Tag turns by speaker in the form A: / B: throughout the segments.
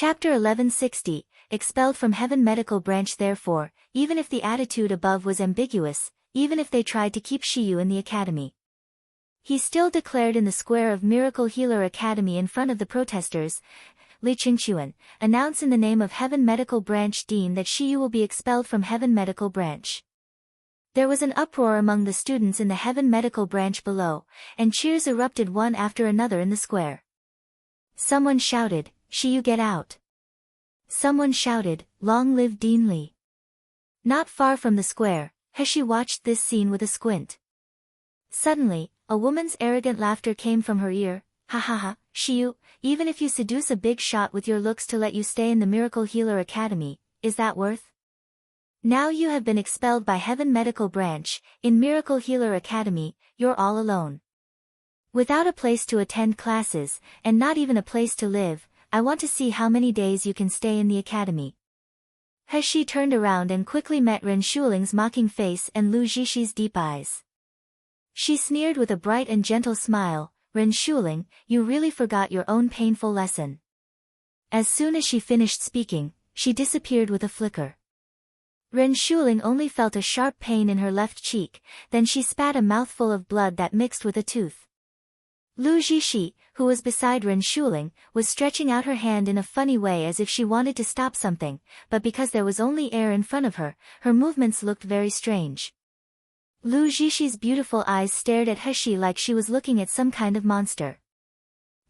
A: Chapter 1160, Expelled from Heaven Medical Branch. Therefore, even if the attitude above was ambiguous, even if they tried to keep Shiyu in the academy, he still declared in the square of Miracle Healer Academy in front of the protesters, Li Qingquan, announce in the name of Heaven Medical Branch Dean that Shiyu will be expelled from Heaven Medical Branch. There was an uproar among the students in the Heaven Medical Branch below, and cheers erupted one after another in the square. Someone shouted, "Shiyu, get out!" Someone shouted, "Long live Dean Li!" Not far from the square, Heshi watched this scene with a squint. Suddenly, a woman's arrogant laughter came from her ear. "Ha ha ha, Shiyu, even if you seduce a big shot with your looks to let you stay in the Miracle Healer Academy, is that worth? Now you have been expelled by Heaven Medical Branch. In Miracle Healer Academy, you're all alone. Without a place to attend classes, and not even a place to live, I want to see how many days you can stay in the academy." Heshi turned around and quickly met Ren Shuling's mocking face and Lu Zhishi's deep eyes. She sneered with a bright and gentle smile, "Ren Shuling, you really forgot your own painful lesson." As soon as she finished speaking, she disappeared with a flicker. Ren Shuling only felt a sharp pain in her left cheek, then she spat a mouthful of blood that mixed with a tooth. Lu Zhishi, who was beside Ren Shuling, was stretching out her hand in a funny way as if she wanted to stop something, but because there was only air in front of her, her movements looked very strange. Lu Zhishi's beautiful eyes stared at Heshi like she was looking at some kind of monster.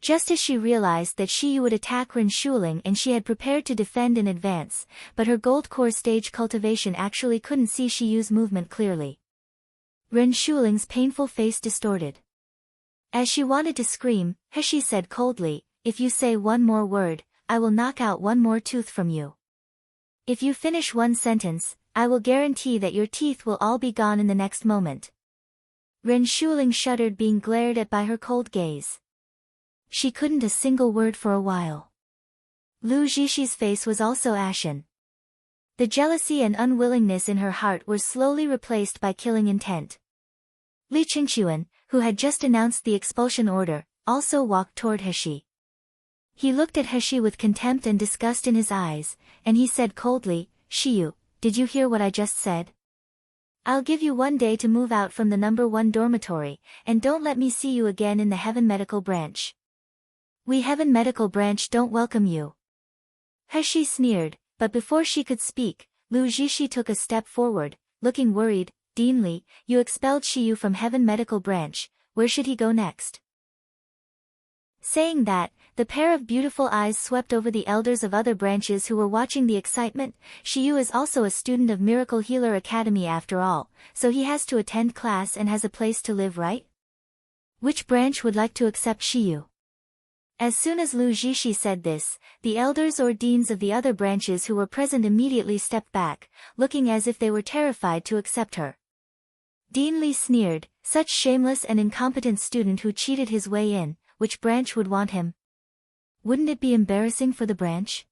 A: Just as she realized that Shiyu would attack Ren Shuling and she had prepared to defend in advance, but her gold core stage cultivation actually couldn't see Shiyu's movement clearly. Ren Shuling's painful face distorted. As she wanted to scream, Heshi said coldly, "If you say one more word, I will knock out one more tooth from you. If you finish one sentence, I will guarantee that your teeth will all be gone in the next moment." Ren Shuling shuddered being glared at by her cold gaze. She couldn't a single word for a while. Lu Zhishi's face was also ashen. The jealousy and unwillingness in her heart were slowly replaced by killing intent. Li Qingquan, who had just announced the expulsion order, also walked toward Heshi. He looked at Heshi with contempt and disgust in his eyes, and he said coldly, "Shiyu, did you hear what I just said? I'll give you 1 day to move out from the number 1 dormitory, and don't let me see you again in the Heaven Medical Branch. We Heaven Medical Branch don't welcome you." Heshi sneered, but before she could speak, Lu Zhishi took a step forward, looking worried. "Dean Li, you expelled Shiyu from Heaven Medical Branch, where should he go next?" Saying that, the pair of beautiful eyes swept over the elders of other branches who were watching the excitement. "Shiyu is also a student of Miracle Healer Academy after all, so he has to attend class and has a place to live, right? Which branch would like to accept Shiyu?" As soon as Lu Zhishi said this, the elders or deans of the other branches who were present immediately stepped back, looking as if they were terrified to accept her. Dean Li sneered, "Such shameless and incompetent student who cheated his way in, which branch would want him? Wouldn't it be embarrassing for the branch?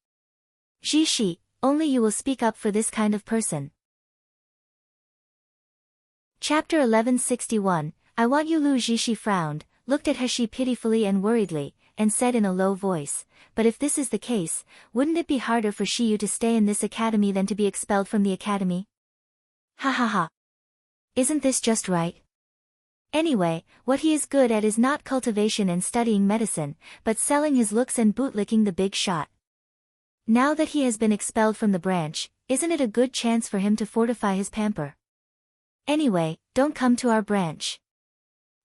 A: Zhishi, only you will speak up for this kind of person." Chapter 1161, I want you. Lu Zhishi frowned, looked at Heshi pitifully and worriedly, and said in a low voice, "But if this is the case, wouldn't it be harder for Shiyu to stay in this academy than to be expelled from the academy? Ha ha ha. Isn't this just right? Anyway, what he is good at is not cultivation and studying medicine, but selling his looks and bootlicking the big shot. Now that he has been expelled from the branch, isn't it a good chance for him to fortify his pamper? Anyway, don't come to our branch.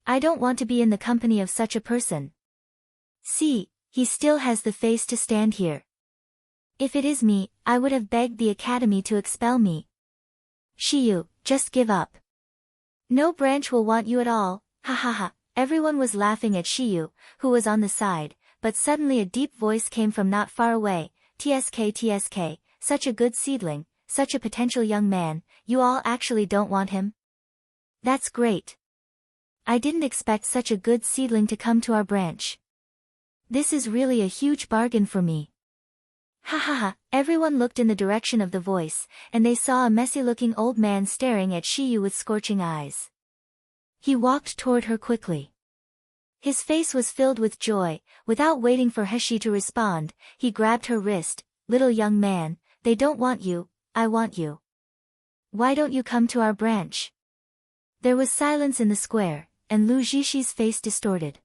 A: I don't want to be in the company of such a person. See, he still has the face to stand here. If it is me, I would have begged the academy to expel me. Shiyu, just give up. No branch will want you at all, ha ha ha." Everyone was laughing at Shiyu, who was on the side, but suddenly a deep voice came from not far away, "TSK, such a good seedling, such a potential young man, you all actually don't want him? That's great. I didn't expect such a good seedling to come to our branch. This is really a huge bargain for me." Ha ha ha, everyone looked in the direction of the voice, and they saw a messy-looking old man staring at Shiyu with scorching eyes. He walked toward her quickly. His face was filled with joy. Without waiting for He to respond, he grabbed her wrist. Little young man, they don't want you, I want you. Why don't you come to our branch? There was silence in the square, and Lu Zhishi's face distorted.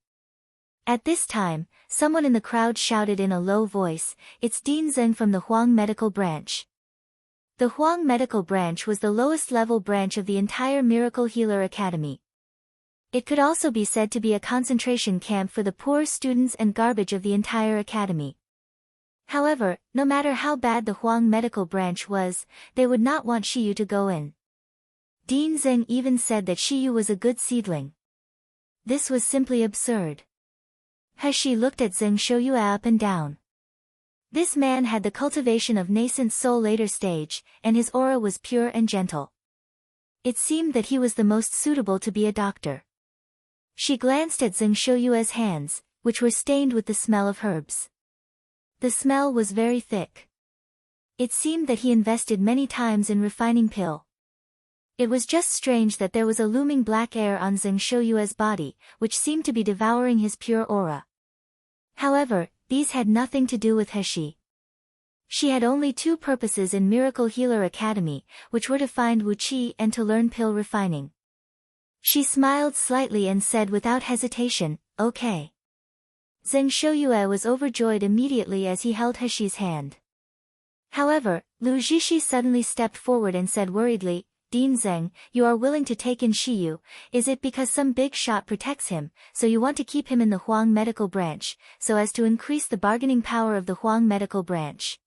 A: At this time, someone in the crowd shouted in a low voice, "It's Dean Zeng from the Huang Medical Branch." The Huang Medical Branch was the lowest level branch of the entire Miracle Healer Academy. It could also be said to be a concentration camp for the poor students and garbage of the entire academy. However, no matter how bad the Huang Medical Branch was, they would not want Shiyu to go in. Dean Zeng even said that Shiyu was a good seedling. This was simply absurd. He looked at Zeng Shouyue up and down. This man had the cultivation of nascent soul later stage, and his aura was pure and gentle. It seemed that he was the most suitable to be a doctor. She glanced at Zeng Shouyue's hands, which were stained with the smell of herbs. The smell was very thick. It seemed that he invested many times in refining pill. It was just strange that there was a looming black air on Zeng Shouyue's body, which seemed to be devouring his pure aura. However, these had nothing to do with He. She had only two purposes in Miracle Healer Academy, which were to find Wu Qi and to learn pill refining. She smiled slightly and said without hesitation, "Okay." Zeng Shouyue was overjoyed immediately as he held He's hand. However, Lu Zhishi suddenly stepped forward and said worriedly, "Dean Zeng, you are willing to take in Shiyu, is it because some big shot protects him, so you want to keep him in the Huang Medical Branch, so as to increase the bargaining power of the Huang Medical Branch?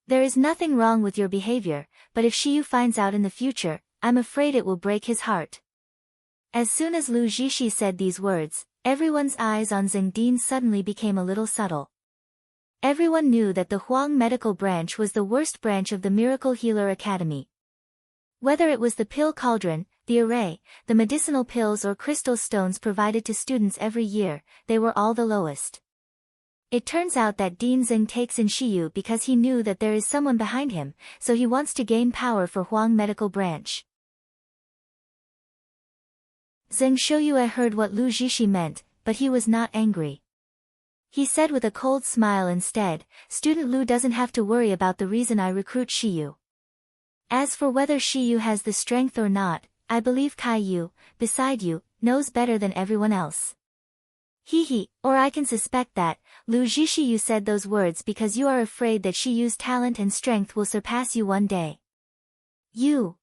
A: There is nothing wrong with your behavior, but if Shiyu finds out in the future, I'm afraid it will break his heart." As soon as Lu Zhishi said these words, everyone's eyes on Zeng Din suddenly became a little subtle. Everyone knew that the Huang Medical Branch was the worst branch of the Miracle Healer Academy. Whether it was the pill cauldron, the array, the medicinal pills or crystal stones provided to students every year, they were all the lowest. It turns out that Dean Zeng takes in Shiyu because he knew that there is someone behind him, so he wants to gain power for Huang Medical Branch. Zeng Shouyue heard what Lu Zhishi meant, but he was not angry. He said with a cold smile instead, "Student Lu doesn't have to worry about the reason I recruit Shiyu. As for whether Shiyu has the strength or not, I believe Kai Yu, beside you, knows better than everyone else." Or I can suspect that, Lu Zhishi, you said those words because you are afraid that Shiyu's talent and strength will surpass you one day. You.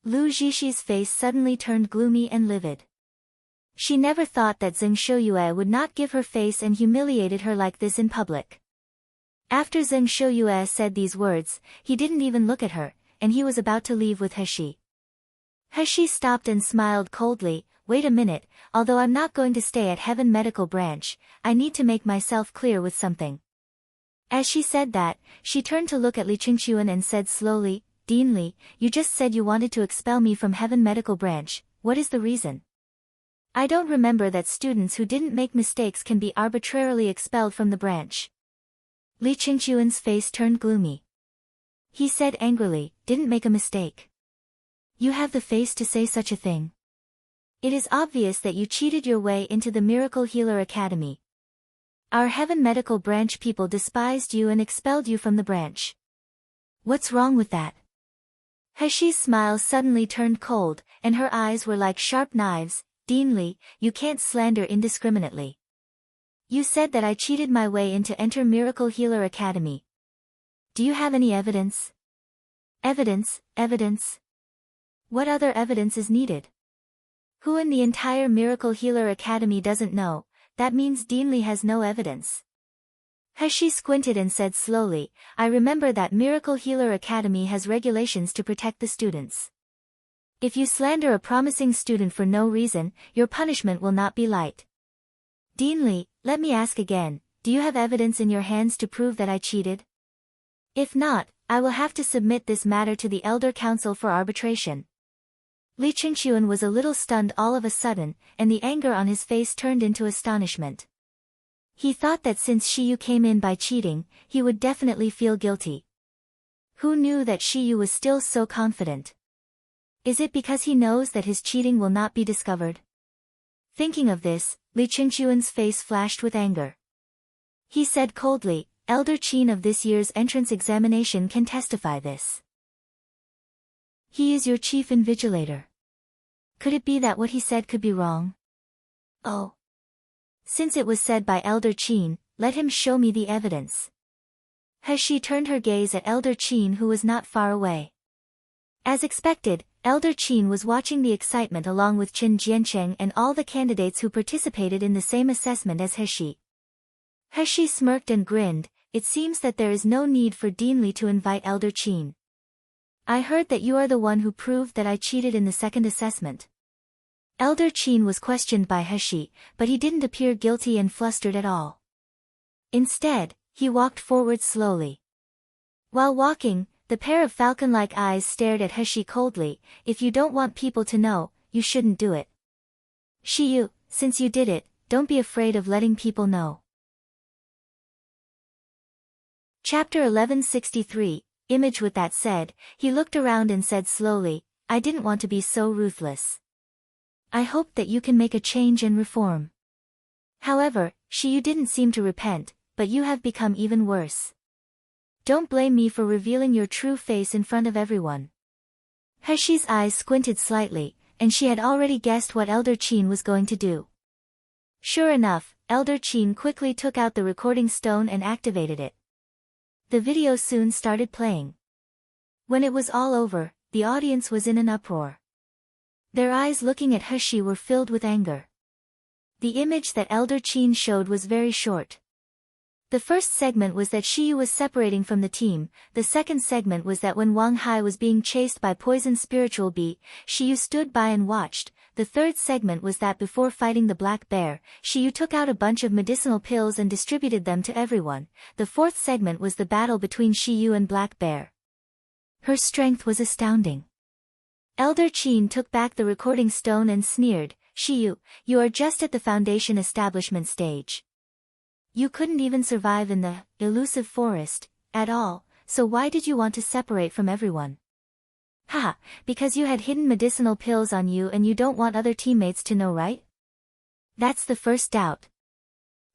A: Lu Zhishi's face suddenly turned gloomy and livid. She never thought that Zeng Shouyue would not give her face and humiliated her like this in public. After Zeng Shouyue said these words, he didn't even look at her, and he was about to leave with He. He stopped and smiled coldly. "Wait a minute, although I'm not going to stay at Heaven Medical Branch, I need to make myself clear with something." As she said that, she turned to look at Li Qingquan and said slowly, "Dean Li, you just said you wanted to expel me from Heaven Medical Branch, what is the reason? I don't remember that students who didn't make mistakes can be arbitrarily expelled from the branch." Li Qingquan's face turned gloomy. He said angrily, "Didn't make a mistake? You have the face to say such a thing? It is obvious that you cheated your way into the Miracle Healer Academy. Our Heaven Medical Branch people despised you and expelled you from the branch. What's wrong with that?" Heshi's smile suddenly turned cold, and her eyes were like sharp knives. "Dean Li, you can't slander indiscriminately. You said that I cheated my way into enter Miracle Healer Academy. Do you have any evidence?" Evidence? What other evidence is needed? Who in the entire Miracle Healer Academy doesn't know? That means Dean Li has no evidence. Heshi squinted and said slowly, "I remember that Miracle Healer Academy has regulations to protect the students. If you slander a promising student for no reason, your punishment will not be light. Dean Li, let me ask again, do you have evidence in your hands to prove that I cheated? If not, I will have to submit this matter to the Elder Council for arbitration." Li Qingquan was a little stunned all of a sudden, and the anger on his face turned into astonishment. He thought that since Shiyu came in by cheating, he would definitely feel guilty. Who knew that Shiyu was still so confident? Is it because he knows that his cheating will not be discovered? Thinking of this, Li Qingxuan's face flashed with anger. He said coldly, Elder Qin of this year's entrance examination can testify this. He is your chief invigilator. Could it be that what he said could be wrong? Oh. Since it was said by Elder Qin, let him show me the evidence. She turned her gaze at Elder Qin, who was not far away. As expected, Elder Qin was watching the excitement along with Qin Jiancheng and all the candidates who participated in the same assessment as He. He smirked and grinned. It seems that there is no need for Dean Li to invite Elder Qin. I heard that you are the one who proved that I cheated in the second assessment. Elder Qin was questioned by He, but he didn't appear guilty and flustered at all. Instead, he walked forward slowly. While walking, the pair of falcon-like eyes stared at He coldly. If you don't want people to know, you shouldn't do it. Shiyu, since you did it, don't be afraid of letting people know. Chapter 1163, Image. With that said, he looked around and said slowly, I didn't want to be so ruthless. I hope that you can make a change and reform. However, Shiyu didn't seem to repent, but you have become even worse. Don't blame me for revealing your true face in front of everyone. Heshi's eyes squinted slightly, and she had already guessed what Elder Qin was going to do. Sure enough, Elder Qin quickly took out the recording stone and activated it. The video soon started playing. When it was all over, the audience was in an uproar. Their eyes looking at Heshi were filled with anger. The image that Elder Qin showed was very short. The first segment was that Shiyu was separating from the team, the second segment was that when Wang Hai was being chased by poison spiritual bee, Shiyu stood by and watched, the third segment was that before fighting the black bear, Shiyu took out a bunch of medicinal pills and distributed them to everyone, the fourth segment was the battle between Shiyu and Black Bear. Her strength was astounding. Elder Qin took back the recording stone and sneered, Shiyu, you are just at the foundation establishment stage. You couldn't even survive in the elusive forest at all, so why did you want to separate from everyone? Haha, because you had hidden medicinal pills on you and you don't want other teammates to know, right? That's the first doubt.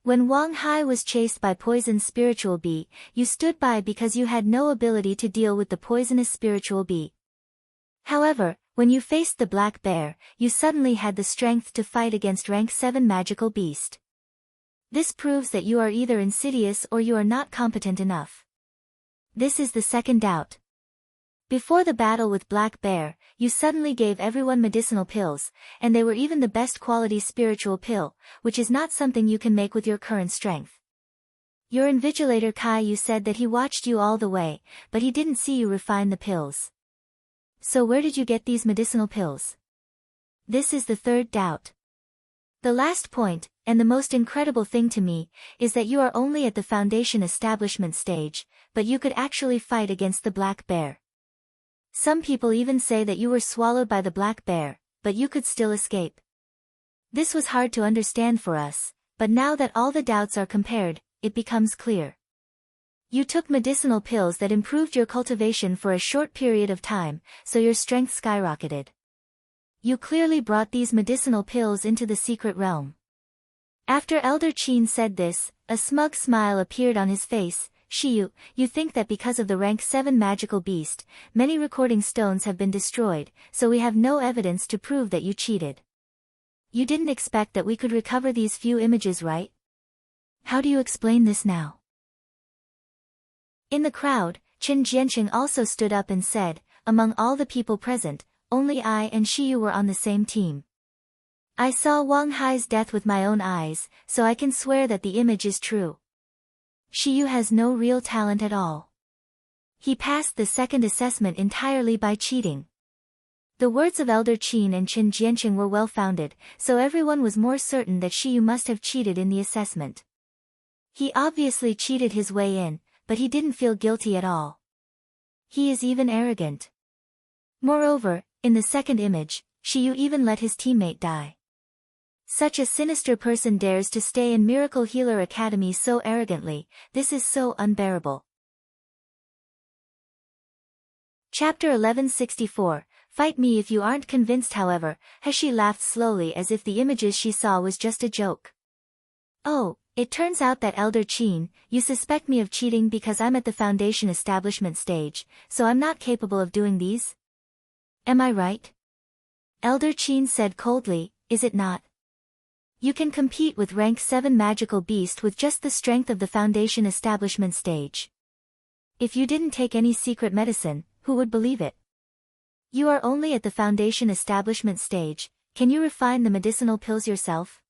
A: When Wang Hai was chased by poison spiritual bee, you stood by because you had no ability to deal with the poisonous spiritual bee. However, when you faced the black bear, you suddenly had the strength to fight against rank 7 magical beast. This proves that you are either insidious or you are not competent enough. This is the second doubt. Before the battle with Black Bear, you suddenly gave everyone medicinal pills, and they were even the best quality spiritual pill, which is not something you can make with your current strength. Your invigilator Kai said that he watched you all the way, but he didn't see you refine the pills. So where did you get these medicinal pills? This is the third doubt. The last point, and the most incredible thing to me, is that you are only at the foundation establishment stage, but you could actually fight against the black bear. Some people even say that you were swallowed by the black bear, but you could still escape. This was hard to understand for us, but now that all the doubts are compared, it becomes clear. You took medicinal pills that improved your cultivation for a short period of time, so your strength skyrocketed. You clearly brought these medicinal pills into the secret realm. After Elder Qin said this, a smug smile appeared on his face. Shiyu, you think that because of the rank 7 magical beast, many recording stones have been destroyed, so we have no evidence to prove that you cheated. You didn't expect that we could recover these few images, right? How do you explain this now? In the crowd, Qin Jianqing also stood up and said, among all the people present, only I and Shiyu were on the same team. I saw Wang Hai's death with my own eyes, so I can swear that the image is true. Shiyu has no real talent at all. He passed the second assessment entirely by cheating. The words of Elder Qin and Qin Jianqing were well-founded, so everyone was more certain that Shiyu must have cheated in the assessment. He obviously cheated his way in, but he didn't feel guilty at all. He is even arrogant. Moreover, in the second image, Shiyu even let his teammate die. Such a sinister person dares to stay in Miracle Healer Academy so arrogantly, this is so unbearable. Chapter 1164, Fight me if you aren't convinced. However, He laughed slowly as if the images she saw was just a joke. Oh, it turns out that Elder Qing, you suspect me of cheating because I'm at the foundation establishment stage, so I'm not capable of doing these? Am I right? Elder Qing said coldly, is it not? You can compete with rank 7 magical beast with just the strength of the foundation establishment stage. If you didn't take any secret medicine, who would believe it? You are only at the foundation establishment stage, can you refine the medicinal pills yourself?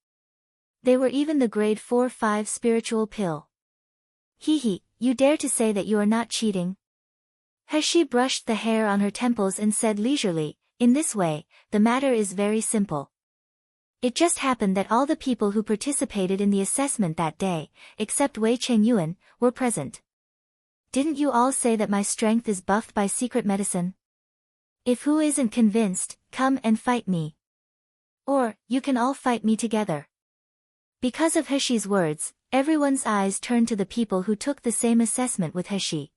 A: They were even the grade 4-5 spiritual pill. Hee, you dare to say that you are not cheating? He brushed the hair on her temples and said leisurely, in this way, the matter is very simple. It just happened that all the people who participated in the assessment that day, except Wei Chengyuan, were present. Didn't you all say that my strength is buffed by secret medicine? If who isn't convinced, come and fight me. Or, you can all fight me together. Because of Hexi's words, everyone's eyes turned to the people who took the same assessment with Hexi.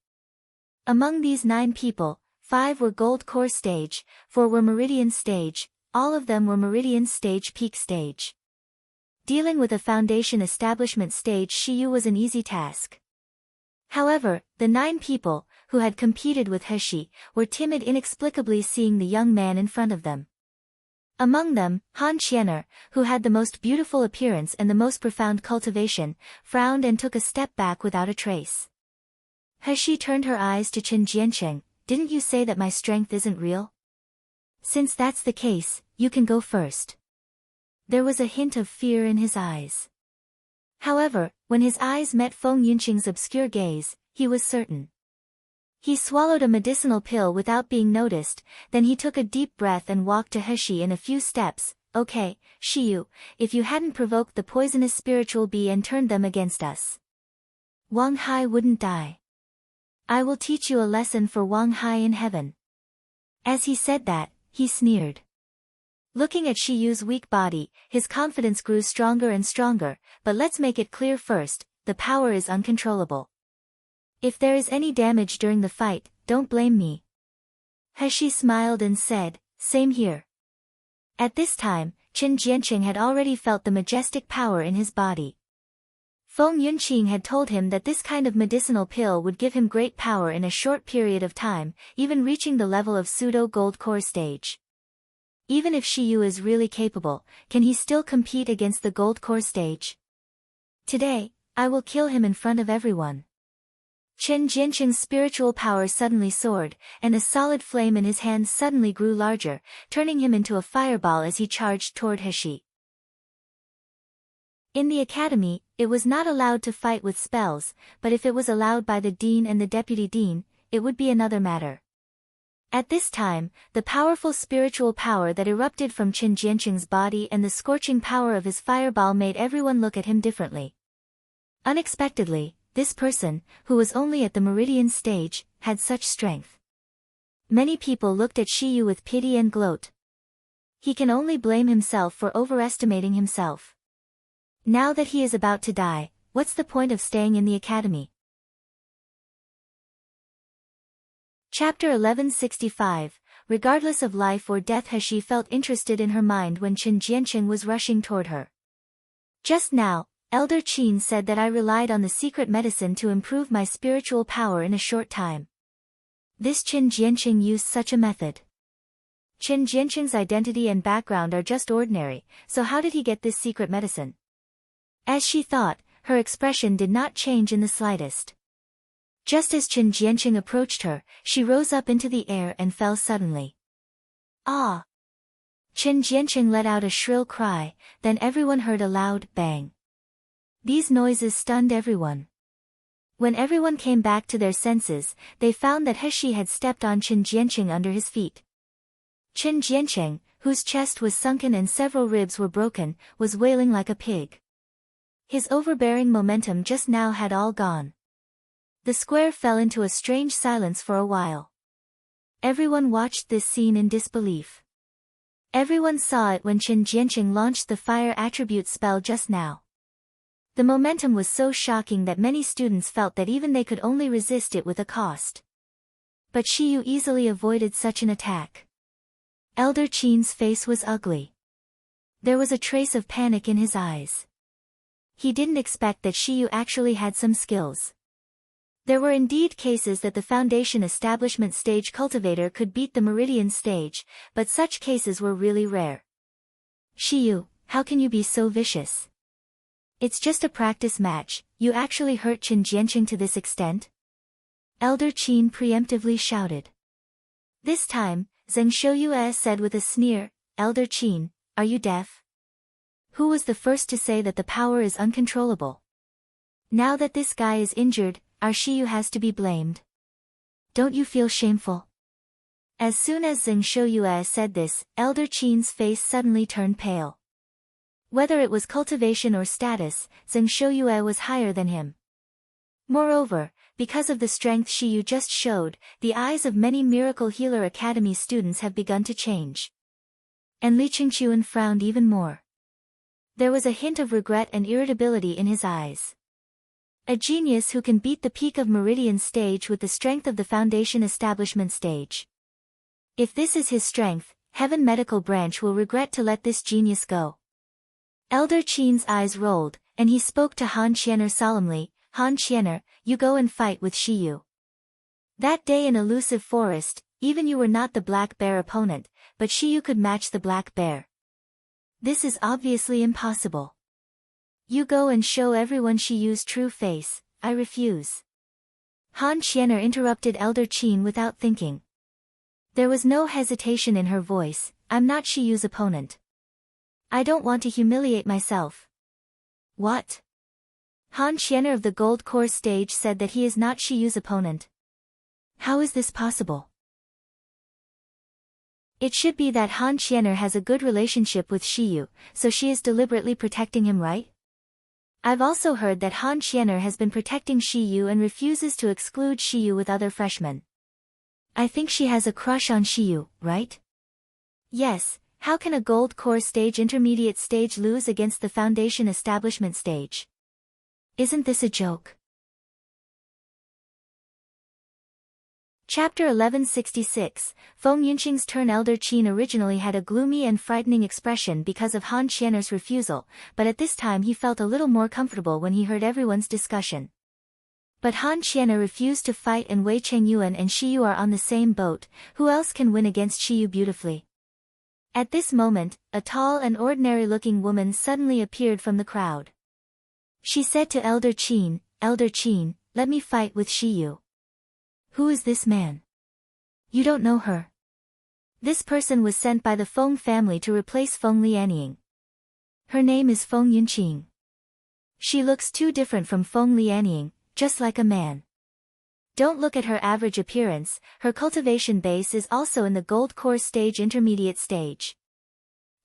A: Among these 9 people, 5 were Gold Core Stage, 4 were Meridian Stage, all of them were Meridian Stage Peak Stage. Dealing with a foundation establishment stage Shiyu was an easy task. However, the 9 people, who had competed with Hexi, were timid inexplicably seeing the young man in front of them. Among them, Han Qianer, who had the most beautiful appearance and the most profound cultivation, frowned and took a step back without a trace. Hexi turned her eyes to Qin Jiancheng, didn't you say that my strength isn't real? Since that's the case, you can go first. There was a hint of fear in his eyes. However, when his eyes met Feng Yunqing's obscure gaze, he was certain. He swallowed a medicinal pill without being noticed, then he took a deep breath and walked to Hexi in a few steps. Okay, Shiyu, if you hadn't provoked the poisonous spiritual bee and turned them against us, Wang Hai wouldn't die. I will teach you a lesson for Wang Hai in heaven. As he said that, he sneered. Looking at Shiyu's weak body, his confidence grew stronger and stronger, but let's make it clear first, the power is uncontrollable. If there is any damage during the fight, don't blame me. Hexi smiled and said, same here. At this time, Qin Jianqing had already felt the majestic power in his body. Feng Yunqing had told him that this kind of medicinal pill would give him great power in a short period of time, even reaching the level of pseudo-gold core stage. Even if Shiyu is really capable, can he still compete against the gold core stage? Today, I will kill him in front of everyone. Qin Jianqing's spiritual power suddenly soared, and a solid flame in his hands suddenly grew larger, turning him into a fireball as he charged toward Hexi. In the academy, it was not allowed to fight with spells, but if it was allowed by the dean and the deputy dean, it would be another matter. At this time, the powerful spiritual power that erupted from Qin Jianqing's body and the scorching power of his fireball made everyone look at him differently. Unexpectedly, this person, who was only at the meridian stage, had such strength. Many people looked at Shiyu with pity and gloat. He can only blame himself for overestimating himself. Now that he is about to die, what's the point of staying in the academy? Chapter 1165, Regardless of life or death. Hexi felt interested in her mind when Qin Jianqing was rushing toward her. Just now, Elder Qin said that I relied on the secret medicine to improve my spiritual power in a short time. This Qin Jianqing used such a method. Qin Jianqing's identity and background are just ordinary, so how did he get this secret medicine? As she thought, her expression did not change in the slightest. Just as Qin Jianqing approached her, she rose up into the air and fell suddenly. Ah! Qin Jianqing let out a shrill cry, then everyone heard a loud bang. These noises stunned everyone. When everyone came back to their senses, they found that Hexi had stepped on Qin Jianqing under his feet. Qin Jianqing, whose chest was sunken and several ribs were broken, was wailing like a pig. His overbearing momentum just now had all gone. The square fell into a strange silence for a while. Everyone watched this scene in disbelief. Everyone saw it when Qin Jianqing launched the fire attribute spell just now. The momentum was so shocking that many students felt that even they could only resist it with a cost. But Shiyu easily avoided such an attack. Elder Qing's face was ugly. There was a trace of panic in his eyes. He didn't expect that Shiyu actually had some skills. There were indeed cases that the Foundation Establishment stage cultivator could beat the Meridian stage, but such cases were really rare. Shiyu, how can you be so vicious? It's just a practice match, you actually hurt Qin Jianqing to this extent? Elder Qin preemptively shouted. This time, Zheng Shouyue said with a sneer, Elder Qin, are you deaf? Who was the first to say that the power is uncontrollable? Now that this guy is injured, our Shiyu has to be blamed. Don't you feel shameful? As soon as Zheng Shouyue said this, Elder Qin's face suddenly turned pale. Whether it was cultivation or status, Zheng Shouyue was higher than him. Moreover, because of the strength Shiyu just showed, the eyes of many Miracle Healer Academy students have begun to change. And Li Qingchuan frowned even more. There was a hint of regret and irritability in his eyes. A genius who can beat the peak of Meridian stage with the strength of the Foundation Establishment stage. If this is his strength, Heaven Medical Branch will regret to let this genius go. Elder Qin's eyes rolled, and he spoke to Han Qianer solemnly, Han Qianer, you go and fight with Shiyu. That day in Elusive Forest, even you were not the Black Bear opponent, but Shiyu could match the Black Bear. This is obviously impossible. You go and show everyone Shiyu's true face, I refuse. Han Qianer interrupted Elder Qin without thinking. There was no hesitation in her voice, I'm not Shiyu's opponent. I don't want to humiliate myself. What? Han Qianer of the Gold Core stage said that he is not Shiyu's opponent. How is this possible? It should be that Han Qianer has a good relationship with Shiyu, so she is deliberately protecting him, right? I've also heard that Han Qianer has been protecting Shiyu and refuses to exclude Shiyu with other freshmen. I think she has a crush on Shiyu, right? Yes, how can a Gold Core stage intermediate stage lose against the Foundation Establishment stage? Isn't this a joke? Chapter 1166, Feng Yunqing's turn. Elder Qin originally had a gloomy and frightening expression because of Han Qianer's refusal, but at this time he felt a little more comfortable when he heard everyone's discussion. But Han Qianer refused to fight and Wei Chengyuan and Shiyu are on the same boat, who else can win against Shiyu beautifully? At this moment, a tall and ordinary-looking woman suddenly appeared from the crowd. She said to Elder Qin, let me fight with Shiyu. Who is this man? You don't know her. This person was sent by the Feng family to replace Feng Lianying. Her name is Feng Yunqing. She looks too different from Feng Lianying, just like a man. Don't look at her average appearance, her cultivation base is also in the Gold Core stage intermediate stage.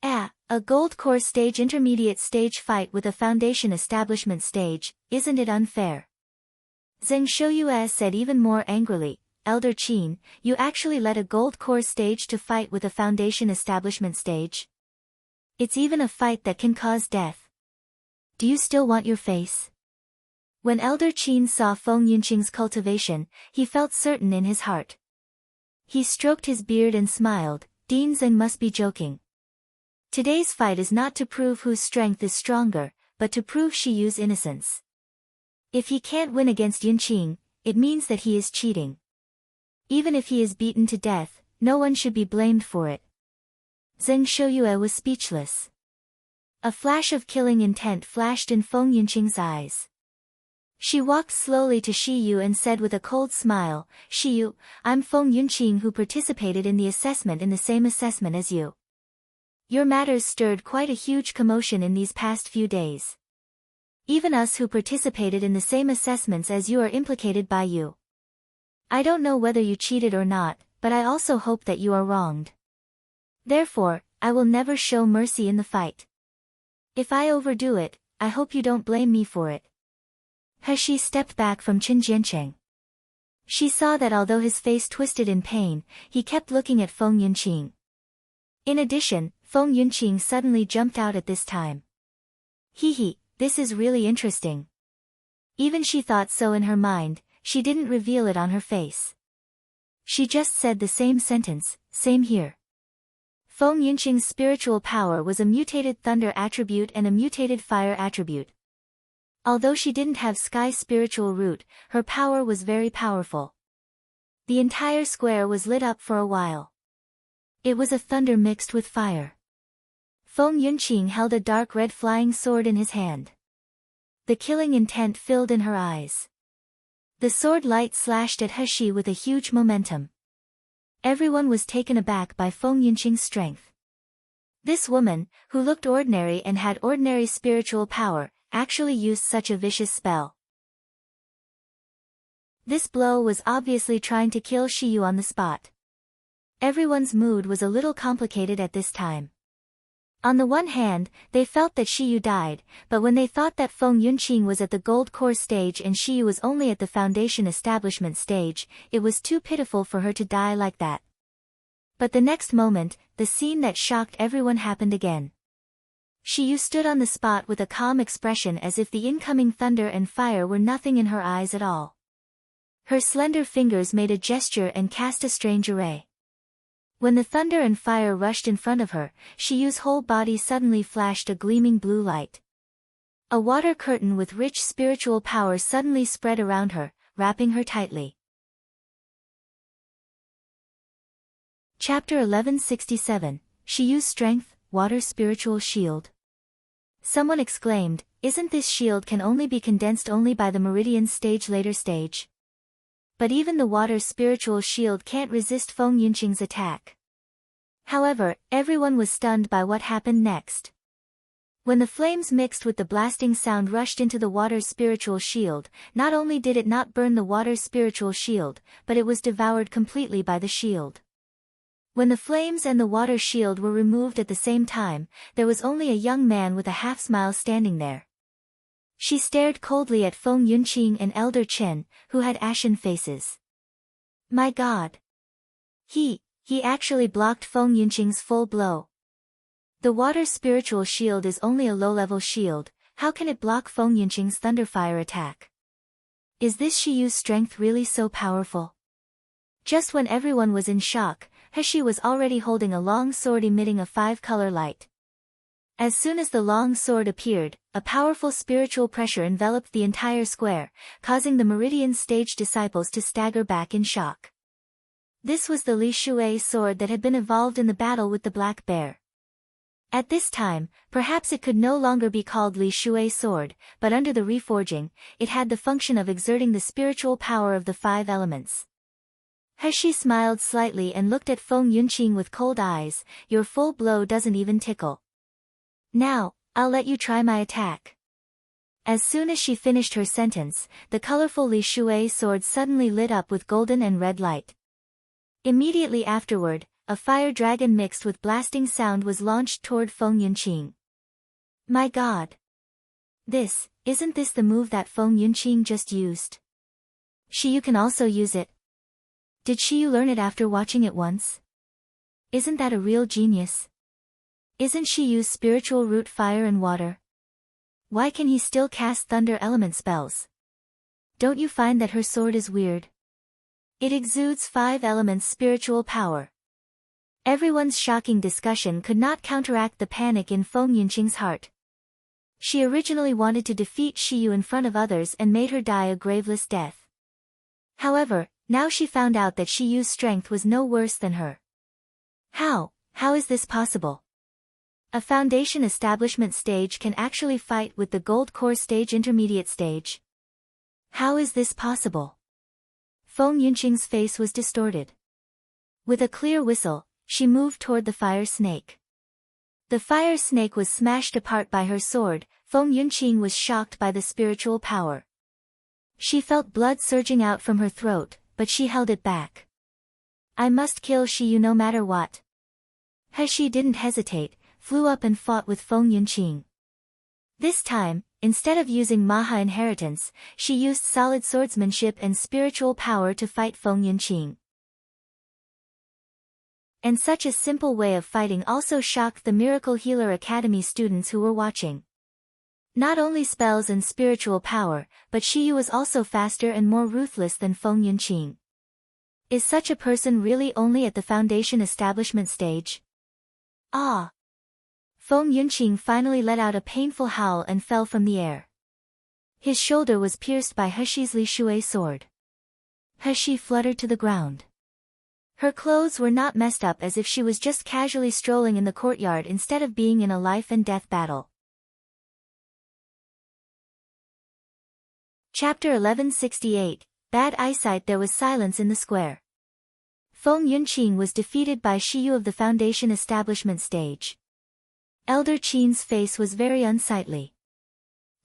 A: A Gold Core stage intermediate stage fight with a Foundation Establishment stage, isn't it unfair? Zheng Shouyue said even more angrily, Elder Qin, you actually let a Gold Core stage to fight with a Foundation Establishment stage? It's even a fight that can cause death. Do you still want your face? When Elder Qin saw Feng Yunqing's cultivation, he felt certain in his heart. He stroked his beard and smiled, Dean Zheng must be joking. Today's fight is not to prove whose strength is stronger, but to prove Shiyu's innocence. If he can't win against Yunqing, it means that he is cheating. Even if he is beaten to death, no one should be blamed for it. Zheng Shouyue was speechless. A flash of killing intent flashed in Feng Yunqing's eyes. She walked slowly to Shiyu and said with a cold smile, Shiyu, I'm Feng Yunqing who participated in the assessment in the same assessment as you. Your matters stirred quite a huge commotion in these past few days. Even us who participated in the same assessments as you are implicated by you. I don't know whether you cheated or not, but I also hope that you are wronged. Therefore, I will never show mercy in the fight. If I overdo it, I hope you don't blame me for it. She stepped back from Qin Jianqing. She saw that although his face twisted in pain, he kept looking at Feng Yunqing. In addition, Feng Yunqing suddenly jumped out at this time. This is really interesting. Even she thought so in her mind, she didn't reveal it on her face. She just said the same sentence, same here. Feng Yunqing's spiritual power was a mutated thunder attribute and a mutated fire attribute. Although she didn't have sky spiritual root, her power was very powerful. The entire square was lit up for a while. It was a thunder mixed with fire. Feng Yunqing held a dark red flying sword in his hand. The killing intent filled in her eyes. The sword light slashed at He with a huge momentum. Everyone was taken aback by Feng Yunqing's strength. This woman, who looked ordinary and had ordinary spiritual power, actually used such a vicious spell. This blow was obviously trying to kill Shiyu on the spot. Everyone's mood was a little complicated at this time. On the one hand, they felt that Shiyu died, but when they thought that Feng Yunqing was at the gold core stage and Shiyu was only at the foundation establishment stage, it was too pitiful for her to die like that. But the next moment, the scene that shocked everyone happened again. Shiyu stood on the spot with a calm expression as if the incoming thunder and fire were nothing in her eyes at all. Her slender fingers made a gesture and cast a strange array. When the thunder and fire rushed in front of her, Shiyu's whole body suddenly flashed a gleaming blue light. A water curtain with rich spiritual power suddenly spread around her, wrapping her tightly. Chapter 1167, Shiyu's Strength, Water Spiritual Shield. Someone exclaimed, "Isn't this shield can only be condensed only by the meridian stage later stage?" But even the water spiritual shield can't resist Feng Yunqing's attack. However, everyone was stunned by what happened next. When the flames mixed with the blasting sound rushed into the water spiritual shield, not only did it not burn the water spiritual shield, but it was devoured completely by the shield. When the flames and the water shield were removed at the same time, there was only a young man with a half-smile standing there. She stared coldly at Feng Yunqing and Elder Chen, who had ashen faces. My God! He actually blocked Feng Yunqing's full blow. The water spiritual shield is only a low-level shield, how can it block Feng Yunqing's thunderfire attack? Is this Shiyu's strength really so powerful? Just when everyone was in shock, He was already holding a long sword emitting a 5-color light. As soon as the long sword appeared, a powerful spiritual pressure enveloped the entire square, causing the meridian stage disciples to stagger back in shock. This was the Li Shui sword that had been evolved in the battle with the black bear. At this time, perhaps it could no longer be called Li Shui sword, but under the reforging, it had the function of exerting the spiritual power of the 5 elements. He smiled slightly and looked at Feng Yunqing with cold eyes. Your full blow doesn't even tickle. Now, I'll let you try my attack. As soon as she finished her sentence, the colorful Li Shui sword suddenly lit up with golden and red light. Immediately afterward, a fire dragon mixed with blasting sound was launched toward Feng Yunqing. My God! Isn't this the move that Feng Yunqing just used? Shiyu can also use it. Did Shiyu learn it after watching it once? Isn't that a real genius? Isn't Shiyu's spiritual root fire and water? Why can he still cast thunder element spells? Don't you find that her sword is weird? It exudes 5 elements spiritual power. Everyone's shocking discussion could not counteract the panic in Feng Yunqing's heart. She originally wanted to defeat Shiyu in front of others and made her die a graveless death. However, now she found out that Shiyu's strength was no worse than her. How is this possible? A foundation establishment stage can actually fight with the gold core stage intermediate stage. How is this possible? Feng Yunqing's face was distorted. With a clear whistle, she moved toward the fire snake. The fire snake was smashed apart by her sword. Feng Yunqing was shocked by the spiritual power. She felt blood surging out from her throat, but she held it back. I must kill Shiyu no matter what. He didn't hesitate, flew up and fought with Feng Yunqing. This time, instead of using Maha inheritance, she used solid swordsmanship and spiritual power to fight Feng Yunqing. And such a simple way of fighting also shocked the Miracle Healer Academy students who were watching. Not only spells and spiritual power, but Shiyu was also faster and more ruthless than Feng Yunqing. Is such a person really only at the foundation establishment stage? Ah! Feng Yunqing finally let out a painful howl and fell from the air. His shoulder was pierced by Heshi's Li Shui sword. Heshi fluttered to the ground. Her clothes were not messed up, as if she was just casually strolling in the courtyard instead of being in a life-and-death battle. Chapter 1168, Bad Eyesight. There was silence in the square. Feng Yunqing was defeated by Shiyu of the Foundation establishment stage. Elder Qin's face was very unsightly.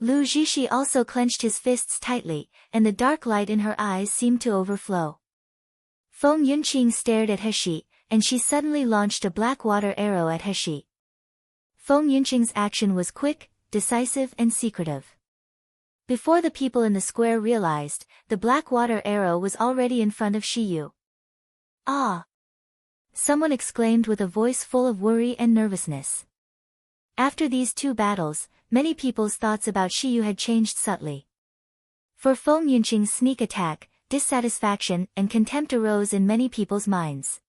A: Lu Zhishi also clenched his fists tightly, and the dark light in her eyes seemed to overflow. Feng Yunqing stared at Heshi, and she suddenly launched a black water arrow at Heshi. Feng Yunqing's action was quick, decisive and secretive. Before the people in the square realized, the black water arrow was already in front of Shiyu. Ah! Someone exclaimed with a voice full of worry and nervousness. After these two battles, many people's thoughts about Shiyu had changed subtly. For Feng Yunqing's sneak attack, dissatisfaction and contempt arose in many people's minds.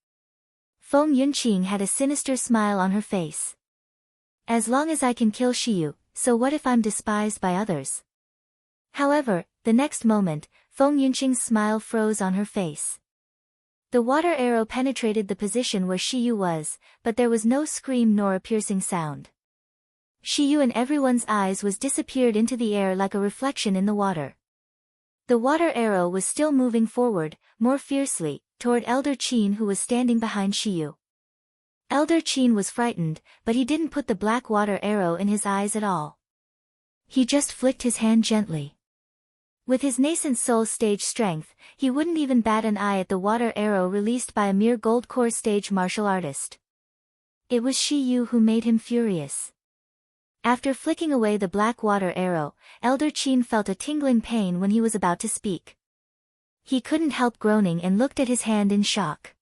A: Feng Yunqing had a sinister smile on her face. As long as I can kill Shiyu, so what if I'm despised by others? However, the next moment, Feng Yunqing's smile froze on her face. The water arrow penetrated the position where Shiyu was, but there was no scream nor a piercing sound. Shiyu in everyone's eyes was disappeared into the air like a reflection in the water. The water arrow was still moving forward, more fiercely, toward Elder Qin, who was standing behind Shiyu. Elder Qin was frightened, but he didn't put the black water arrow in his eyes at all. He just flicked his hand gently. With his nascent soul stage strength, he wouldn't even bat an eye at the water arrow released by a mere gold core stage martial artist. It was Shiyu who made him furious. After flicking away the black water arrow, Elder Qin felt a tingling pain when he was about to speak. He couldn't help groaning and looked at his hand in shock.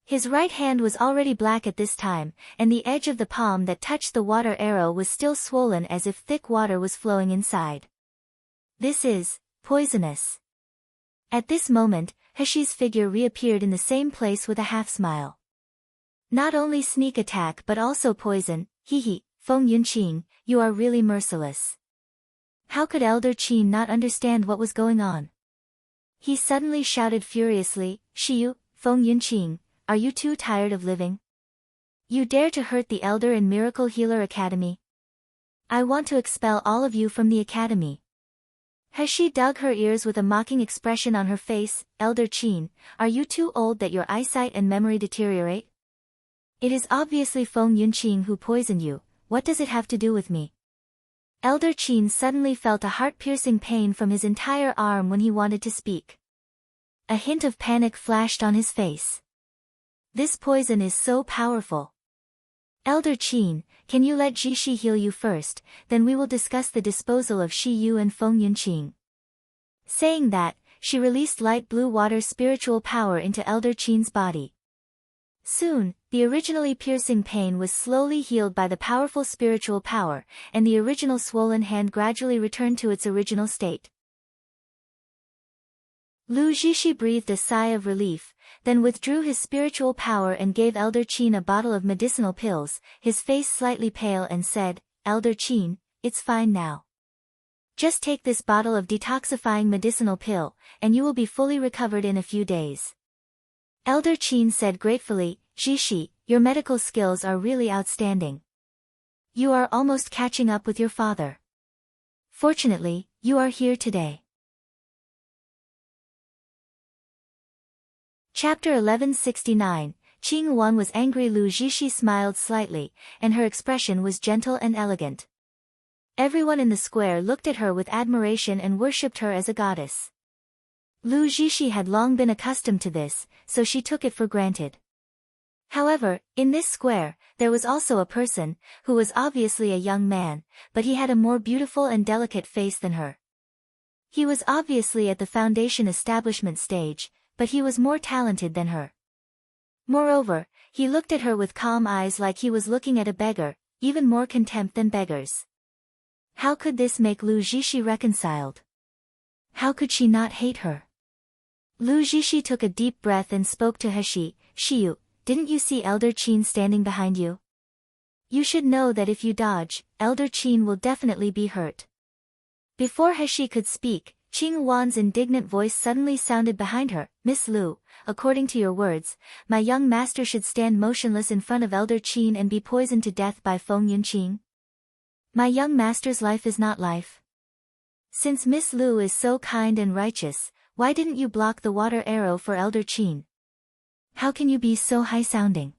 A: His right hand was already black at this time, and the edge of the palm that touched the water arrow was still swollen as if thick water was flowing inside. This is poisonous. At this moment, Heshi's figure reappeared in the same place with a half-smile. Not only sneak attack but also poison, hee. Feng Yunqing, you are really merciless. How could Elder Qin not understand what was going on? He suddenly shouted furiously, Shiyu, Feng Yunqing, are you too tired of living? You dare to hurt the Elder in Miracle Healer Academy? I want to expel all of you from the academy. Heshi dug her ears with a mocking expression on her face. Elder Qin, are you too old that your eyesight and memory deteriorate? It is obviously Feng Yunqing who poisoned you. What does it have to do with me? Elder Qin suddenly felt a heart-piercing pain from his entire arm when he wanted to speak. A hint of panic flashed on his face. This poison is so powerful. Elder Qin, can you let Jishi heal you first, then we will discuss the disposal of Shiyu and Feng Yunqing. Saying that, she released light blue water spiritual power into Elder Qin's body. Soon, the originally piercing pain was slowly healed by the powerful spiritual power, and the original swollen hand gradually returned to its original state. Lu Zhishi breathed a sigh of relief, then withdrew his spiritual power and gave Elder Qin a bottle of medicinal pills, his face slightly pale, and said, Elder Qin, it's fine now. Just take this bottle of detoxifying medicinal pill, and you will be fully recovered in a few days. Elder Qin said gratefully, Zhishi, your medical skills are really outstanding. You are almost catching up with your father. Fortunately, you are here today. Chapter 1169, Qing Huang was angry. Lu Zhishi smiled slightly, and her expression was gentle and elegant. Everyone in the square looked at her with admiration and worshipped her as a goddess. Lu Zhishi had long been accustomed to this, so she took it for granted. However, in this square, there was also a person, who was obviously a young man, but he had a more beautiful and delicate face than her. He was obviously at the Foundation establishment stage, but he was more talented than her. Moreover, he looked at her with calm eyes like he was looking at a beggar, even more contempt than beggars. How could this make Lu Zhishi reconciled? How could she not hate her? Lu Zhishi took a deep breath and spoke to Heshi, Shiyu, didn't you see Elder Qin standing behind you? You should know that if you dodge, Elder Qin will definitely be hurt. Before He could speak, Qing Wan's indignant voice suddenly sounded behind her. Miss Lu, according to your words, my young master should stand motionless in front of Elder Qin and be poisoned to death by Feng Yunqing. My young master's life is not life. Since Miss Lu is so kind and righteous, why didn't you block the water arrow for Elder Qin? How can you be so high-sounding?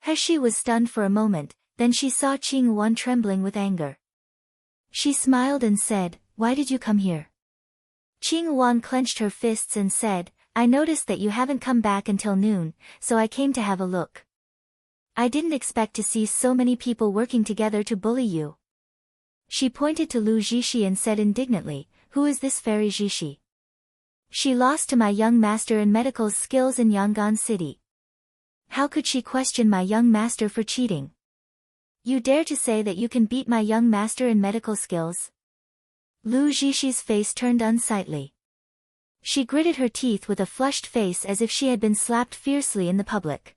A: He was stunned for a moment, then she saw Qing Wan trembling with anger. She smiled and said, why did you come here? Qing Wan clenched her fists and said, I noticed that you haven't come back until noon, so I came to have a look. I didn't expect to see so many people working together to bully you. She pointed to Lu Zixi and said indignantly, who is this fairy Zixi? She lost to my young master in medical skills in Yangon City. How could she question my young master for cheating? You dare to say that you can beat my young master in medical skills? Lu Zhixi's face turned unsightly. She gritted her teeth with a flushed face as if she had been slapped fiercely in the public.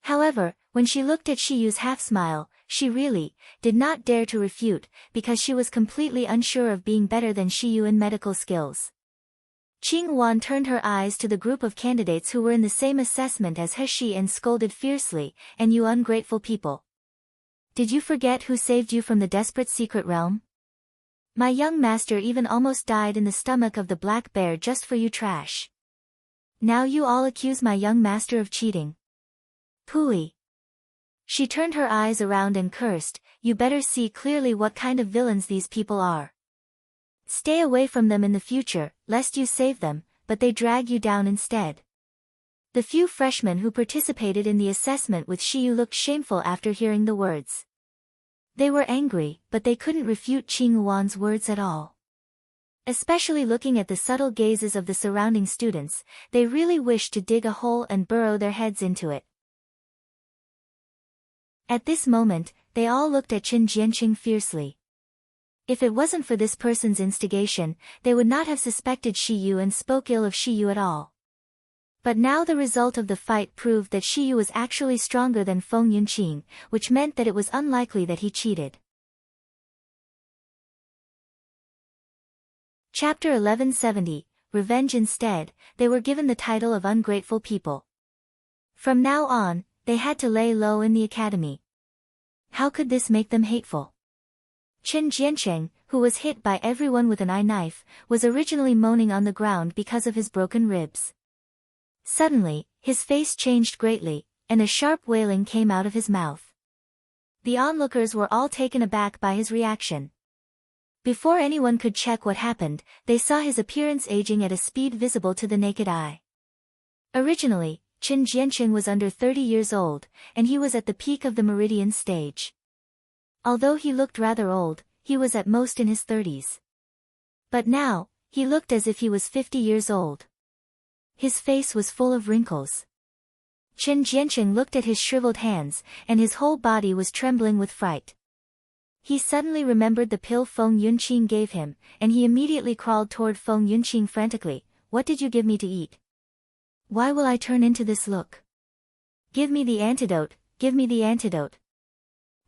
A: However, when she looked at Shiyu's half-smile, she really did not dare to refute, because she was completely unsure of being better than Shiyu in medical skills. Qing Wan turned her eyes to the group of candidates who were in the same assessment as He and scolded fiercely, and you ungrateful people. Did you forget who saved you from the desperate secret realm? My young master even almost died in the stomach of the black bear just for you trash. Now you all accuse my young master of cheating. Pooey. She turned her eyes around and cursed, you better see clearly what kind of villains these people are. Stay away from them in the future, lest you save them, but they drag you down instead. The few freshmen who participated in the assessment with Shiyu looked shameful after hearing the words. They were angry, but they couldn't refute Qing Wan's words at all. Especially looking at the subtle gazes of the surrounding students, they really wished to dig a hole and burrow their heads into it. At this moment, they all looked at Qin Jianqing fiercely. If it wasn't for this person's instigation, they would not have suspected Shiyu and spoke ill of Shiyu at all. But now the result of the fight proved that Shiyu was actually stronger than Feng Yunqing, which meant that it was unlikely that he cheated. Chapter 1170, Revenge. Instead, they were given the title of ungrateful people. From now on, they had to lay low in the academy. How could this make them hateful? Qin Jianqing, who was hit by everyone with an eye knife, was originally moaning on the ground because of his broken ribs. Suddenly, his face changed greatly, and a sharp wailing came out of his mouth. The onlookers were all taken aback by his reaction. Before anyone could check what happened, they saw his appearance aging at a speed visible to the naked eye. Originally, Qin Jianqing was under 30 years old, and he was at the peak of the meridian stage. Although he looked rather old, he was at most in his 30s. But now, he looked as if he was 50 years old. His face was full of wrinkles. Qin Jianqing looked at his shriveled hands, and his whole body was trembling with fright. He suddenly remembered the pill Feng Yunqing gave him, and he immediately crawled toward Feng Yunqing frantically. What did you give me to eat? Why will I turn into this look? Give me the antidote, give me the antidote.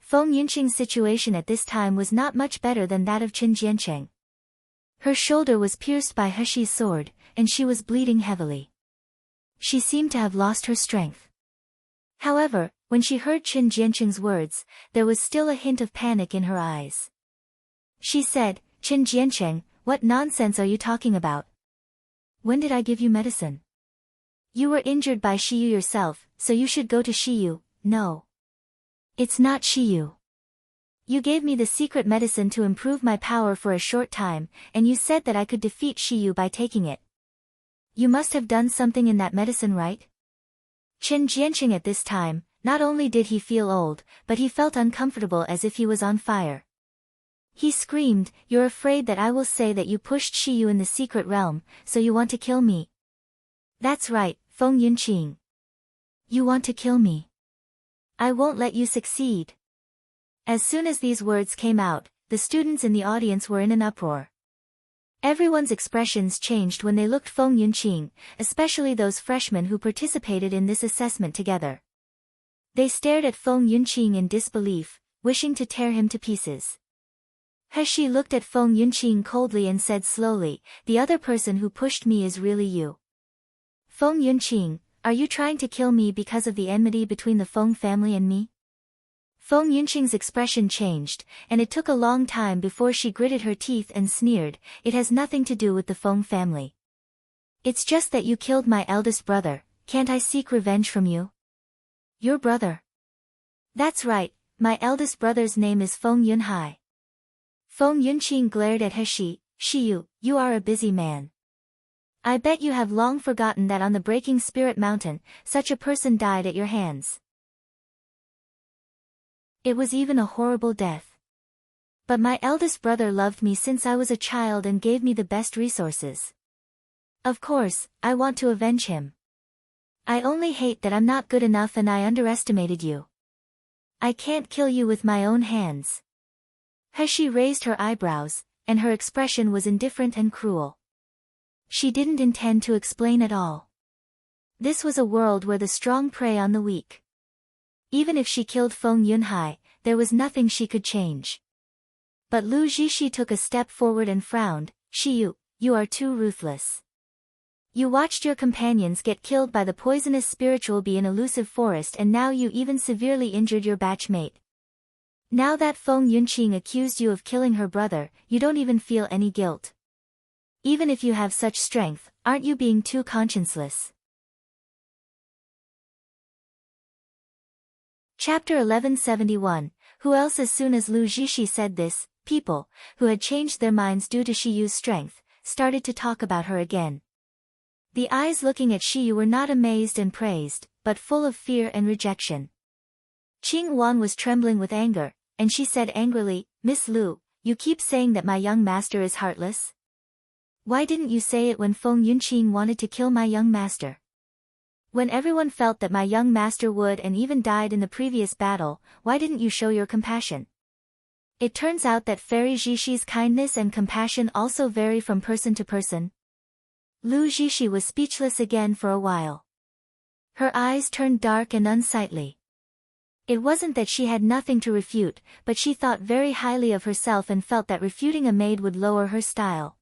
A: Feng Yunqing's situation at this time was not much better than that of Qin Jianqing. Her shoulder was pierced by Heshi's sword, and she was bleeding heavily. She seemed to have lost her strength. However, when she heard Qin Jianqing's words, there was still a hint of panic in her eyes. She said, Qin Jianqing, what nonsense are you talking about? When did I give you medicine? You were injured by Shiyu yourself, so you should go to Shiyu. No. It's not Shiyu. You gave me the secret medicine to improve my power for a short time, and you said that I could defeat Shiyu by taking it. You must have done something in that medicine, right? Qin Jianqing at this time, not only did he feel old, but he felt uncomfortable as if he was on fire. He screamed, You're afraid that I will say that you pushed Shiyu in the secret realm, so you want to kill me. That's right, Feng Yunqing. You want to kill me. I won't let you succeed. As soon as these words came out, the students in the audience were in an uproar. Everyone's expressions changed when they looked Feng Yunqing, especially those freshmen who participated in this assessment together. They stared at Feng Yunqing in disbelief, wishing to tear him to pieces. He looked at Feng Yunqing coldly and said slowly, "The other person who pushed me is really you. Feng Yunqing, are you trying to kill me because of the enmity between the Feng family and me?" Feng Yunqing's expression changed, and it took a long time before she gritted her teeth and sneered, "It has nothing to do with the Feng family. It's just that you killed my eldest brother. Can't I seek revenge from you?" "Your brother?" "That's right, my eldest brother's name is Feng Yunhai." Feng Yunqing glared at He. "Shiyu, you are a busy man. I bet you have long forgotten that on the Breaking Spirit Mountain, such a person died at your hands. It was even a horrible death. But my eldest brother loved me since I was a child and gave me the best resources. Of course, I want to avenge him. I only hate that I'm not good enough and I underestimated you. I can't kill you with my own hands." She raised her eyebrows, and her expression was indifferent and cruel. She didn't intend to explain at all. This was a world where the strong prey on the weak. Even if she killed Feng Yunhai, there was nothing she could change. But Lu Zixi took a step forward and frowned. "Shiyu, you are too ruthless. You watched your companions get killed by the poisonous spiritual bee in elusive forest and now you even severely injured your batchmate. Now that Feng Yunqing accused you of killing her brother, you don't even feel any guilt. Even if you have such strength, aren't you being too conscienceless?" Chapter 1171, Who else? As soon as Lu Zixi said this, people, who had changed their minds due to Shiyu's strength, started to talk about her again. The eyes looking at Shiyu were not amazed and praised, but full of fear and rejection. Qing Wan was trembling with anger, and she said angrily, "Miss Lu, you keep saying that my young master is heartless? Why didn't you say it when Feng Yunqing wanted to kill my young master? When everyone felt that my young master would and even died in the previous battle, why didn't you show your compassion?" It turns out that Fairy Zixi kindness and compassion also vary from person to person. Lu Zixi was speechless again for a while. Her eyes turned dark and unsightly. It wasn't that she had nothing to refute, but she thought very highly of herself and felt that refuting a maid would lower her style.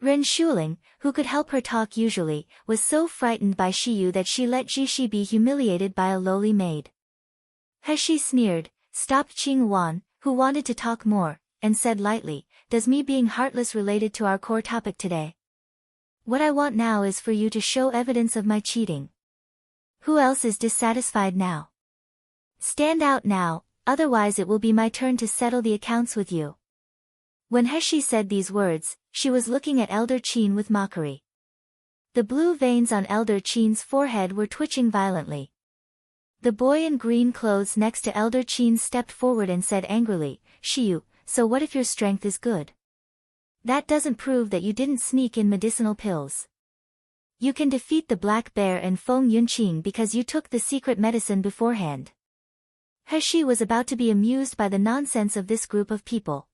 A: Ren Shuling, who could help her talk usually, was so frightened by Shiyu that she let Zixi be humiliated by a lowly maid. He sneered, stopped Qing Wan, who wanted to talk more, and said lightly, "Does me being heartless related to our core topic today? What I want now is for you to show evidence of my cheating. Who else is dissatisfied now? Stand out now, otherwise it will be my turn to settle the accounts with you." When He said these words, she was looking at Elder Qin with mockery. The blue veins on Elder Qin's forehead were twitching violently. The boy in green clothes next to Elder Qin stepped forward and said angrily, "Shiyu, so what if your strength is good? That doesn't prove that you didn't sneak in medicinal pills. You can defeat the Black Bear and Feng Yunqing because you took the secret medicine beforehand." He was about to be amused by the nonsense of this group of people.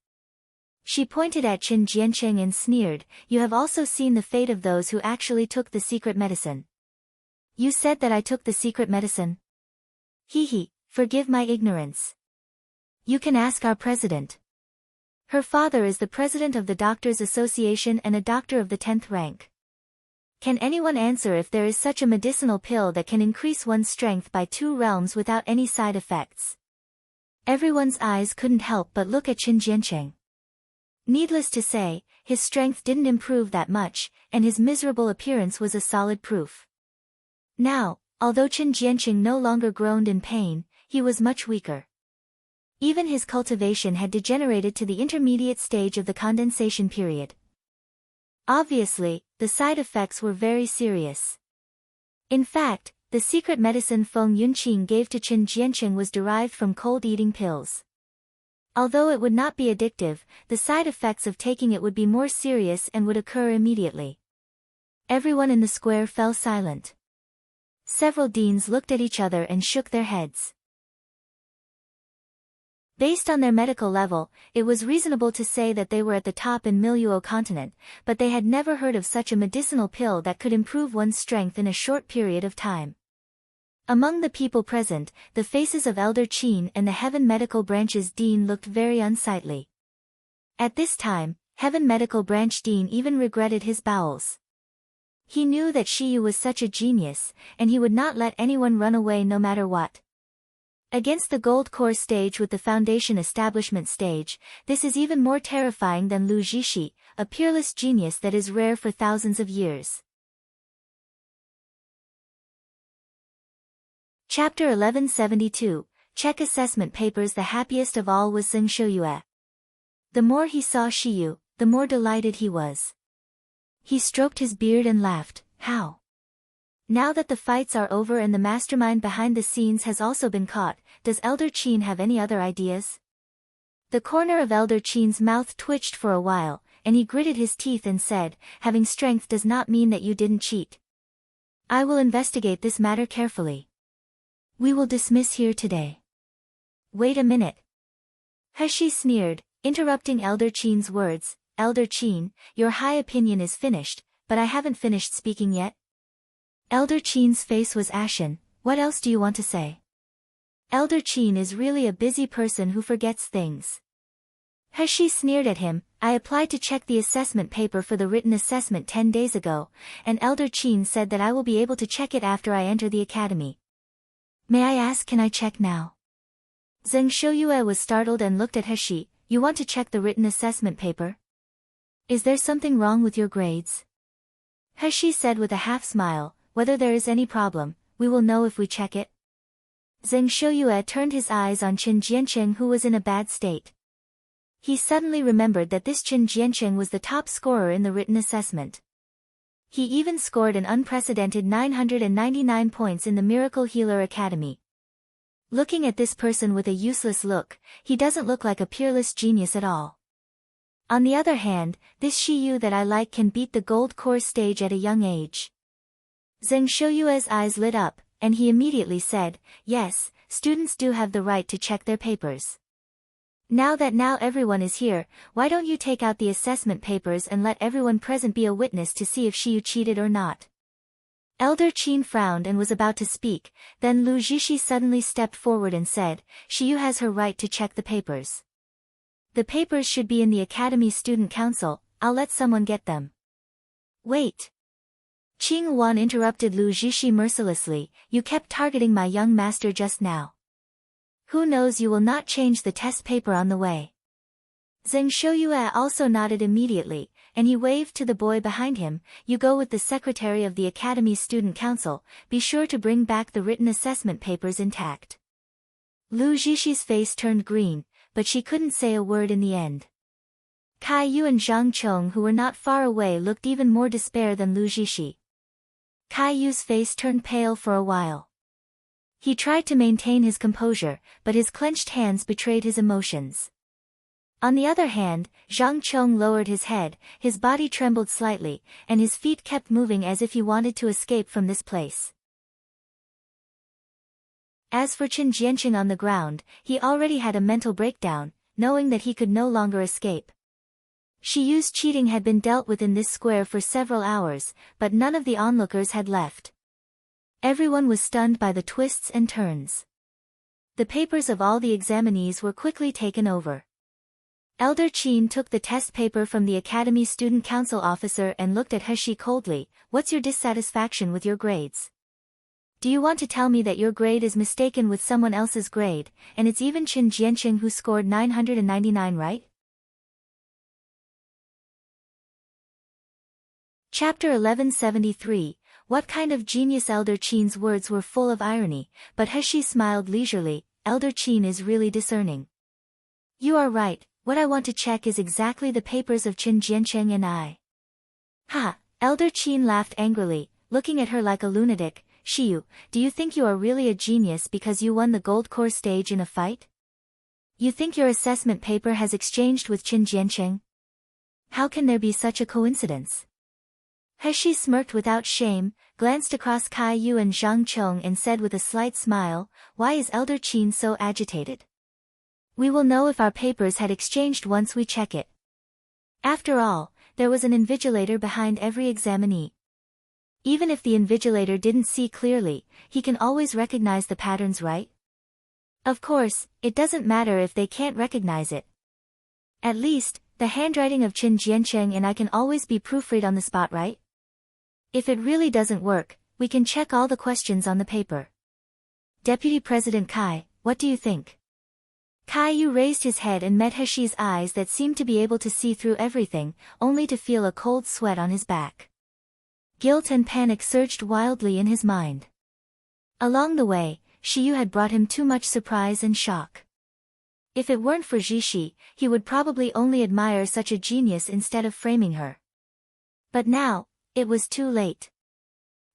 A: She pointed at Qin Jiancheng and sneered, "You have also seen the fate of those who actually took the secret medicine." "You said that I took the secret medicine?" Forgive my ignorance. You can ask our president. Her father is the president of the Doctors Association and a doctor of the 10th rank. Can anyone answer if there is such a medicinal pill that can increase one's strength by 2 realms without any side effects? Everyone's eyes couldn't help but look at Qin Jiancheng. Needless to say, his strength didn't improve that much, and his miserable appearance was a solid proof. Now, although Qin Jiancheng no longer groaned in pain, he was much weaker. Even his cultivation had degenerated to the intermediate stage of the condensation period. Obviously, the side effects were very serious. In fact, the secret medicine Feng Yunqing gave to Qin Jiancheng was derived from cold-eating pills. Although it would not be addictive, the side effects of taking it would be more serious and would occur immediately. Everyone in the square fell silent. Several deans looked at each other and shook their heads. Based on their medical level, it was reasonable to say that they were at the top in Miluo continent, but they had never heard of such a medicinal pill that could improve one's strength in a short period of time. Among the people present, the faces of Elder Qin and the Heaven Medical Branch's dean looked very unsightly. At this time, Heaven Medical Branch dean even regretted his bowels. He knew that Shiyu was such a genius, and he would not let anyone run away no matter what. Against the gold core stage with the foundation establishment stage, this is even more terrifying than Lu Jishi, a peerless genius that is rare for thousands of years. Chapter 1172, Check Assessment Papers. The happiest of all was Zheng Shouyue. The more he saw Shiyu, the more delighted he was. He stroked his beard and laughed. How? Now that the fights are over and the mastermind behind the scenes has also been caught, does Elder Qin have any other ideas? The corner of Elder Qin's mouth twitched for a while, and he gritted his teeth and said, having strength does not mean that you didn't cheat. I will investigate this matter carefully. We will dismiss here today. Wait a minute. Heshi sneered, interrupting Elder Qin's words. Elder Qin, your high opinion is finished, but I haven't finished speaking yet. Elder Qin's face was ashen. What else do you want to say? Elder Qin is really a busy person who forgets things. Heshi sneered at him. I applied to check the assessment paper for the written assessment 10 days ago, and Elder Qin said that I will be able to check it after I enter the academy. May I ask, can I check now? Zheng Shouyue was startled and looked at Heshi. You want to check the written assessment paper? Is there something wrong with your grades? Heshi said with a half smile, whether there is any problem, we will know if we check it. Zheng Shouyue turned his eyes on Qin Jianqing, who was in a bad state. He suddenly remembered that this Qin Jianqing was the top scorer in the written assessment. He even scored an unprecedented 999 points in the Miracle Healer Academy. Looking at this person with a useless look, he doesn't look like a peerless genius at all. On the other hand, this Shiyu that I like can beat the gold core stage at a young age. Zheng Shouyue's eyes lit up, and he immediately said, yes, students do have the right to check their papers. Now everyone is here, why don't you take out the assessment papers and let everyone present be a witness to see if Shiyu cheated or not? Elder Qin frowned and was about to speak, then Lu Jishi suddenly stepped forward and said, Shiyu has her right to check the papers. The papers should be in the Academy Student Council, I'll let someone get them. Wait. Qing Wan interrupted Lu Jishi mercilessly, you kept targeting my young master just now. Who knows, you will not change the test paper on the way. Zheng Shouyue also nodded immediately, and he waved to the boy behind him, you go with the secretary of the Academy's Student Council, be sure to bring back the written assessment papers intact. Lu Jishi's face turned green, but she couldn't say a word in the end. Kai Yu and Zhang Chong, who were not far away, looked even more despair than Lu Jishi. Kai Yu's face turned pale for a while. He tried to maintain his composure, but his clenched hands betrayed his emotions. On the other hand, Zhang Chong lowered his head, his body trembled slightly, and his feet kept moving as if he wanted to escape from this place. As for Qin Jianqing on the ground, he already had a mental breakdown, knowing that he could no longer escape. Shiyu's cheating had been dealt with in this square for several hours, but none of the onlookers had left. Everyone was stunned by the twists and turns. The papers of all the examinees were quickly taken over. Elder Qin took the test paper from the Academy Student Council officer and looked at Heshi coldly. What's your dissatisfaction with your grades? Do you want to tell me that your grade is mistaken with someone else's grade, and it's even Qin Jianqing who scored 999, right? Chapter 1173. What kind of genius? Elder Qin's words were full of irony, but Heshi smiled leisurely. Elder Qin is really discerning. You are right, what I want to check is exactly the papers of Qin Jianqing and I. Ha! Elder Qin laughed angrily, looking at her like a lunatic. Shiyu, do you think you are really a genius because you won the gold core stage in a fight? You think your assessment paper has exchanged with Qin Jianqing? How can there be such a coincidence? Heshi smirked without shame, glanced across Kai Yu and Zhang Chong and said with a slight smile, why is Elder Qin so agitated? We will know if our papers had exchanged once we check it. After all, there was an invigilator behind every examinee. Even if the invigilator didn't see clearly, he can always recognize the patterns, right? Of course, it doesn't matter if they can't recognize it. At least, the handwriting of Qin Jiancheng and I can always be proofread on the spot, right? If it really doesn't work, we can check all the questions on the paper. Deputy President Kai, what do you think? Kai Yu raised his head and met Heshi's eyes that seemed to be able to see through everything, only to feel a cold sweat on his back. Guilt and panic surged wildly in his mind. Along the way, Shiyu had brought him too much surprise and shock. If it weren't for Jishi, he would probably only admire such a genius instead of framing her. But now, it was too late.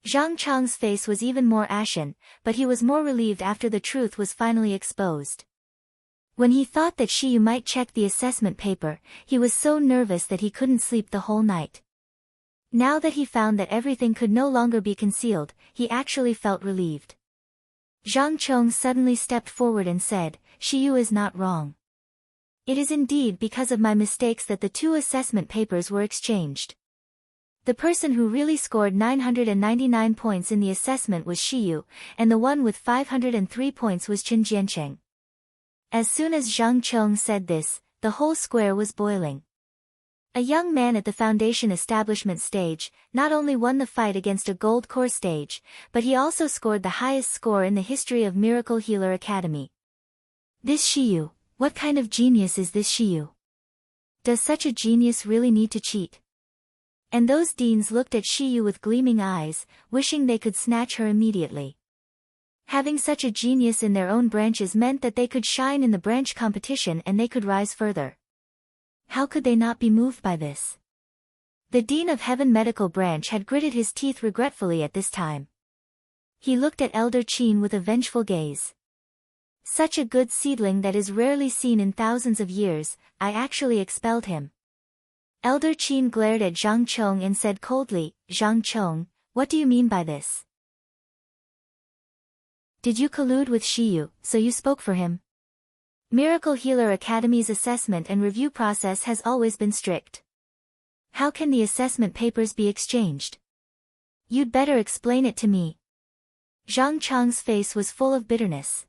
A: Zhang Chang's face was even more ashen, but he was more relieved after the truth was finally exposed. When he thought that Shiyu might check the assessment paper, he was so nervous that he couldn't sleep the whole night. Now that he found that everything could no longer be concealed, he actually felt relieved. Zhang Chong suddenly stepped forward and said, Shiyu is not wrong. It is indeed because of my mistakes that the two assessment papers were exchanged. The person who really scored 999 points in the assessment was Shiyu, and the one with 503 points was Qin Jiancheng. As soon as Zhang Chong said this, the whole square was boiling. A young man at the foundation establishment stage, not only won the fight against a gold core stage, but he also scored the highest score in the history of Miracle Healer Academy. This Shiyu, what kind of genius is this Shiyu? Does such a genius really need to cheat? And those deans looked at Shiyu with gleaming eyes, wishing they could snatch her immediately. Having such a genius in their own branches meant that they could shine in the branch competition and they could rise further. How could they not be moved by this? The Dean of Heaven Medical Branch had gritted his teeth regretfully at this time. He looked at Elder Qin with a vengeful gaze. Such a good seedling that is rarely seen in thousands of years, I actually expelled him. Elder Qin glared at Zhang Chong and said coldly, Zhang Chong, what do you mean by this? Did you collude with Shiyu, so you spoke for him? Miracle Healer Academy's assessment and review process has always been strict. How can the assessment papers be exchanged? You'd better explain it to me. Zhang Chong's face was full of bitterness.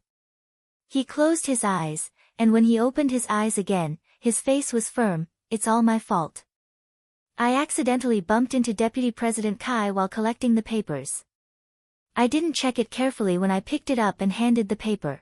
A: He closed his eyes, and when he opened his eyes again, his face was firm. It's all my fault. I accidentally bumped into Deputy President Kai while collecting the papers. I didn't check it carefully when I picked it up and handed the paper.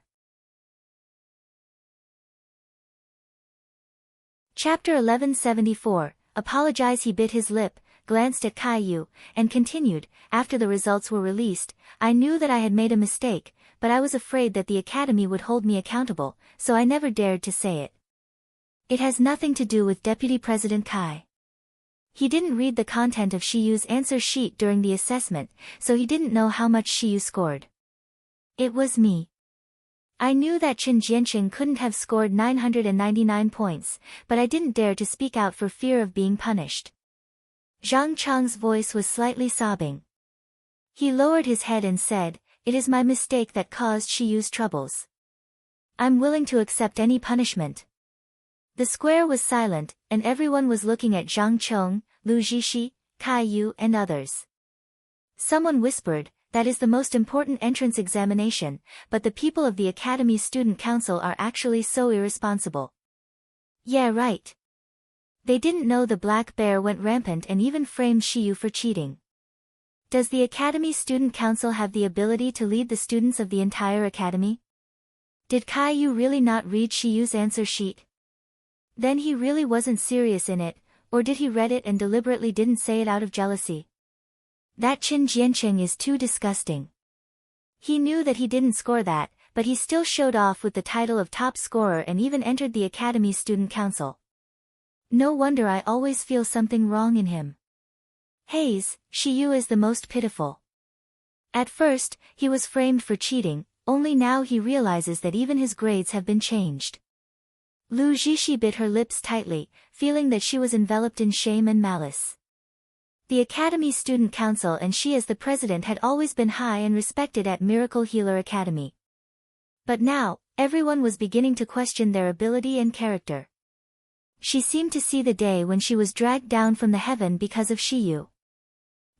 A: Chapter 1174, Apologize. He bit his lip, glanced at Kai Yu, and continued, after the results were released, I knew that I had made a mistake, but I was afraid that the Academy would hold me accountable, so I never dared to say it. It has nothing to do with Deputy President Kai. He didn't read the content of Shiyu's answer sheet during the assessment, so he didn't know how much Shiyu scored. It was me. I knew that Qin Jiancheng couldn't have scored 999 points, but I didn't dare to speak out for fear of being punished. Zhang Chang's voice was slightly sobbing. He lowered his head and said, It is my mistake that caused Shiyu's troubles. I'm willing to accept any punishment. The square was silent, and everyone was looking at Zhang Chong, Lu Jishi, Kai Yu and others. Someone whispered, that is the most important entrance examination, but the people of the Academy's Student Council are actually so irresponsible. Yeah, right. They didn't know the Black Bear went rampant and even framed Shiyu for cheating. Does the Academy Student Council have the ability to lead the students of the entire Academy? Did Kai Yu really not read Shiyu's answer sheet? Then he really wasn't serious in it, or did he read it and deliberately didn't say it out of jealousy? That Qin Jiancheng is too disgusting. He knew that he didn't score that, but he still showed off with the title of top scorer and even entered the Academy Student Council. No wonder I always feel something wrong in him. Hayes, Shiyu is the most pitiful. At first, he was framed for cheating, only now he realizes that even his grades have been changed. Lu Jishi bit her lips tightly, feeling that she was enveloped in shame and malice. The Academy Student Council and she as the president had always been high and respected at Miracle Healer Academy. But now, everyone was beginning to question their ability and character. She seemed to see the day when she was dragged down from the heaven because of Shiyu.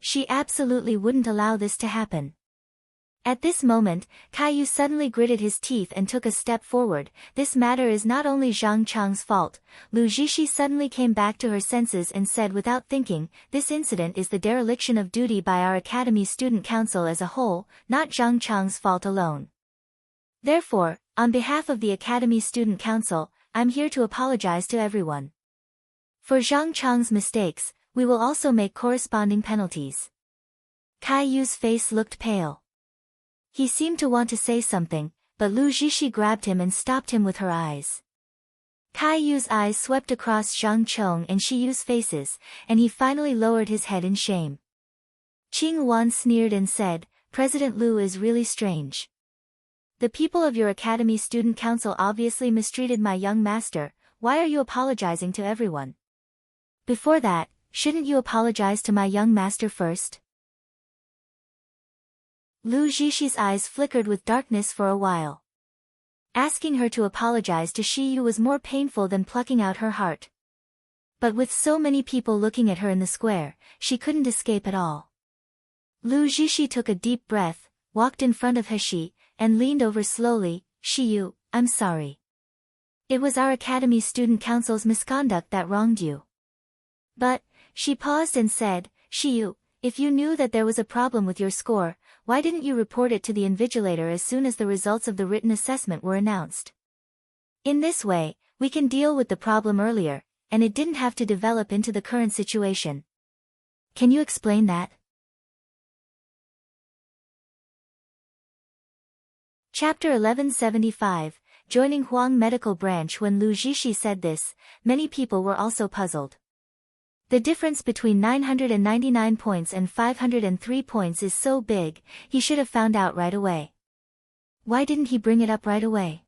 A: She absolutely wouldn't allow this to happen. At this moment, Caillou suddenly gritted his teeth and took a step forward. This matter is not only Zhang Chang's fault. Lu Zixi suddenly came back to her senses and said without thinking, this incident is the dereliction of duty by our Academy Student Council as a whole, not Zhang Chang's fault alone. Therefore, on behalf of the Academy Student Council, I'm here to apologize to everyone. For Zhang Chang's mistakes, we will also make corresponding penalties. Caillou's face looked pale. He seemed to want to say something, but Lu Zixi grabbed him and stopped him with her eyes. Caillou's eyes swept across Zhang Chong and Shiyu's faces, and he finally lowered his head in shame. Qing Wan sneered and said, President Lu is really strange. The people of your Academy Student Council obviously mistreated my young master. Why are you apologizing to everyone? Before that, shouldn't you apologize to my young master first? Lu Zixi eyes flickered with darkness for a while. Asking her to apologize to Shiyu was more painful than plucking out her heart. But with so many people looking at her in the square, she couldn't escape at all. Lu Zixi took a deep breath, walked in front of Heshi, and leaned over slowly. Shiyu, I'm sorry. It was our Academy Student Council's misconduct that wronged you. But, she paused and said, Shiyu, if you knew that there was a problem with your score, why didn't you report it to the invigilator as soon as the results of the written assessment were announced? In this way, we can deal with the problem earlier, and it didn't have to develop into the current situation. Can you explain that? Chapter 1175, Joining Huang Medical Branch. When Lu Zixi said this, many people were also puzzled. The difference between 999 points and 503 points is so big, he should have found out right away. Why didn't he bring it up right away?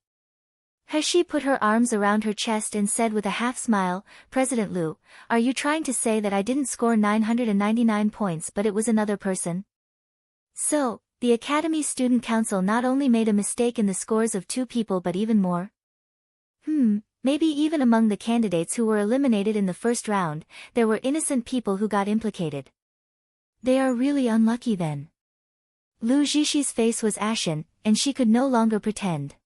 A: Heshi put her arms around her chest and said with a half smile, President Lu, are you trying to say that I didn't score 999 points but it was another person? So, the Academy Student Council not only made a mistake in the scores of two people but even more? Maybe even among the candidates who were eliminated in the first round, there were innocent people who got implicated. They are really unlucky then. Lu Zixi face was ashen, and she could no longer pretend.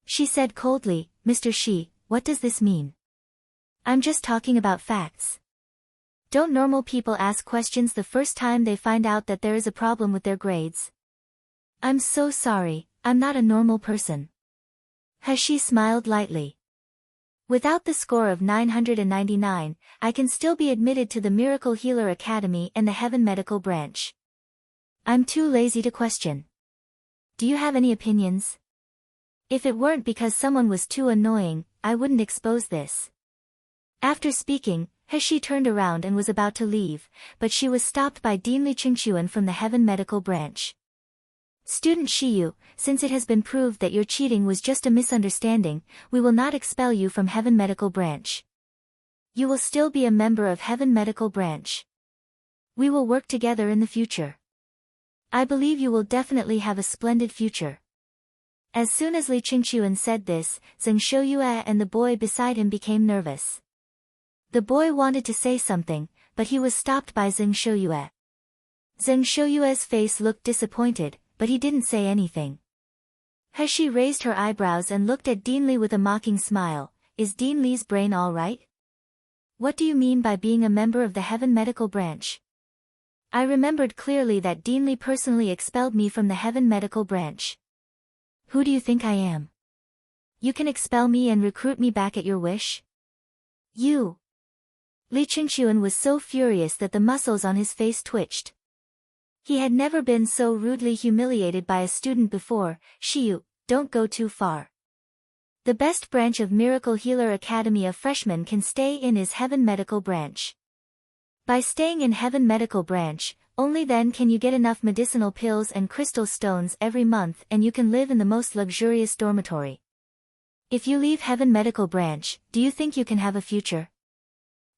A: She said coldly, Mr. Shi, what does this mean? I'm just talking about facts. Don't normal people ask questions the first time they find out that there is a problem with their grades? I'm so sorry, I'm not a normal person. Heshi smiled lightly. Without the score of 999, I can still be admitted to the Miracle Healer Academy and the Heaven Medical Branch. I'm too lazy to question. Do you have any opinions? If it weren't because someone was too annoying, I wouldn't expose this. After speaking, Heshi turned around and was about to leave, but she was stopped by Dean Li Qingxuan from the Heaven Medical Branch. Student Shiyu, since it has been proved that your cheating was just a misunderstanding, we will not expel you from Heaven Medical Branch. You will still be a member of Heaven Medical Branch. We will work together in the future. I believe you will definitely have a splendid future. As soon as Li Qingxuan said this, Zheng Shouyue and the boy beside him became nervous. The boy wanted to say something, but he was stopped by Zheng Shouyue. Zheng Shouyue's face looked disappointed, but he didn't say anything. Heshi raised her eyebrows and looked at Dean Li with a mocking smile. Is Dean Li's brain all right? What do you mean by being a member of the Heaven Medical Branch? I remembered clearly that Dean Li personally expelled me from the Heaven Medical Branch. Who do you think I am? You can expel me and recruit me back at your wish? You! Li Qingxuan was so furious that the muscles on his face twitched. He had never been so rudely humiliated by a student before. Shiyu, don't go too far. The best branch of Miracle Healer Academy a freshman can stay in is Heaven Medical Branch. By staying in Heaven Medical Branch, only then can you get enough medicinal pills and crystal stones every month and you can live in the most luxurious dormitory. If you leave Heaven Medical Branch, do you think you can have a future?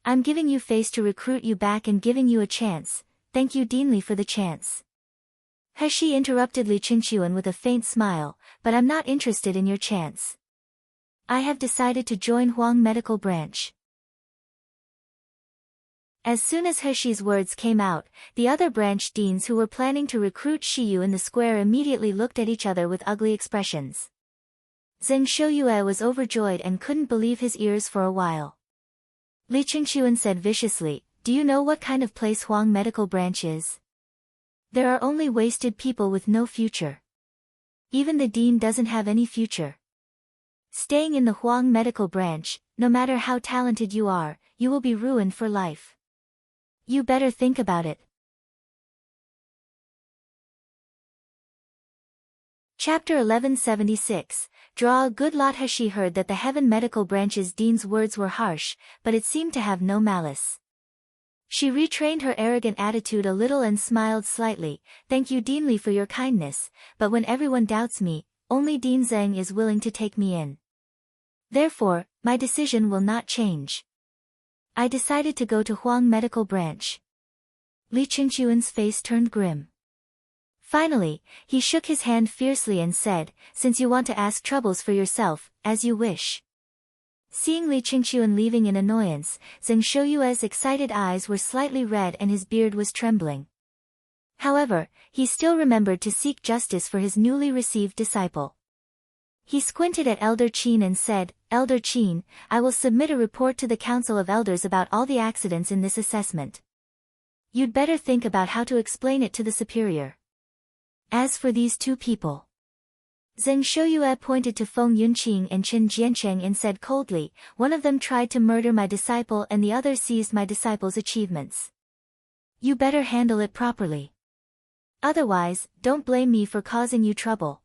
A: I'm giving you face to recruit you back and giving you a chance. Thank you Dean Li for the chance. Heshi interrupted Li Qingxuan with a faint smile, but I'm not interested in your chance. I have decided to join Huang Medical Branch. As soon as Heshi's words came out, the other branch deans who were planning to recruit Shiyu in the square immediately looked at each other with ugly expressions. Zheng Shouyue was overjoyed and couldn't believe his ears for a while. Li Qingxuan said viciously, "Do you know what kind of place Huang Medical Branch is? There are only wasted people with no future. Even the dean doesn't have any future. Staying in the Huang Medical Branch, no matter how talented you are, you will be ruined for life. You better think about it." Chapter 1176, Draw a Good Lot. Heshi heard that the Heaven Medical Branch's dean's words were harsh, but it seemed to have no malice. She retrained her arrogant attitude a little and smiled slightly. "Thank you, Dean Li, for your kindness, but when everyone doubts me, only Dean Zheng is willing to take me in. Therefore, my decision will not change. I decided to go to Huang Medical Branch." Li Qingxuan's face turned grim. Finally, he shook his hand fiercely and said, "Since you want to ask troubles for yourself, as you wish." Seeing Li Qingxuan leaving in annoyance, Zheng Shouyue's excited eyes were slightly red and his beard was trembling. However, he still remembered to seek justice for his newly received disciple. He squinted at Elder Qin and said, "Elder Qin, I will submit a report to the Council of Elders about all the accidents in this assessment. You'd better think about how to explain it to the superior. As for these two people." Zheng Shouyue pointed to Feng Yunqing and Chen Jiancheng and said coldly, "One of them tried to murder my disciple and the other seized my disciple's achievements. You better handle it properly. Otherwise, don't blame me for causing you trouble."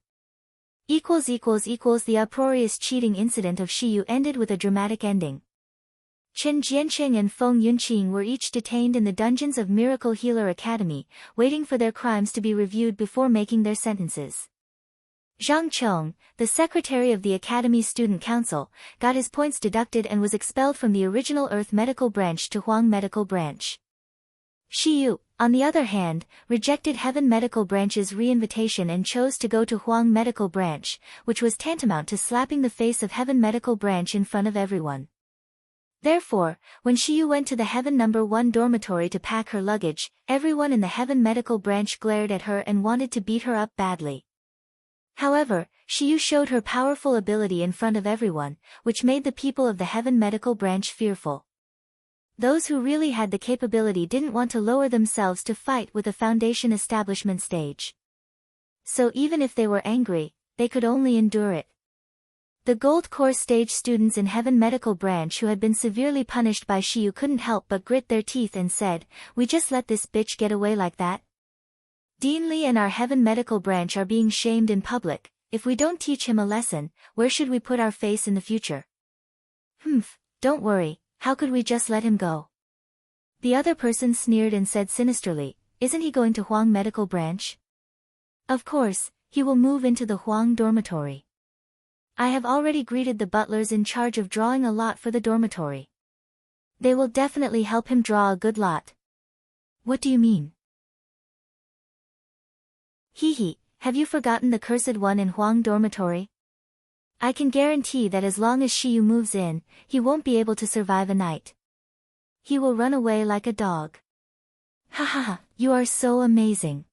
A: The uproarious cheating incident of Shiyu ended with a dramatic ending. Chen Jiancheng and Feng Yunqing were each detained in the dungeons of Miracle Healer Academy, waiting for their crimes to be reviewed before making their sentences. Zhang Chong, the secretary of the Academy's Student Council, got his points deducted and was expelled from the original Earth Medical Branch to Huang Medical Branch. Shiyu, on the other hand, rejected Heaven Medical Branch's re-invitation and chose to go to Huang Medical Branch, which was tantamount to slapping the face of Heaven Medical Branch in front of everyone. Therefore, when Shiyu went to the Heaven No. 1 dormitory to pack her luggage, everyone in the Heaven Medical Branch glared at her and wanted to beat her up badly. However, Shiyu showed her powerful ability in front of everyone, which made the people of the Heaven Medical Branch fearful. Those who really had the capability didn't want to lower themselves to fight with the Foundation establishment stage. So even if they were angry, they could only endure it. The Gold Course stage students in Heaven Medical Branch who had been severely punished by Shiyu couldn't help but grit their teeth and said, "We just let this bitch get away like that? Dean Li and our Heaven Medical Branch are being shamed in public. If we don't teach him a lesson, where should we put our face in the future?" Don't worry, how could we just let him go?" The other person sneered and said sinisterly, "Isn't he going to Huang Medical Branch? Of course, he will move into the Huang dormitory. I have already greeted the butlers in charge of drawing a lot for the dormitory. They will definitely help him draw a good lot." "What do you mean?" Have you forgotten the cursed one in Huang dormitory? I can guarantee that as long as Shiyu moves in, he won't be able to survive a night. He will run away like a dog. Ha, you are so amazing.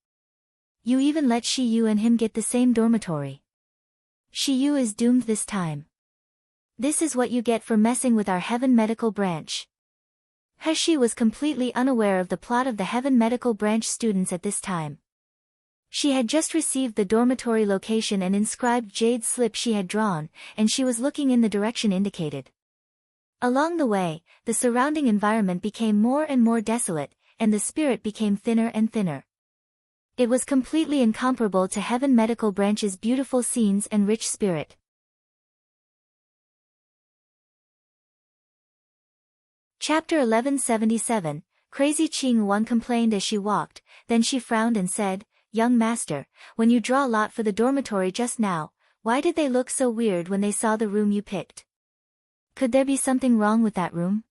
A: You even let Shiyu and him get the same dormitory. Shiyu is doomed this time. This is what you get for messing with our Heaven Medical Branch." Heshi was completely unaware of the plot of the Heaven Medical Branch students at this time. She had just received the dormitory location and inscribed jade slip she had drawn, and she was looking in the direction indicated. Along the way, the surrounding environment became more and more desolate, and the spirit became thinner and thinner. It was completely incomparable to Heaven Medical Branch's beautiful scenes and rich spirit. Chapter 1177, Crazy Qing Wan complained as she walked, then she frowned and said, "Young master, when you draw a lot for the dormitory just now, why did they look so weird when they saw the room you picked? Could there be something wrong with that room?"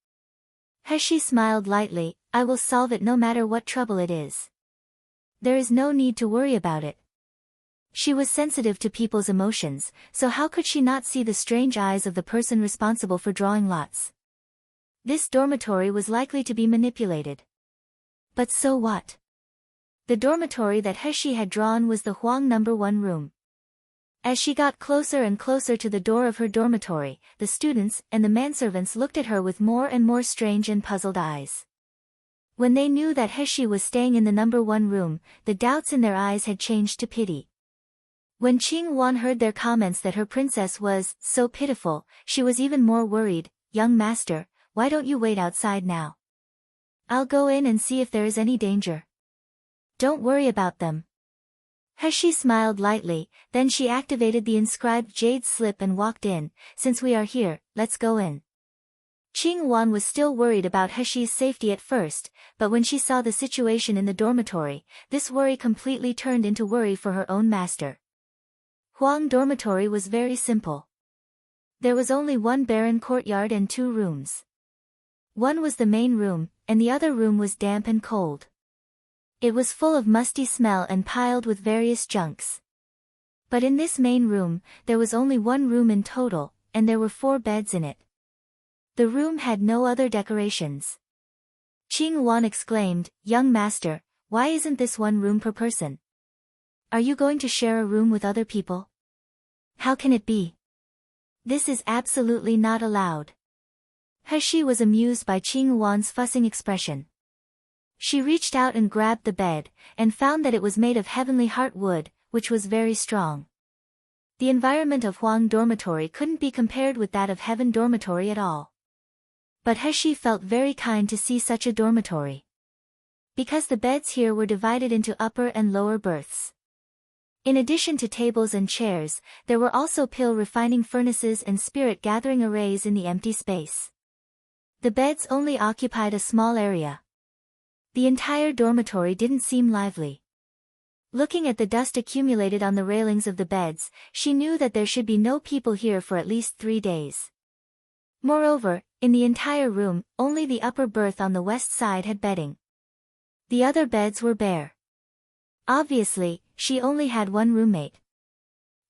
A: Heshi smiled lightly, "I will solve it no matter what trouble it is. There is no need to worry about it." She was sensitive to people's emotions, so how could she not see the strange eyes of the person responsible for drawing lots? This dormitory was likely to be manipulated. But so what? The dormitory that He had drawn was the Huang #1 room. As she got closer and closer to the door of her dormitory, the students and the manservants looked at her with more and more strange and puzzled eyes. When they knew that He was staying in the #1 room, the doubts in their eyes had changed to pity. When Qing heard their comments that her princess was so pitiful, she was even more worried. "Young master, why don't you wait outside now? I'll go in and see if there is any danger." "Don't worry about them." He smiled lightly, then she activated the inscribed jade slip and walked in. "Since we are here, let's go in." Qing was still worried about He's safety at first, but when she saw the situation in the dormitory, this worry completely turned into worry for her own master. Huang dormitory was very simple. There was only one barren courtyard and 2 rooms. One was the main room, and the other room was damp and cold. It was full of musty smell and piled with various junks. But in this main room, there was only 1 room in total, and there were 4 beds in it. The room had no other decorations. Qing exclaimed, "Young master, why isn't this 1 room per person? Are you going to share a room with other people? How can it be? This is absolutely not allowed." He was amused by Qing fussing expression. She reached out and grabbed the bed, and found that it was made of heavenly heart wood, which was very strong. The environment of Huang dormitory couldn't be compared with that of Heaven dormitory at all. But He felt very kind to see such a dormitory. Because the beds here were divided into upper and lower berths. In addition to tables and chairs, there were also pill refining furnaces and spirit gathering arrays in the empty space. The beds only occupied a small area. The entire dormitory didn't seem lively. Looking at the dust accumulated on the railings of the beds, she knew that there should be no people here for at least 3 days. Moreover, in the entire room, only the upper berth on the west side had bedding. The other beds were bare. Obviously, she only had 1 roommate.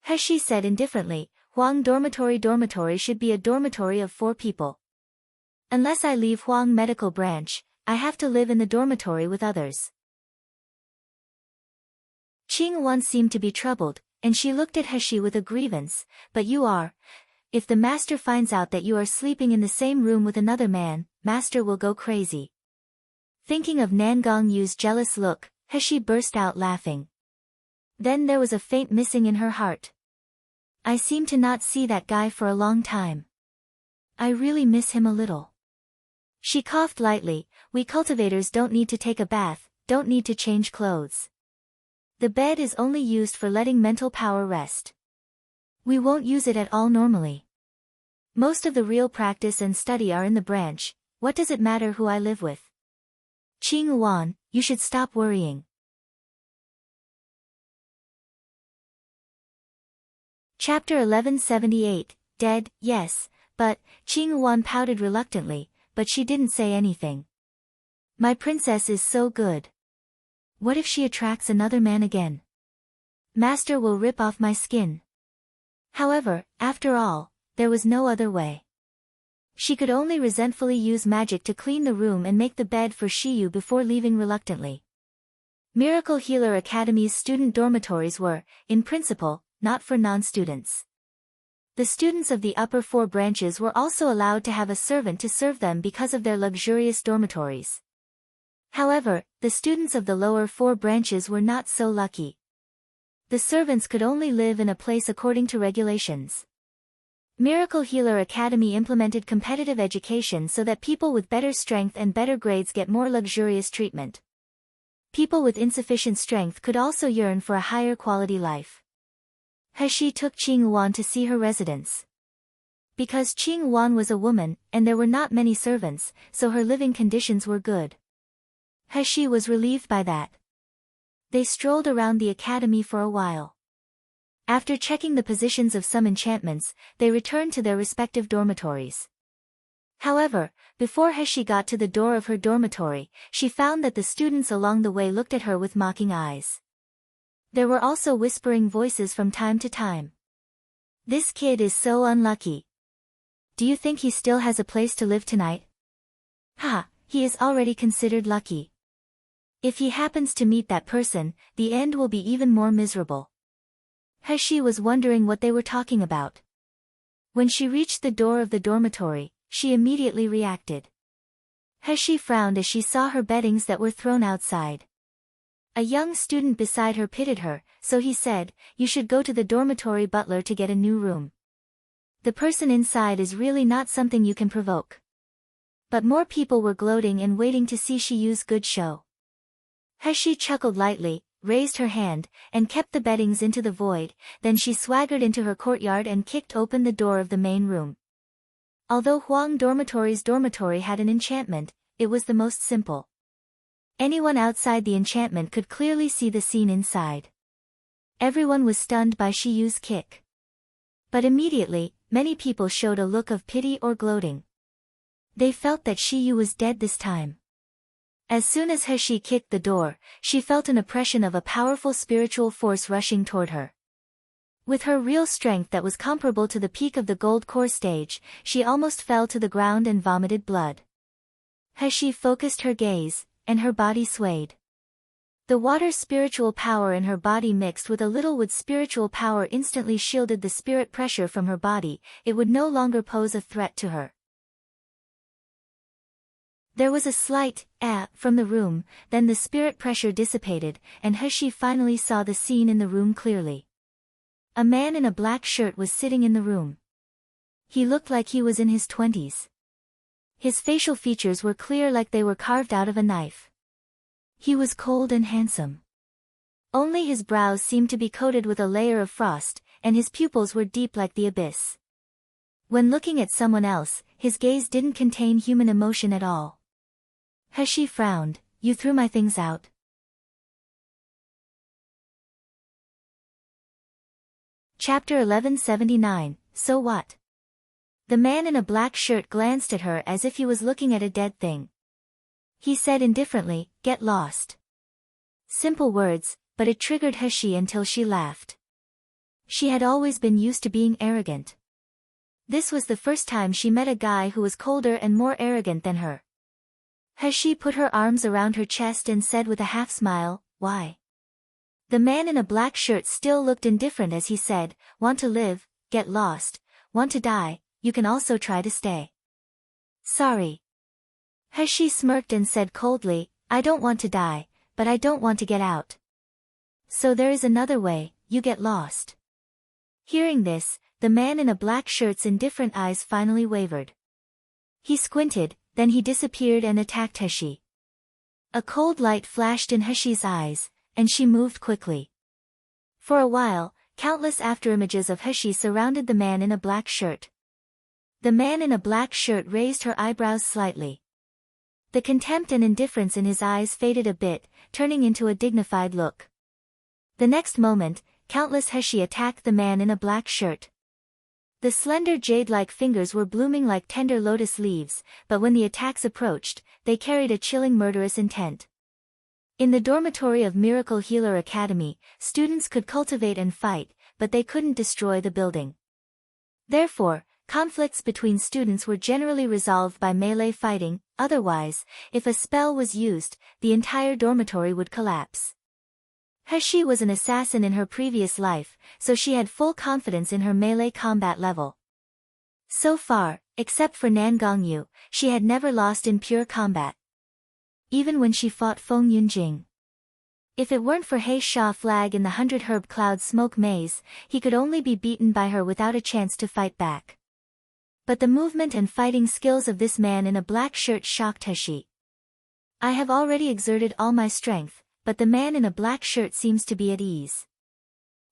A: He said indifferently, "Huang dormitory should be a dormitory of 4 people. Unless I leave Huang medical branch, I have to live in the dormitory with others." Qing seemed to be troubled, and she looked at He with a grievance. "But you are. If the master finds out that you are sleeping in the same room with another man, master will go crazy." Thinking of Nangong Yu's jealous look, He burst out laughing. Then there was a faint missing in her heart. "I seem to not see that guy for a long time. I really miss him a little." She coughed lightly. "We cultivators don't need to take a bath, don't need to change clothes. The bed is only used for letting mental power rest. We won't use it at all normally. Most of the real practice and study are in the branch. What does it matter who I live with? Qing, you should stop worrying." Chapter 1178, Dead, yes, but, Qing pouted reluctantly, but she didn't say anything. "My princess is so good. What if she attracts another man again? Master will rip off my skin." However, after all, there was no other way. She could only resentfully use magic to clean the room and make the bed for Shiyu before leaving reluctantly. Miracle Healer Academy's student dormitories were, in principle, not for non-students. The students of the upper 4 branches were also allowed to have a servant to serve them because of their luxurious dormitories. However, the students of the lower 4 branches were not so lucky. The servants could only live in a place according to regulations. Miracle Healer Academy implemented competitive education so that people with better strength and better grades get more luxurious treatment. People with insufficient strength could also yearn for a higher quality life. He took Qing to see her residence. Because Qing was a woman, and there were not many servants, so her living conditions were good. He was relieved by that. They strolled around the academy for a while. After checking the positions of some enchantments, they returned to their respective dormitories. However, before He got to the door of her dormitory, she found that the students along the way looked at her with mocking eyes. There were also whispering voices from time to time. "This kid is so unlucky. Do you think he still has a place to live tonight? Ha, he is already considered lucky. If he happens to meet that person, the end will be even more miserable. He was wondering what they were talking about. When she reached the door of the dormitory, she immediately reacted. He frowned as she saw her beddings that were thrown outside. A young student beside her pitied her, so he said, "You should go to the dormitory butler to get a new room. The person inside is really not something you can provoke." But more people were gloating and waiting to see she use good show. She chuckled lightly, raised her hand, and kept the beddings into the void, then she swaggered into her courtyard and kicked open the door of the main room. Although Huang Dormitory's dormitory had an enchantment, it was the most simple. Anyone outside the enchantment could clearly see the scene inside. Everyone was stunned by Shiyu's kick. But immediately, many people showed a look of pity or gloating. They felt that Shiyu was dead this time. As soon as He kicked the door, she felt an oppression of a powerful spiritual force rushing toward her. With her real strength that was comparable to the peak of the gold core stage, she almost fell to the ground and vomited blood. He focused her gaze, and her body swayed. The water's spiritual power in her body mixed with a little wood's spiritual power instantly shielded the spirit pressure from her body. It would no longer pose a threat to her. There was a slight from the room, then the spirit pressure dissipated, and He finally saw the scene in the room clearly. A man in a black shirt was sitting in the room. He looked like he was in his 20s. His facial features were clear like they were carved out of a knife. He was cold and handsome. Only his brows seemed to be coated with a layer of frost, and his pupils were deep like the abyss. When looking at someone else, his gaze didn't contain human emotion at all. He frowned. "You threw my things out." Chapter 1179, So What? The man in a black shirt glanced at her as if he was looking at a dead thing. He said indifferently, "Get lost." Simple words, but it triggered He until she laughed. She had always been used to being arrogant. This was the first time she met a guy who was colder and more arrogant than her. She put her arms around her chest and said with a half-smile, "Why?" The man in a black shirt still looked indifferent as he said, "Want to live, get lost. Want to die, you can also try to stay." "Sorry." She smirked and said coldly, "I don't want to die, but I don't want to get out. So there is another way, you get lost." Hearing this, the man in a black shirt's indifferent eyes finally wavered. He squinted, then he disappeared and attacked He. A cold light flashed in He's eyes, and she moved quickly. For a while, countless afterimages of He surrounded the man in a black shirt. The man in a black shirt raised her eyebrows slightly. The contempt and indifference in his eyes faded a bit, turning into a dignified look. The next moment, countless He attacked the man in a black shirt. The slender jade-like fingers were blooming like tender lotus leaves, but when the attacks approached, they carried a chilling murderous intent. In the dormitory of Miracle Healer Academy, students could cultivate and fight, but they couldn't destroy the building. Therefore, conflicts between students were generally resolved by melee fighting, otherwise, if a spell was used, the entire dormitory would collapse. He was an assassin in her previous life, so she had full confidence in her melee combat level. So far, except for Nangongyu, she had never lost in pure combat. Even when she fought Feng Yunqing. If it weren't for He Sha flag in the 100 herb cloud smoke maze, he could only be beaten by her without a chance to fight back. But the movement and fighting skills of this man in a black shirt shocked He. "I have already exerted all my strength, but the man in a black shirt seems to be at ease."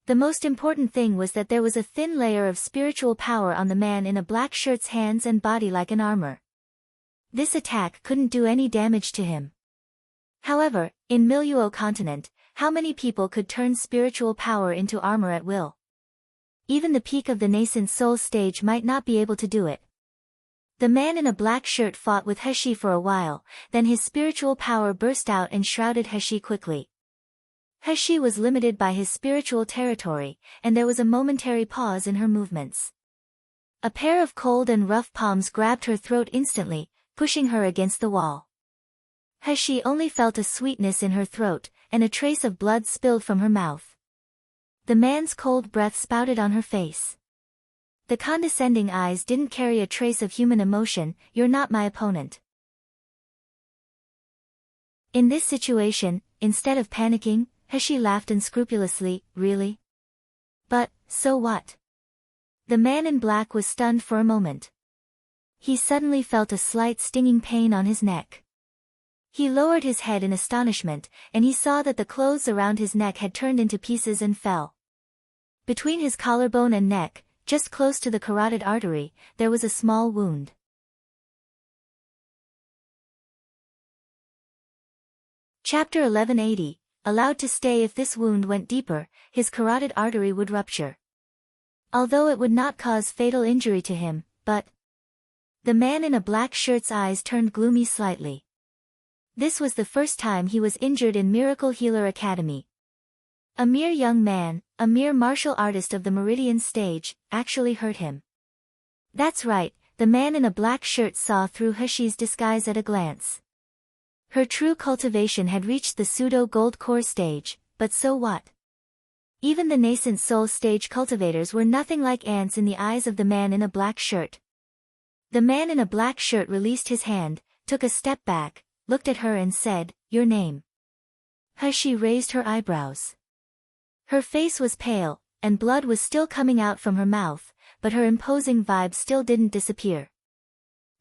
A: The most important thing was that there was a thin layer of spiritual power on the man in a black shirt's hands and body like an armor. This attack couldn't do any damage to him. However, in Miluo continent, how many people could turn spiritual power into armor at will? Even the peak of the nascent soul stage might not be able to do it. The man in a black shirt fought with He for a while, then his spiritual power burst out and shrouded He quickly. He was limited by his spiritual territory, and there was a momentary pause in her movements. A pair of cold and rough palms grabbed her throat instantly, pushing her against the wall. She only felt a sweetness in her throat, and a trace of blood spilled from her mouth. The man's cold breath spouted on her face. The condescending eyes didn't carry a trace of human emotion. "You're not my opponent." In this situation, instead of panicking, she laughed unscrupulously. "Really? But, so what?" The man in black was stunned for a moment. He suddenly felt a slight stinging pain on his neck. He lowered his head in astonishment, and he saw that the clothes around his neck had turned into pieces and fell. Between his collarbone and neck, just close to the carotid artery, there was a small wound. Chapter 1180, allowed to stay. If this wound went deeper, his carotid artery would rupture. Although it would not cause fatal injury to him, but... The man in a black shirt's eyes turned gloomy slightly. This was the first time he was injured in Miracle Healer Academy. A mere young man, a mere martial artist of the Meridian stage, actually hurt him. That's right, the man in a black shirt saw through Heshi's disguise at a glance. Her true cultivation had reached the pseudo-gold core stage, but so what? Even the nascent soul stage cultivators were nothing like ants in the eyes of the man in a black shirt. The man in a black shirt released his hand, took a step back, looked at her and said, "Your name?" Heshi raised her eyebrows. Her face was pale, and blood was still coming out from her mouth, but her imposing vibe still didn't disappear.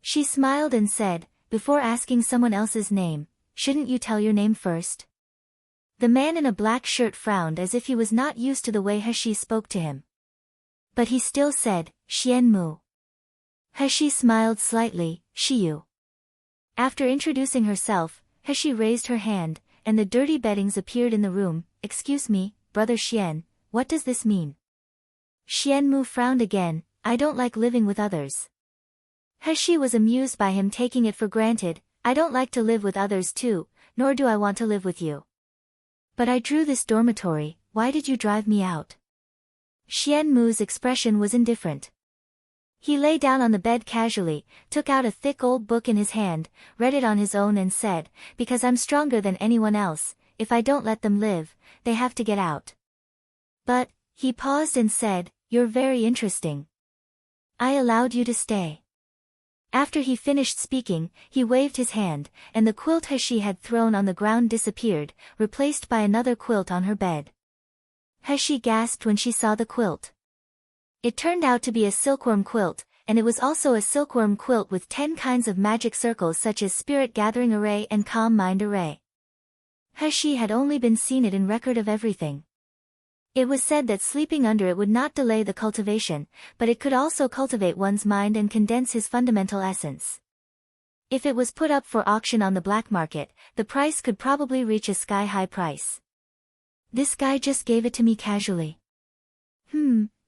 A: She smiled and said, "Before asking someone else's name, shouldn't you tell your name first?" The man in a black shirt frowned as if he was not used to the way Heshi spoke to him. But he still said, "Xian Mu." Heshi smiled slightly, "Shiyu." After introducing herself, Heshi raised her hand, and the dirty beddings appeared in the room. "Excuse me, Brother Xian, what does this mean?" Xian Mu frowned again. "I don't like living with others." Heshi was amused by him taking it for granted. "I don't like to live with others too, nor do I want to live with you. But I drew this dormitory, why did you drive me out?" Xian Mu's expression was indifferent. He lay down on the bed casually, took out a thick old book in his hand, read it on his own and said, "Because I'm stronger than anyone else, if I don't let them live, they have to get out." "But," he paused and said, "you're very interesting. I allowed you to stay." After he finished speaking, he waved his hand, and the quilt Heshi had thrown on the ground disappeared, replaced by another quilt on her bed. Heshi gasped when she saw the quilt. It turned out to be a silkworm quilt, and it was also a silkworm quilt with 10 kinds of magic circles such as Spirit Gathering Array and Calm Mind Array. Heshi had only been seen it in Record of Everything. It was said that sleeping under it would not delay the cultivation, but it could also cultivate one's mind and condense his fundamental essence. If it was put up for auction on the black market, the price could probably reach a sky-high price. This guy just gave it to me casually.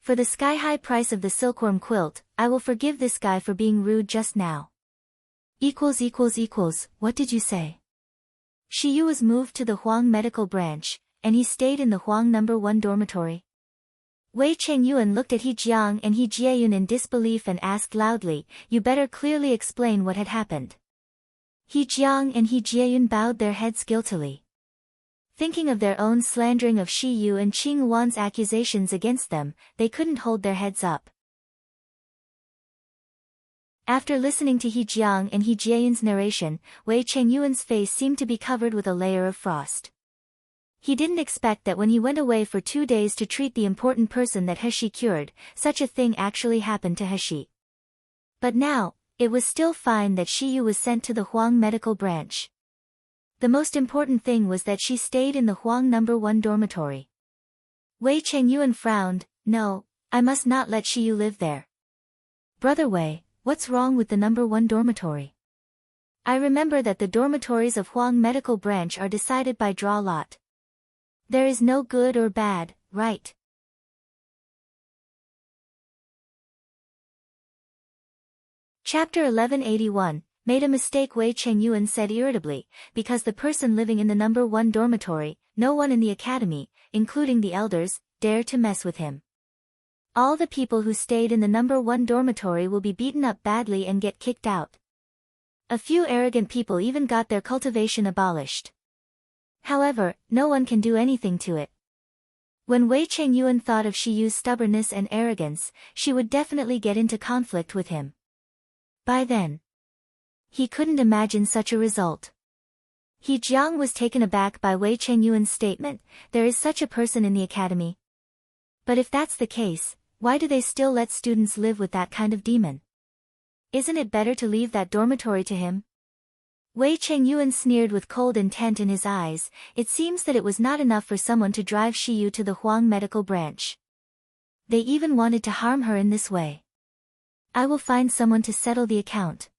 A: For the sky-high price of the silkworm quilt, I will forgive this guy for being rude just now. What did you say? Shiyu was moved to the Huang medical branch, and he stayed in the Huang No. 1 dormitory. Wei Chengyuan looked at He Jiang and He Jieyun in disbelief and asked loudly, "You better clearly explain what had happened." He Jiang and He Jieyun bowed their heads guiltily. Thinking of their own slandering of Shi Yu and Qing Wan's accusations against them, they couldn't hold their heads up. After listening to He Jiang and He Jieyun's narration, Wei Chengyuan's face seemed to be covered with a layer of frost. He didn't expect that when he went away for 2 days to treat the important person that Heshi cured, such a thing actually happened to Heshi. But now, it was still fine that Shi Yu was sent to the Huang medical branch. The most important thing was that she stayed in the Huang No. 1 dormitory. Wei Chengyuan frowned. "No, I must not let Shi Yu live there." "Brother Wei, what's wrong with the No. 1 dormitory?" "I remember that the dormitories of Huang medical branch are decided by draw lot. There is no good or bad, right?" Chapter 1181, Made a mistake. Wei Chengyuan said irritably, because the person living in the No. 1 dormitory, no one in the academy, including the elders, dare to mess with him. All the people who stayed in the No. 1 dormitory will be beaten up badly and get kicked out. A few arrogant people even got their cultivation abolished. However, no one can do anything to it. When Wei Chengyuan thought of Shiyu's stubbornness and arrogance, she would definitely get into conflict with him. By then, he couldn't imagine such a result. He Jiang was taken aback by Wei Chengyuan's statement, there is such a person in the academy. But if that's the case, why do they still let students live with that kind of demon? Isn't it better to leave that dormitory to him? Wei Chengyuan sneered with cold intent in his eyes. It seems that it was not enough for someone to drive Shiyu to the Huang medical branch. They even wanted to harm her in this way. I will find someone to settle the account.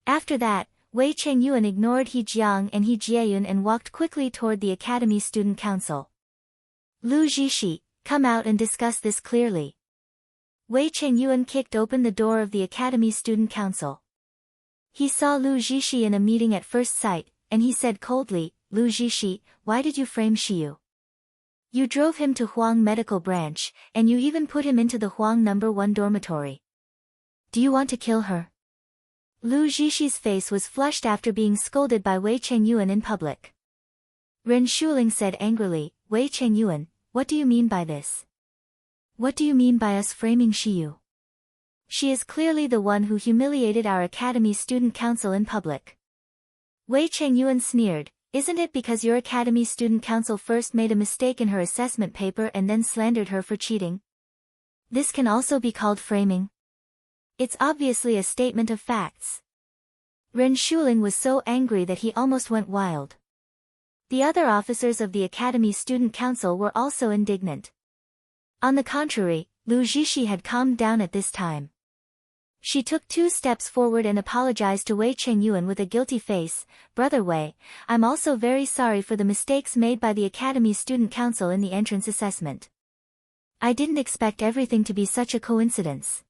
A: After that, Wei Chengyuan ignored He Jiang and He Jieyun and walked quickly toward the Academy Student Council. Lu Zhishi, come out and discuss this clearly. Wei Chengyuan kicked open the door of the Academy Student Council. He saw Lu Zhishi in a meeting at first sight, and he said coldly, Lu Zhishi, why did you frame Shiyu? You drove him to Huang medical branch, and you even put him into the Huang No. 1 dormitory. Do you want to kill her? Lu Zhishi's face was flushed after being scolded by Wei Chengyuan in public. Ren Shuling said angrily, Wei Chengyuan, what do you mean by this? What do you mean by us framing Shiyu? She is clearly the one who humiliated our Academy Student Council in public. Wei Chengyuan sneered, isn't it because your Academy Student Council first made a mistake in her assessment paper and then slandered her for cheating? This can also be called framing. It's obviously a statement of facts. Ren Shuling was so angry that he almost went wild. The other officers of the Academy Student Council were also indignant. On the contrary, Lu Zhishi had calmed down at this time. She took 2 steps forward and apologized to Wei Chengyuan with a guilty face, Brother Wei, I'm also very sorry for the mistakes made by the Academy Student Council in the entrance assessment. I didn't expect everything to be such a coincidence.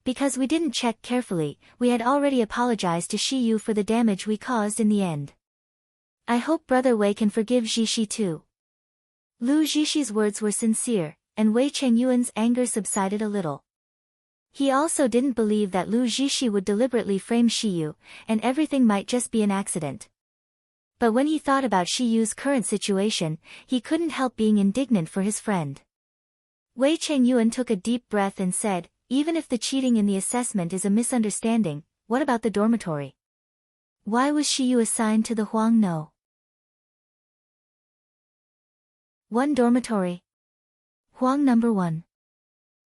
A: Because we didn't check carefully, we had already apologized to Shiyu for the damage we caused in the end. I hope Brother Wei can forgive Zhishi too. Lu Zhishi's words were sincere, and Wei Chengyuan's anger subsided a little. He also didn't believe that Lu Zhishi would deliberately frame Shiyu, and everything might just be an accident. But when he thought about Shiyu's current situation, he couldn't help being indignant for his friend. Wei Chengyuan took a deep breath and said, even if the cheating in the assessment is a misunderstanding, what about the dormitory? Why was Shiyu assigned to the Huang No. 1 dormitory? Huang No. 1.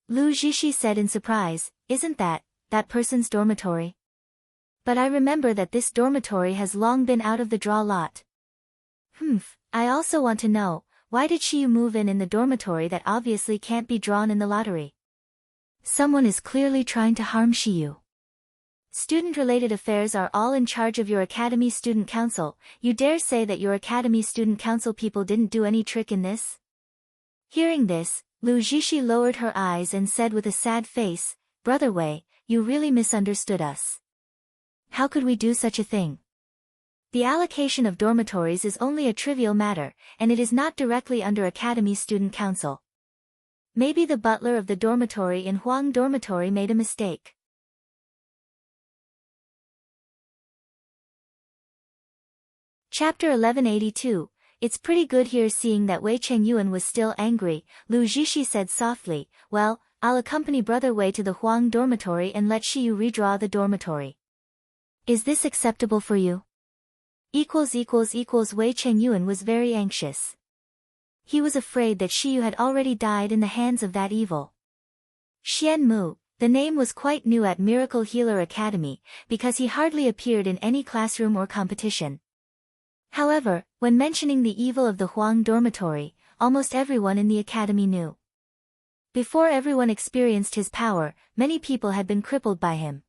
A: Lu Zhishi said in surprise, isn't that person's dormitory? But I remember that this dormitory has long been out of the draw lot. I also want to know, why did Shiyu move in the dormitory that obviously can't be drawn in the lottery? Someone is clearly trying to harm Shiyu. Student-related affairs are all in charge of your Academy Student Council. You dare say that your Academy Student Council people didn't do any trick in this? Hearing this, Lu Zhishi lowered her eyes and said with a sad face, Brother Wei, you really misunderstood us. How could we do such a thing? The allocation of dormitories is only a trivial matter, and it is not directly under Academy Student Council. Maybe the butler of the dormitory in Huang Dormitory made a mistake. Chapter 1182. It's pretty good here. Seeing that Wei Chengyuan was still angry, Lu Zhishi said softly, well, I'll accompany Brother Wei to the Huang dormitory and let Shiyu redraw the dormitory. Is this acceptable for you? Wei Chengyuan was very anxious. He was afraid that Shiyu had already died in the hands of that evil. Xian Mu, the name was quite new at Miracle Healer Academy, because he hardly appeared in any classroom or competition. However, when mentioning the evil of the Huang dormitory, almost everyone in the academy knew. Before everyone experienced his power, many people had been crippled by him.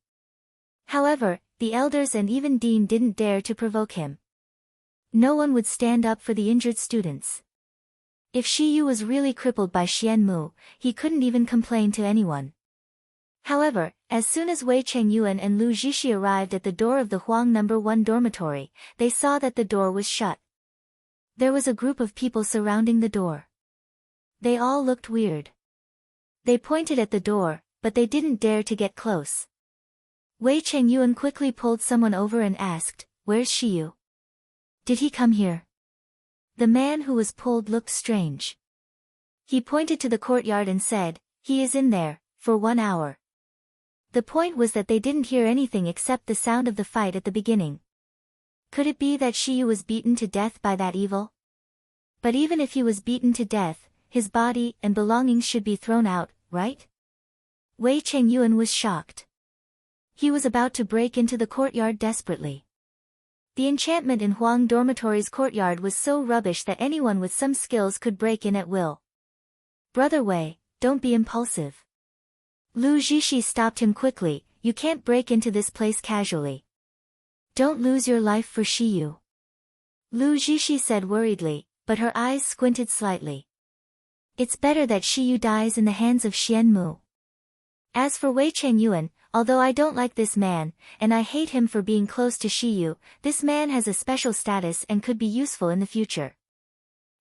A: However, the elders and even Dean didn't dare to provoke him. No one would stand up for the injured students. If Shiyu was really crippled by Xian Mu, he couldn't even complain to anyone. However, as soon as Wei Chengyuan and Lu Zhishi arrived at the door of the Huang No. 1 dormitory, they saw that the door was shut. There was a group of people surrounding the door. They all looked weird. They pointed at the door, but they didn't dare to get close. Wei Chengyuan quickly pulled someone over and asked, "Where's Shiyu? Did he come here?" The man who was pulled looked strange. He pointed to the courtyard and said, "He is in there, for 1 hour." The point was that they didn't hear anything except the sound of the fight at the beginning. Could it be that Shiyu was beaten to death by that evil? But even if he was beaten to death, his body and belongings should be thrown out, right? Wei Chengyuan was shocked. He was about to break into the courtyard desperately. The enchantment in Huang dormitory's courtyard was so rubbish that anyone with some skills could break in at will. "Brother Wei, don't be impulsive." Lu Zhishi stopped him quickly. "You can't break into this place casually. Don't lose your life for Shiyu." Lu Zhishi said worriedly, but her eyes squinted slightly. "It's better that Shiyu dies in the hands of Xian Mu. As for Wei Chengyuan, although I don't like this man, and I hate him for being close to Shiyu, this man has a special status and could be useful in the future."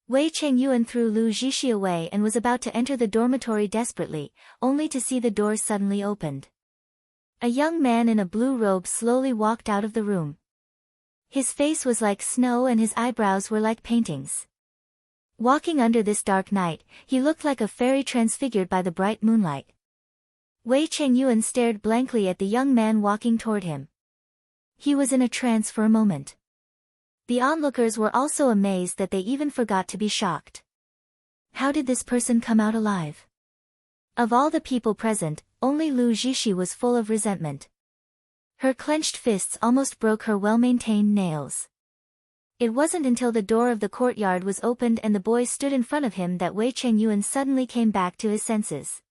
A: Wei Chengyuan threw Lu Zhishi away and was about to enter the dormitory desperately, only to see the door suddenly opened. A young man in a blue robe slowly walked out of the room. His face was like snow and his eyebrows were like paintings. Walking under this dark night, he looked like a fairy transfigured by the bright moonlight. Wei Chengyuan stared blankly at the young man walking toward him. He was in a trance for a moment. The onlookers were also amazed that they even forgot to be shocked. How did this person come out alive? Of all the people present, only Lu Zhishi was full of resentment. Her clenched fists almost broke her well-maintained nails. It wasn't until the door of the courtyard was opened and the boy stood in front of him that Wei Chengyuan suddenly came back to his senses.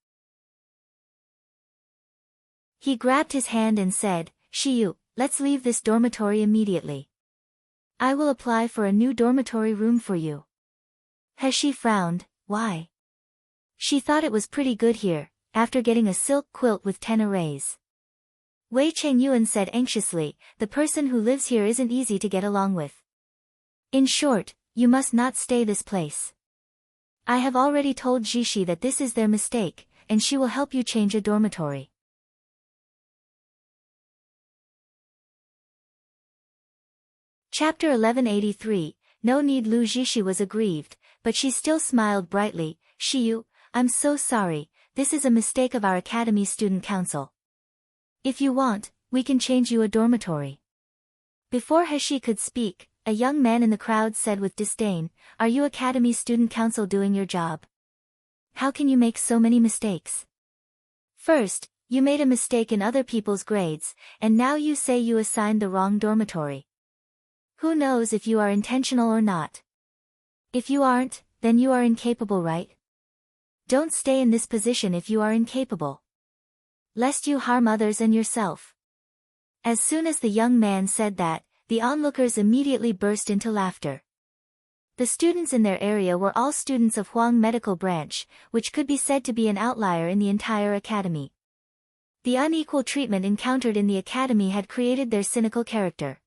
A: He grabbed his hand and said, "Shiyu, let's leave this dormitory immediately. I will apply for a new dormitory room for you." He frowned. Why? She thought it was pretty good here, after getting a silk quilt with 10 arrays. Wei Chengyuan said anxiously, "The person who lives here isn't easy to get along with. In short, you must not stay this place. I have already told Zhishi that this is their mistake, and she will help you change a dormitory." Chapter 1183, No Need. Lu Zhishi was aggrieved, but she still smiled brightly. "Shiyu, I'm so sorry, this is a mistake of our Academy Student Council. If you want, we can change you a dormitory." Before He could speak, a young man in the crowd said with disdain, "Are you Academy Student Council doing your job? How can you make so many mistakes? First, you made a mistake in other people's grades, and now you say you assigned the wrong dormitory. Who knows if you are intentional or not? If you aren't, then you are incapable, right? Don't stay in this position if you are incapable, lest you harm others and yourself." As soon as the young man said that, the onlookers immediately burst into laughter. The students in their area were all students of Huang Medical Branch, which could be said to be an outlier in the entire academy. The unequal treatment encountered in the academy had created their cynical character.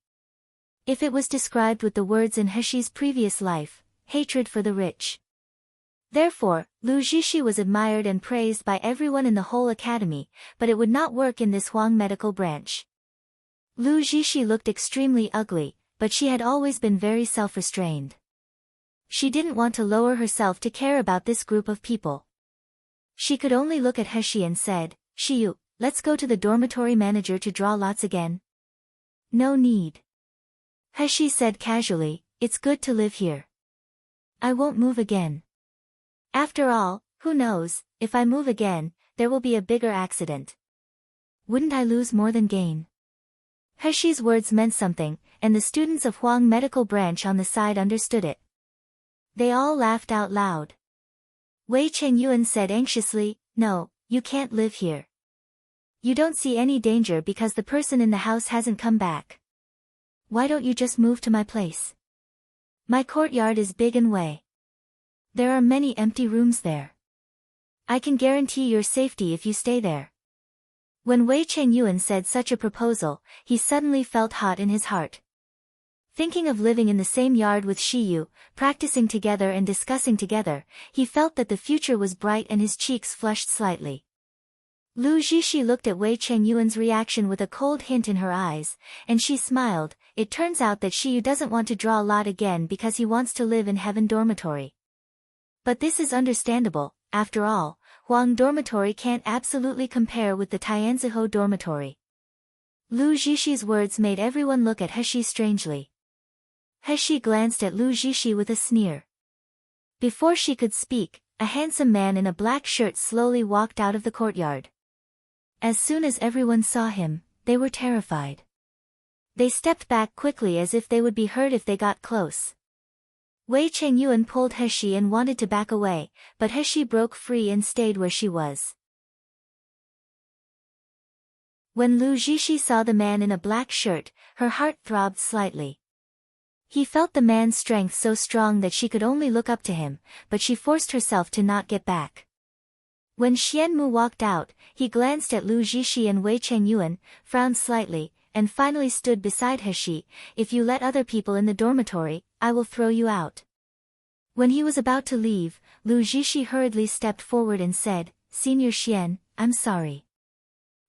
A: If it was described with the words in Heshi's previous life, hatred for the rich. Therefore, Lu Zhishi was admired and praised by everyone in the whole academy, but it would not work in this Huang Medical Branch. Lu Zhishi looked extremely ugly, but she had always been very self-restrained. She didn't want to lower herself to care about this group of people. She could only look at Heshi and said, "Shiyu, let's go to the dormitory manager to draw lots again." "No need." Heshi said casually, "It's good to live here. I won't move again. After all, who knows, if I move again, there will be a bigger accident. Wouldn't I lose more than gain?" Heshi's words meant something, and the students of Huang Medical Branch on the side understood it. They all laughed out loud. Wei Chengyuan said anxiously, "No, you can't live here. You don't see any danger because the person in the house hasn't come back. Why don't you just move to my place? My courtyard is big and Wei. There are many empty rooms there. I can guarantee your safety if you stay there." When Wei Chengyuan said such a proposal, he suddenly felt hot in his heart. Thinking of living in the same yard with Shiyu, practicing together and discussing together, he felt that the future was bright and his cheeks flushed slightly. Lu Zixi looked at Wei Chengyuan's reaction with a cold hint in her eyes, and she smiled. It turns out that Shiyu doesn't want to draw a lot again because he wants to live in Heaven Dormitory. But this is understandable, after all, Huang Dormitory can't absolutely compare with the Tianzihu Dormitory. Lu Zixi words made everyone look at He strangely. He glanced at Lu Zixi with a sneer. Before she could speak, a handsome man in a black shirt slowly walked out of the courtyard. As soon as everyone saw him, they were terrified. They stepped back quickly as if they would be hurt if they got close. Wei Chengyuan pulled He and wanted to back away, but He broke free and stayed where she was. When Lu Zixi saw the man in a black shirt, her heart throbbed slightly. He felt the man's strength so strong that she could only look up to him, but she forced herself to not get back. When Xianmu walked out, he glanced at Lu Zixi and Wei Chengyuan, frowned slightly, and finally stood beside He. If you let other people in the dormitory, I will throw you out. When he was about to leave, Lu Zixi hurriedly stepped forward and said, Senior Xian, I'm sorry.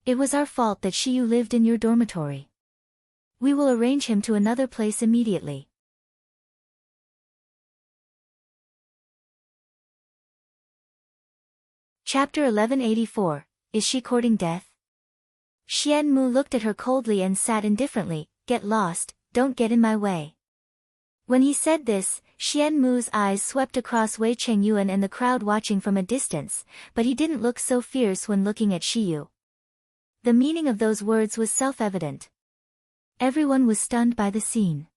A: It was our fault that Shiyu lived in your dormitory. We will arrange him to another place immediately. Chapter 1184, Is she courting death? Xianmu looked at her coldly and sat indifferently. Get lost, don't get in my way. When he said this, Xianmu's eyes swept across Wei Chengyuan and the crowd watching from a distance, but he didn't look so fierce when looking at Shiyu. The meaning of those words was self-evident. Everyone was stunned by the scene.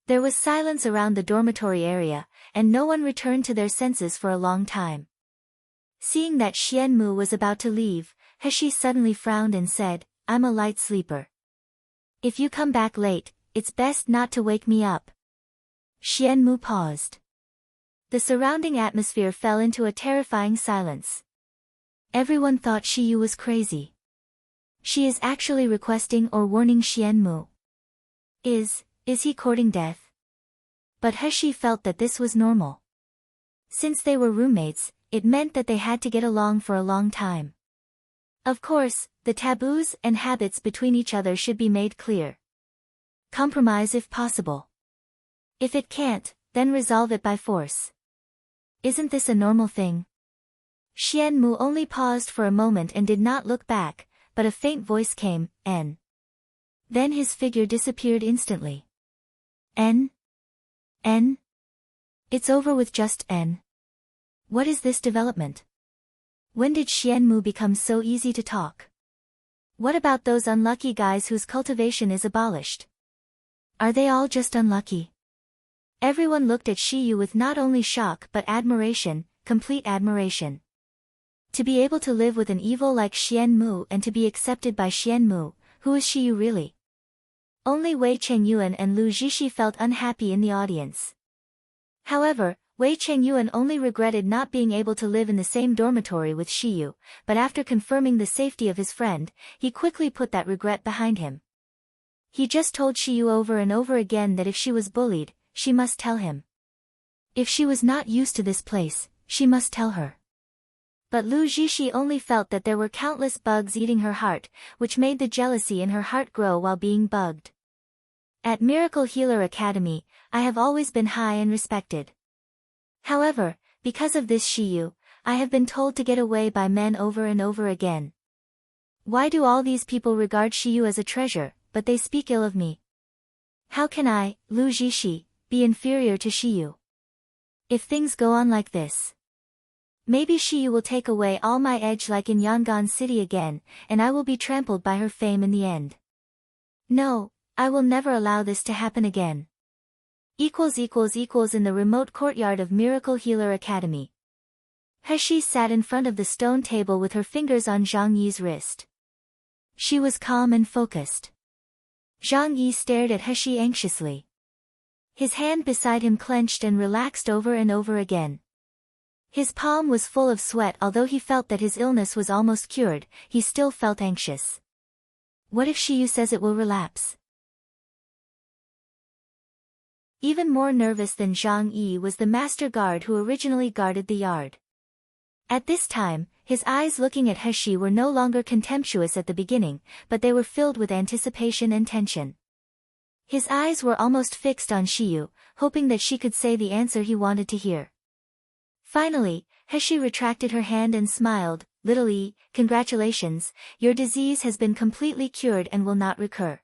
A: There was silence around the dormitory area, and no one returned to their senses for a long time. Seeing that Xianmu was about to leave, He suddenly frowned and said, I'm a light sleeper. If you come back late, it's best not to wake me up. Xianmu paused. The surrounding atmosphere fell into a terrifying silence. Everyone thought Shiyu was crazy. She is actually requesting or warning Xianmu. Is he courting death? But He felt that this was normal. Since they were roommates, it meant that they had to get along for a long time. Of course, the taboos and habits between each other should be made clear. Compromise if possible. If it can't, then resolve it by force. Isn't this a normal thing? Xianmu only paused for a moment and did not look back, but a faint voice came, N. Then his figure disappeared instantly. N? N? It's over with just N. What is this development? When did Xianmu become so easy to talk? What about those unlucky guys whose cultivation is abolished? Are they all just unlucky? Everyone looked at Shiyu with not only shock but admiration, complete admiration. To be able to live with an evil like Xianmu and to be accepted by Xianmu, who is Shiyu really? Only Wei Chengyuan and Lu Zixi felt unhappy in the audience. However, Wei Chengyuan only regretted not being able to live in the same dormitory with Shiyu, but after confirming the safety of his friend, he quickly put that regret behind him. He just told Shiyu over and over again that if she was bullied, she must tell him. If she was not used to this place, she must tell her. But Lu Zixi only felt that there were countless bugs eating her heart, which made the jealousy in her heart grow while being bugged. At Miracle Healer Academy, I have always been high and respected. However, because of this Shiyu, I have been told to get away by men over and over again. Why do all these people regard Shiyu as a treasure, but they speak ill of me? How can I, Lu Zixi, be inferior to Shiyu? If things go on like this, maybe Shiyu will take away all my edge like in Yangon City again, and I will be trampled by her fame in the end. No, I will never allow this to happen again. In the remote courtyard of Miracle Healer Academy. He sat in front of the stone table with her fingers on Zhang Yi's wrist. She was calm and focused. Zhang Yi stared at He anxiously. His hand beside him clenched and relaxed over and over again. His palm was full of sweat. Although he felt that his illness was almost cured, he still felt anxious. What if Shiyu says it will relapse? Even more nervous than Zhang Yi was the master guard who originally guarded the yard. At this time, his eyes looking at He were no longer contemptuous at the beginning, but they were filled with anticipation and tension. His eyes were almost fixed on Shiyu, hoping that she could say the answer he wanted to hear. Finally, He retracted her hand and smiled, "Little E, congratulations, your disease has been completely cured and will not recur."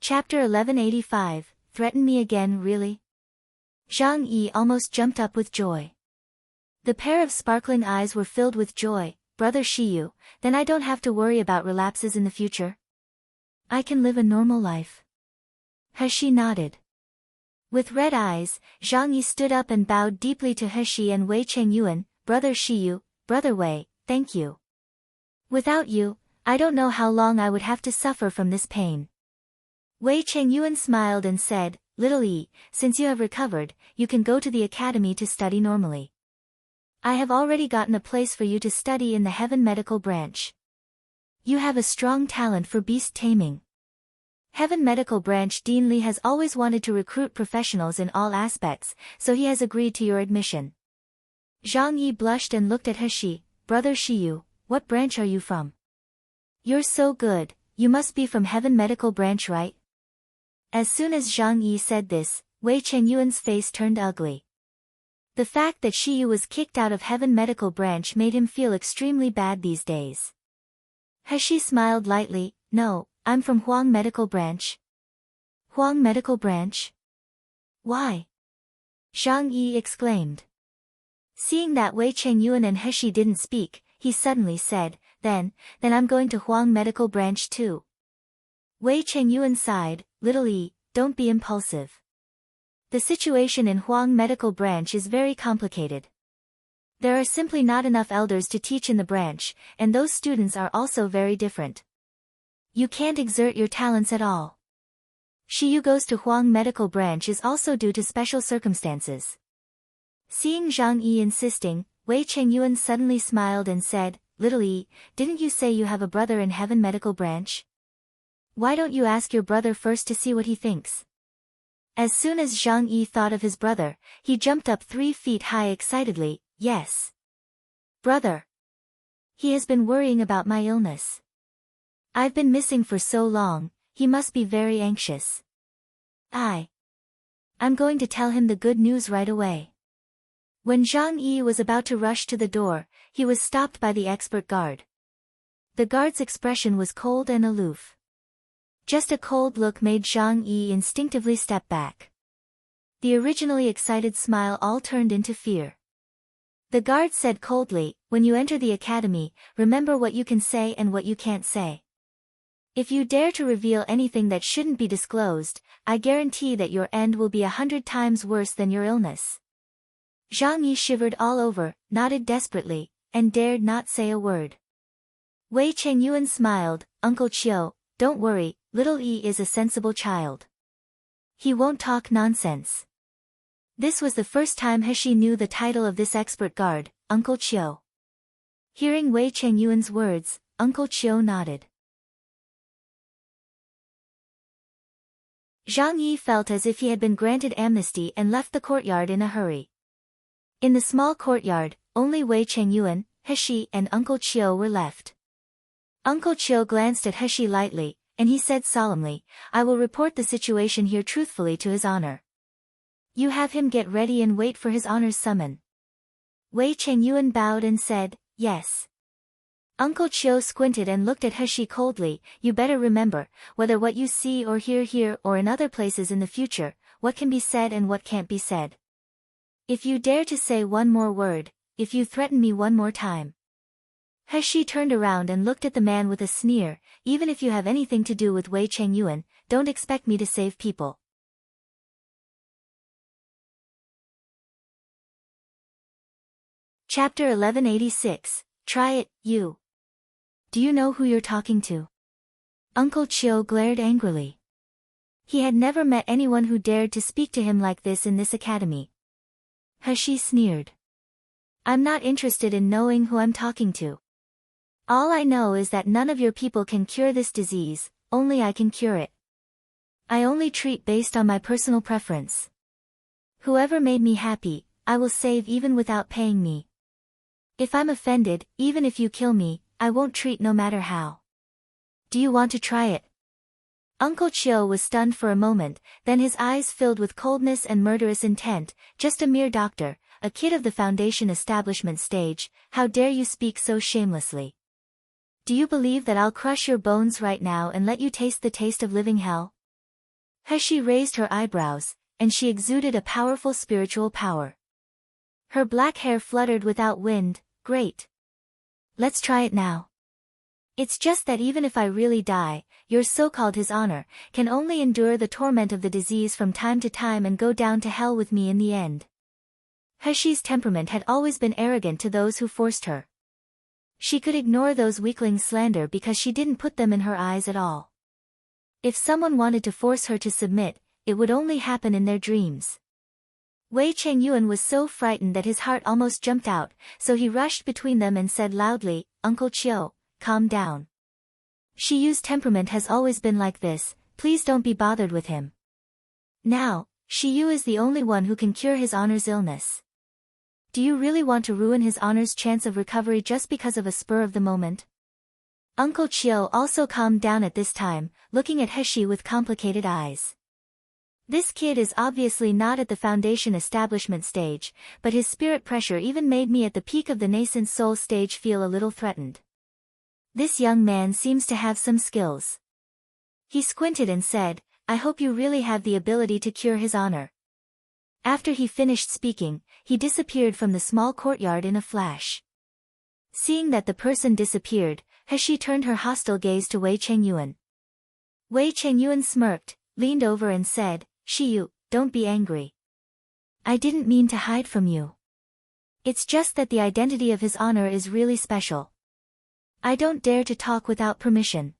A: Chapter 1185, Threaten me again, really? Zhang Yi almost jumped up with joy. The pair of sparkling eyes were filled with joy. "Brother Shiyu, then I don't have to worry about relapses in the future? I can live a normal life." He nodded. With red eyes, Zhang Yi stood up and bowed deeply to He and Wei Chengyuan. "Brother Shiyu, Brother Wei, thank you. Without you, I don't know how long I would have to suffer from this pain." Wei Chengyuan smiled and said, "Little E, since you have recovered, you can go to the academy to study normally. I have already gotten a place for you to study in the Heaven Medical Branch. You have a strong talent for beast taming. Heaven Medical Branch Dean Li has always wanted to recruit professionals in all aspects, so he has agreed to your admission." Zhang Yi blushed and looked at He. "Brother Shiyu, what branch are you from? You're so good, you must be from Heaven Medical Branch, right?" As soon as Zhang Yi said this, Wei Chengyuan's face turned ugly. The fact that Shiyu was kicked out of Heaven Medical Branch made him feel extremely bad these days. He smiled lightly. "No, I'm from Huang Medical Branch." "Huang Medical Branch? Why?" Zhang Yi exclaimed. Seeing that Wei Chengyuan and He didn't speak, he suddenly said, Then I'm going to Huang Medical Branch too." Wei Chengyuan sighed. "Little E, don't be impulsive. The situation in Huang Medical Branch is very complicated. There are simply not enough elders to teach in the branch, and those students are also very different. You can't exert your talents at all. Shiyu goes to Huang Medical Branch is also due to special circumstances." Seeing Zhang Yi insisting, Wei Chengyuan suddenly smiled and said, "Little E, didn't you say you have a brother in Heaven Medical Branch? Why don't you ask your brother first to see what he thinks?" As soon as Zhang Yi thought of his brother, he jumped up 3 feet high excitedly. "Yes. Brother. He has been worrying about my illness. I've been missing for so long, he must be very anxious. I'm going to tell him the good news right away." When Zhang Yi was about to rush to the door, he was stopped by the expert guard. The guard's expression was cold and aloof. Just a cold look made Zhang Yi instinctively step back. The originally excited smile all turned into fear. The guard said coldly, "When you enter the academy, remember what you can say and what you can't say. If you dare to reveal anything that shouldn't be disclosed, I guarantee that your end will be 100 times worse than your illness." Zhang Yi shivered all over, nodded desperately, and dared not say a word. Wei Chengyuan smiled. "Uncle Chiu, don't worry, Little E is a sensible child. He won't talk nonsense." This was the first time He knew the title of this expert guard, Uncle Chiu. Hearing Wei Chengyuan's words, Uncle Chiu nodded. Zhang Yi felt as if he had been granted amnesty and left the courtyard in a hurry. In the small courtyard, only Wei Chengyuan, He, and Uncle Chiu were left. Uncle Chiu glanced at He lightly, and he said solemnly, "I will report the situation here truthfully to His Honor. You have him get ready and wait for His Honor's summon." Wei Chengyuan bowed and said, "Yes." Uncle Chiu squinted and looked at He coldly. "You better remember, whether what you see or hear here or in other places in the future, what can be said and what can't be said. If you dare to say one more word, if you threaten me one more time." He turned around and looked at the man with a sneer. "Even if you have anything to do with Wei Chengyuan, don't expect me to save people." Chapter 1186, Try it, you. "Do you know who you're talking to?" Uncle Chiu glared angrily. He had never met anyone who dared to speak to him like this in this academy. He sneered. "I'm not interested in knowing who I'm talking to. All I know is that none of your people can cure this disease, only I can cure it. I only treat based on my personal preference. Whoever made me happy, I will save even without paying me. If I'm offended, even if you kill me, I won't treat no matter how. Do you want to try it? Uncle Chiu was stunned for a moment, then his eyes filled with coldness and murderous intent. Just a mere doctor, a kid of the foundation establishment stage, how dare you speak so shamelessly? Do you believe that I'll crush your bones right now and let you taste the taste of living hell? He raised her eyebrows, and she exuded a powerful spiritual power. Her black hair fluttered without wind. Great. Let's try it now. It's just that even if I really die, your so-called His Honor can only endure the torment of the disease from time to time and go down to hell with me in the end. Heshi's temperament had always been arrogant to those who forced her. She could ignore those weaklings' slander because she didn't put them in her eyes at all. If someone wanted to force her to submit, it would only happen in their dreams. Wei Chengyuan was so frightened that his heart almost jumped out, so he rushed between them and said loudly, "Uncle Chiu, calm down. Shiyu's temperament has always been like this, please don't be bothered with him. Now, Shiyu is the only one who can cure His Honor's illness. Do you really want to ruin His Honor's chance of recovery just because of a spur of the moment?" Uncle Chiu also calmed down at this time, looking at Heshi with complicated eyes. This kid is obviously not at the foundation establishment stage, but his spirit pressure even made me at the peak of the nascent soul stage feel a little threatened. This young man seems to have some skills. He squinted and said, "I hope you really have the ability to cure His Honor." After he finished speaking, he disappeared from the small courtyard in a flash. Seeing that the person disappeared, Heshi turned her hostile gaze to Wei Chengyuan. Wei Chengyuan smirked, leaned over and said, "Shiyu, don't be angry. I didn't mean to hide from you. It's just that the identity of His Honor is really special. I don't dare to talk without permission."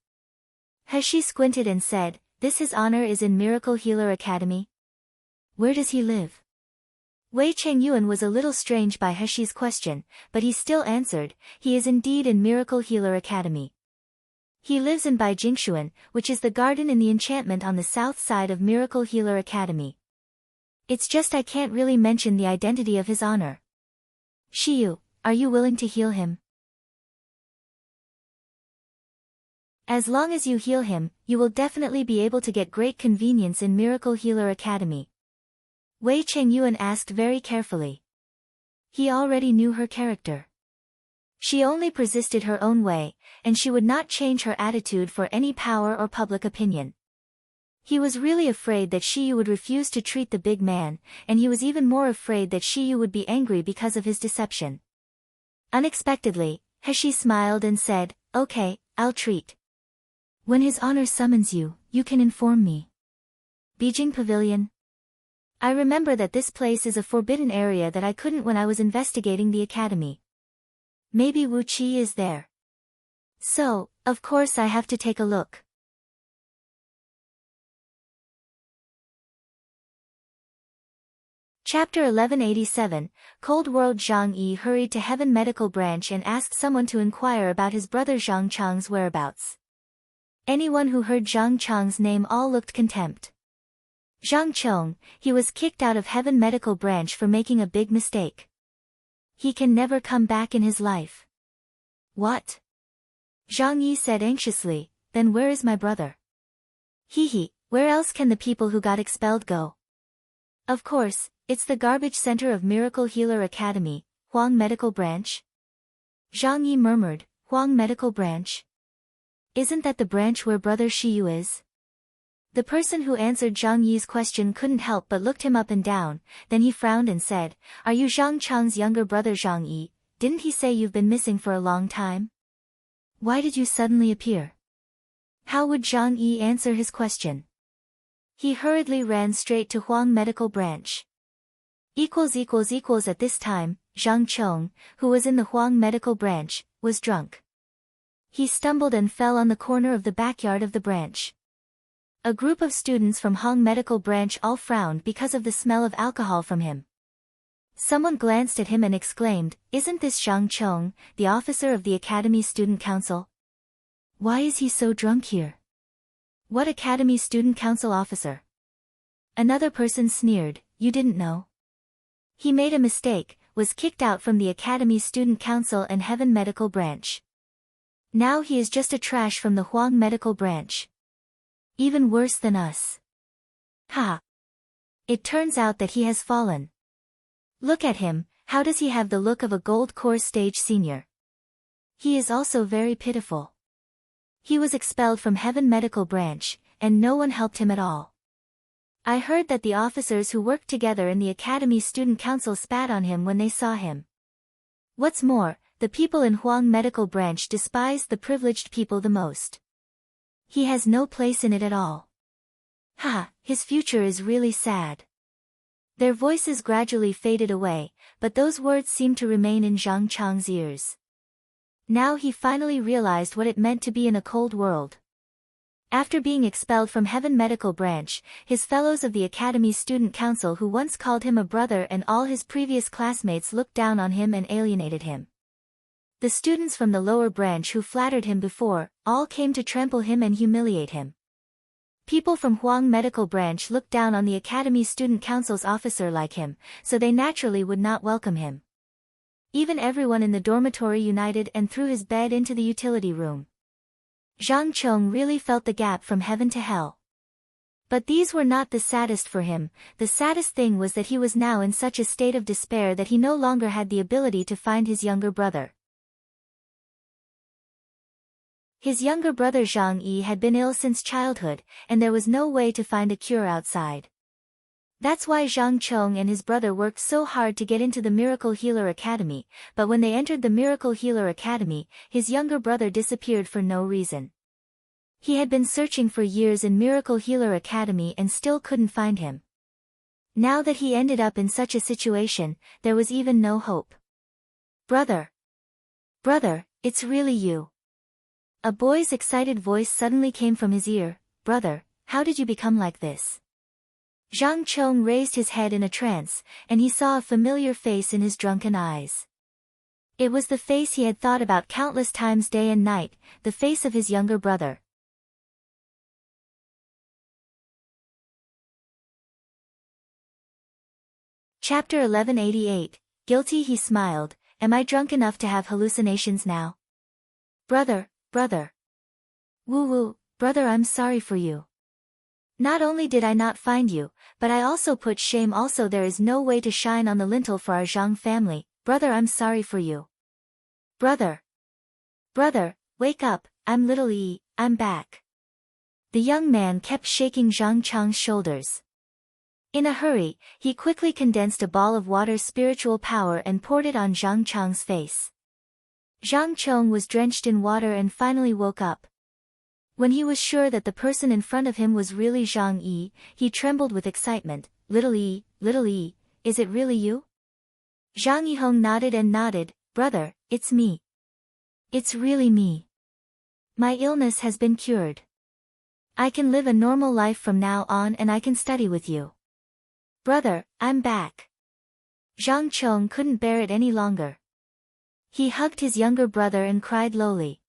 A: Heshi squinted and said, "This His Honor is in Miracle Healer Academy? Where does he live?" Wei Chengyuan was a little strange by Heshi's question, but he still answered, "He is indeed in Miracle Healer Academy. He lives in Baijingshuan, which is the garden in the enchantment on the south side of Miracle Healer Academy. It's just I can't really mention the identity of His Honor. Shiyu, are you willing to heal him? As long as you heal him, you will definitely be able to get great convenience in Miracle Healer Academy." Wei Chengyuan asked very carefully. He already knew her character. She only persisted her own way, and she would not change her attitude for any power or public opinion. He was really afraid that Shiyu would refuse to treat the big man, and he was even more afraid that Shiyu would be angry because of his deception. Unexpectedly, Heshi smiled and said, "Okay, I'll treat. When His Honor summons you, you can inform me." Beijing Pavilion. I remember that this place is a forbidden area that I couldn't when I was investigating the academy. Maybe Wu Qi is there. So, of course I have to take a look. Chapter 1187, Cold World. Zhang Yi hurried to Heaven Medical Branch and asked someone to inquire about his brother Zhang Chang's whereabouts. Anyone who heard Zhang Chang's name all looked contempt. Zhang Chong, he was kicked out of Heaven Medical Branch for making a big mistake. He can never come back in his life. What? Zhang Yi said anxiously, then where is my brother? He, where else can the people who got expelled go? Of course, it's the garbage center of Miracle Healer Academy, Huang Medical Branch. Zhang Yi murmured, Huang Medical Branch? Isn't that the branch where brother Shiyu is? The person who answered Zhang Yi's question couldn't help but looked him up and down, then he frowned and said, "Are you Zhang Chang's younger brother Zhang Yi? Didn't he say you've been missing for a long time? Why did you suddenly appear?" How would Zhang Yi answer his question? He hurriedly ran straight to Huang Medical Branch. At this time, Zhang Chong, who was in the Huang Medical Branch, was drunk. He stumbled and fell on the corner of the backyard of the branch. A group of students from Huang Medical Branch all frowned because of the smell of alcohol from him. Someone glanced at him and exclaimed, "Isn't this Zhang Chong, the officer of the Academy Student Council? Why is he so drunk here? What Academy Student Council officer?" Another person sneered, "You didn't know? He made a mistake, was kicked out from the Academy's Student Council and Heaven Medical Branch. Now he is just a trash from the Huang Medical Branch. Even worse than us. Ha! It turns out that he has fallen. Look at him, how does he have the look of a gold course stage senior? He is also very pitiful. He was expelled from Heaven Medical Branch, and no one helped him at all. I heard that the officers who worked together in the Academy's Student Council spat on him when they saw him. What's more, the people in Huang Medical Branch despised the privileged people the most. He has no place in it at all. Ha, his future is really sad. Their voices gradually faded away, but those words seemed to remain in Zhang Chang's ears. Now he finally realized what it meant to be in a cold world. After being expelled from Heaven Medical Branch, his fellows of the Academy's Student Council who once called him a brother and all his previous classmates looked down on him and alienated him. The students from the lower branch who flattered him before, all came to trample him and humiliate him. People from Huang Medical Branch looked down on the Academy's Student Council's officer like him, so they naturally would not welcome him. Even everyone in the dormitory united and threw his bed into the utility room. Zhang Chong really felt the gap from heaven to hell. But these were not the saddest for him. The saddest thing was that he was now in such a state of despair that he no longer had the ability to find his younger brother. His younger brother Zhang Yi had been ill since childhood, and there was no way to find a cure outside. That's why Zhang Chong and his brother worked so hard to get into the Miracle Healer Academy, but when they entered the Miracle Healer Academy, his younger brother disappeared for no reason. He had been searching for years in Miracle Healer Academy and still couldn't find him. Now that he ended up in such a situation, there was even no hope. Brother! Brother, it's really you. A boy's excited voice suddenly came from his ear. Brother, how did you become like this? Zhang Chong raised his head in a trance, and he saw a familiar face in his drunken eyes. It was the face he had thought about countless times day and night, the face of his younger brother. Chapter 1188, Guilty. He smiled. Am I drunk enough to have hallucinations now? Brother, brother. Woo, brother, I'm sorry for you. Not only did I not find you, but I also put shame. Also there is no way to shine on the lintel for our Zhang family. Brother, I'm sorry for you. Brother. Brother, wake up, I'm little Yi, I'm back. The young man kept shaking Zhang Chang's shoulders. In a hurry, he quickly condensed a ball of water's spiritual power and poured it on Zhang Chang's face. Zhang Chong was drenched in water and finally woke up. When he was sure that the person in front of him was really Zhang Yi, he trembled with excitement. Little Yi, is it really you? Zhang Yihong nodded and nodded. Brother, it's me. It's really me. My illness has been cured. I can live a normal life from now on and I can study with you. Brother, I'm back. Zhang Chong couldn't bear it any longer. He hugged his younger brother and cried lowly.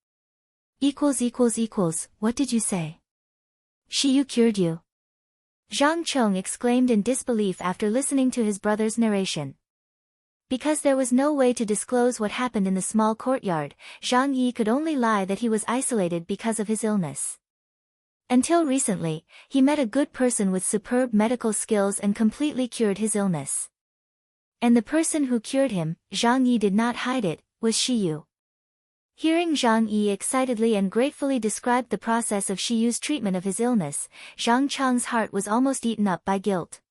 A: What did you say? Shiyu cured you? Zhang Chong exclaimed in disbelief after listening to his brother's narration. Because there was no way to disclose what happened in the small courtyard, Zhang Yi could only lie that he was isolated because of his illness. Until recently, he met a good person with superb medical skills and completely cured his illness. And the person who cured him, Zhang Yi did not hide it, was Shiyu. Hearing Zhang Yi excitedly and gratefully describe the process of Shiyu's treatment of his illness, Zhang Chang's heart was almost eaten up by guilt.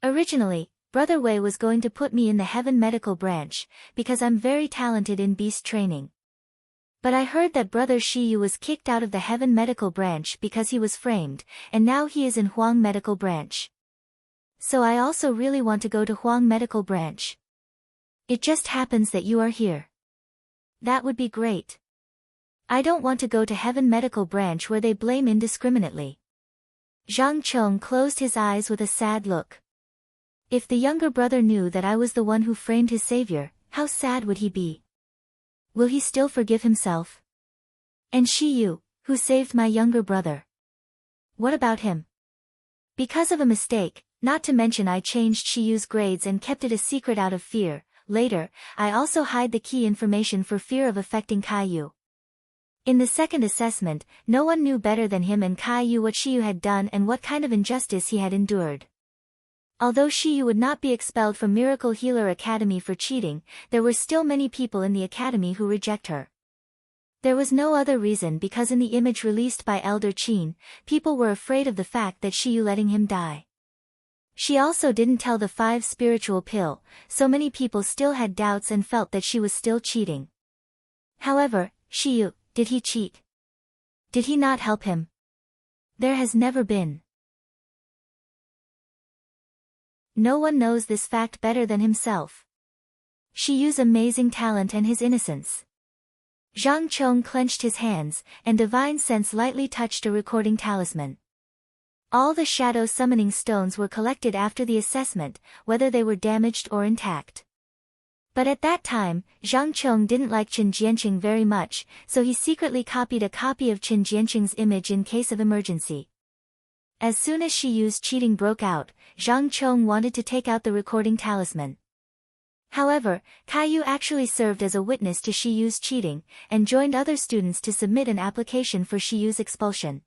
A: Originally, Brother Wei was going to put me in the Heaven Medical Branch, because I'm very talented in beast training. But I heard that Brother Shiyu was kicked out of the Heaven Medical Branch because he was framed, and now he is in Huang Medical Branch. So I also really want to go to Huang Medical Branch. It just happens that you are here. That would be great. I don't want to go to Heaven Medical Branch where they blame indiscriminately. Zhang Chong closed his eyes with a sad look. If the younger brother knew that I was the one who framed his savior, how sad would he be? Will he still forgive himself? And Shiyu, who saved my younger brother. What about him? Because of a mistake, not to mention I changed Shiyu's grades and kept it a secret out of fear. Later, I also hide the key information for fear of affecting Kaiyu. In the second assessment, no one knew better than him and Kaiyu what Shiyu had done and what kind of injustice he had endured. Although Shiyu would not be expelled from Miracle Healer Academy for cheating, there were still many people in the academy who reject her. There was no other reason because in the image released by Elder Qing, people were afraid of the fact that Shiyu letting him die. She also didn't tell the 5 spiritual pill, so many people still had doubts and felt that she was still cheating. However, Shiyu, did he cheat? Did he not help him? There has never been. No one knows this fact better than himself. Shiyu's amazing talent and his innocence. Zhang Chong clenched his hands, and divine sense lightly touched a recording talisman. All the shadow summoning stones were collected after the assessment, whether they were damaged or intact. But at that time, Zhang Chong didn't like Qin Jianqing very much, so he secretly copied a copy of Qin Jianqing's image in case of emergency. As soon as Shiyu's cheating broke out, Zhang Chong wanted to take out the recording talisman. However, Kaiyu actually served as a witness to Shiyu's cheating, and joined other students to submit an application for Shiyu's expulsion.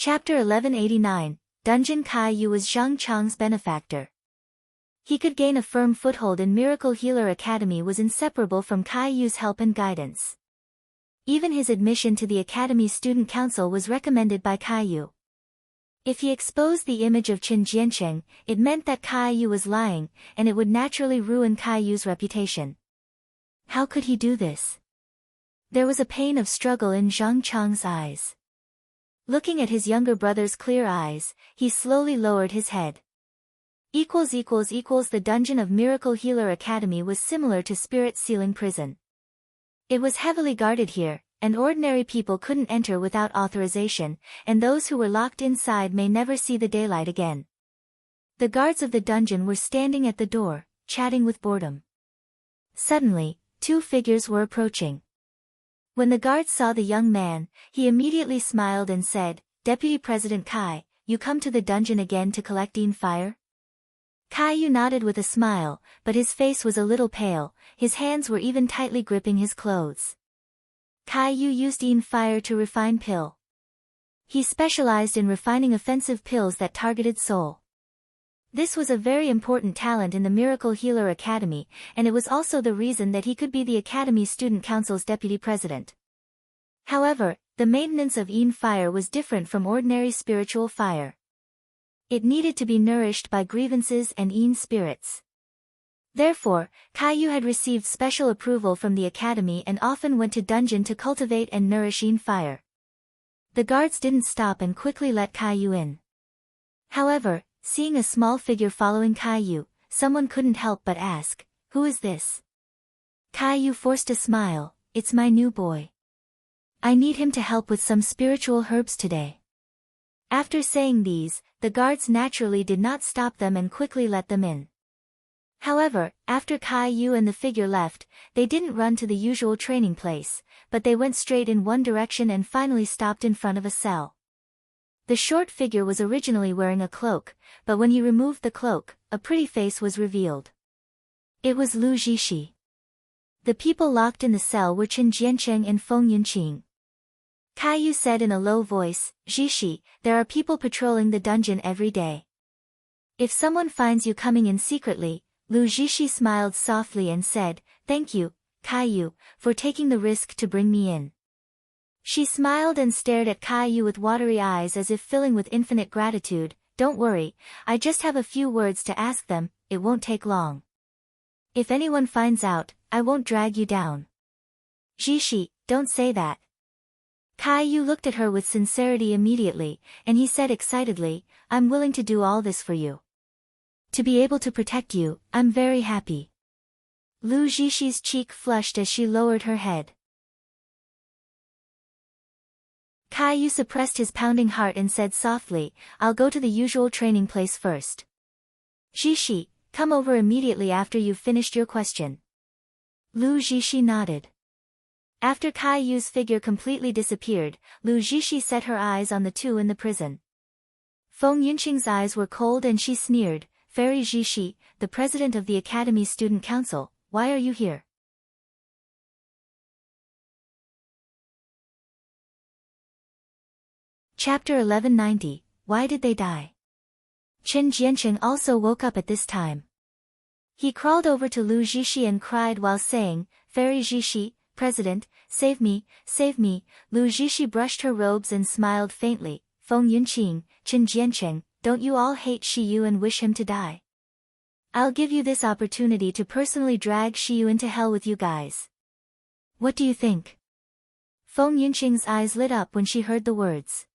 A: Chapter 1189, Dungeon. Kaiyu was Zhang Chong's benefactor. He could gain a firm foothold in Miracle Healer Academy was inseparable from Kaiyu's help and guidance. Even his admission to the Academy's student council was recommended by Kaiyu. If he exposed the image of Qin Jianqing, it meant that Kaiyu was lying, and it would naturally ruin Kaiyu's reputation. How could he do this? There was a pain of struggle in Zhang Chong's eyes. Looking at his younger brother's clear eyes, he slowly lowered his head. The dungeon of Miracle Healer Academy was similar to Spirit Sealing Prison. It was heavily guarded here, and ordinary people couldn't enter without authorization, and those who were locked inside may never see the daylight again. The guards of the dungeon were standing at the door, chatting with boredom. Suddenly, 2 figures were approaching. When the guards saw the young man, he immediately smiled and said, "Deputy President Kai, you come to the dungeon again to collect Yin fire?" Kaiyu nodded with a smile, but his face was a little pale, his hands were even tightly gripping his clothes. Kaiyu used Yin fire to refine pill. He specialized in refining offensive pills that targeted soul. This was a very important talent in the Miracle Healer Academy, and it was also the reason that he could be the Academy's Student Council's deputy president. However, the maintenance of Yin fire was different from ordinary spiritual fire. It needed to be nourished by grievances and Yin spirits. Therefore, Kaiyu had received special approval from the Academy and often went to dungeon to cultivate and nourish Yin fire. The guards didn't stop and quickly let Kaiyu in. However, seeing a small figure following Kaiyu, someone couldn't help but ask, "Who is this?" Kaiyu forced a smile, "It's my new boy. I need him to help with some spiritual herbs today." After saying these, the guards naturally did not stop them and quickly let them in. However, after Kaiyu and the figure left, they didn't run to the usual training place, but they went straight in one direction and finally stopped in front of a cell. The short figure was originally wearing a cloak, but when he removed the cloak, a pretty face was revealed. It was Lu Zhishi. The people locked in the cell were Qin Jianqing and Feng Yunqing. Kaiyu said in a low voice, "Zhishi, there are people patrolling the dungeon every day. If someone finds you coming in secretly," Lu Zhishi smiled softly and said, "Thank you, Kaiyu, for taking the risk to bring me in." She smiled and stared at Kaiyu with watery eyes as if filling with infinite gratitude. "Don't worry, I just have a few words to ask them, it won't take long. If anyone finds out, I won't drag you down." "Zhishi, don't say that." Kaiyu looked at her with sincerity immediately, and he said excitedly, "I'm willing to do all this for you. To be able to protect you, I'm very happy." Lu Zhishi's cheek flushed as she lowered her head. Kaiyu suppressed his pounding heart and said softly, "I'll go to the usual training place first. Zhishi, come over immediately after you've finished your question." Lu Zhishi nodded. After Caillou's figure completely disappeared, Lu Zixi set her eyes on the two in the prison. Feng Yunqing's eyes were cold and she sneered, "Fairy Zixi, the president of the Academy's student council, why are you here?" Chapter 1190, Why Did They Die? Qin Jianqing also woke up at this time. He crawled over to Lu Zixi and cried while saying, "Fairy Zixi, President, save me, save me." Lu Zixi brushed her robes and smiled faintly. "Feng Yunqing, Qin Jianqing, don't you all hate Shiyu and wish him to die? I'll give you this opportunity to personally drag Shiyu into hell with you guys. What do you think?" Feng Yunqing's eyes lit up when she heard the words.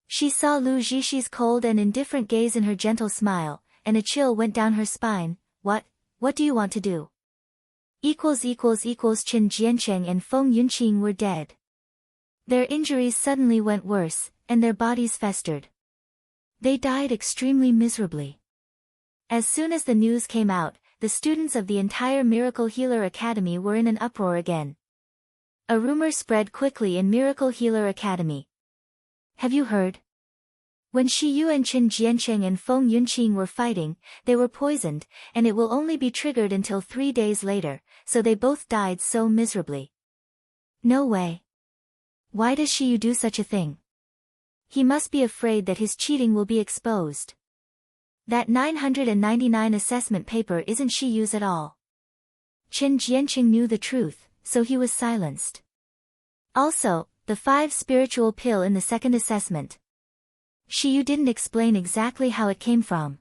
A: She saw Lu Zixi cold and indifferent gaze in her gentle smile, and a chill went down her spine. What do you want to do?" Qin Jianqing and Feng Yunqing were dead. Their injuries suddenly went worse, and their bodies festered. They died extremely miserably. As soon as the news came out, the students of the entire Miracle Healer Academy were in an uproar again. A rumor spread quickly in Miracle Healer Academy. "Have you heard? When Shiyu and Qin Jianqing and Feng Yunqing were fighting, they were poisoned, and it will only be triggered until 3 days later, so they both died so miserably." "No way. Why does Shiyu do such a thing? He must be afraid that his cheating will be exposed. That 999 assessment paper isn't Shiyu's at all." Qin Jianqing knew the truth, so he was silenced. Also, the 5 spiritual pill in the second assessment. Shiyu didn't explain exactly how it came from.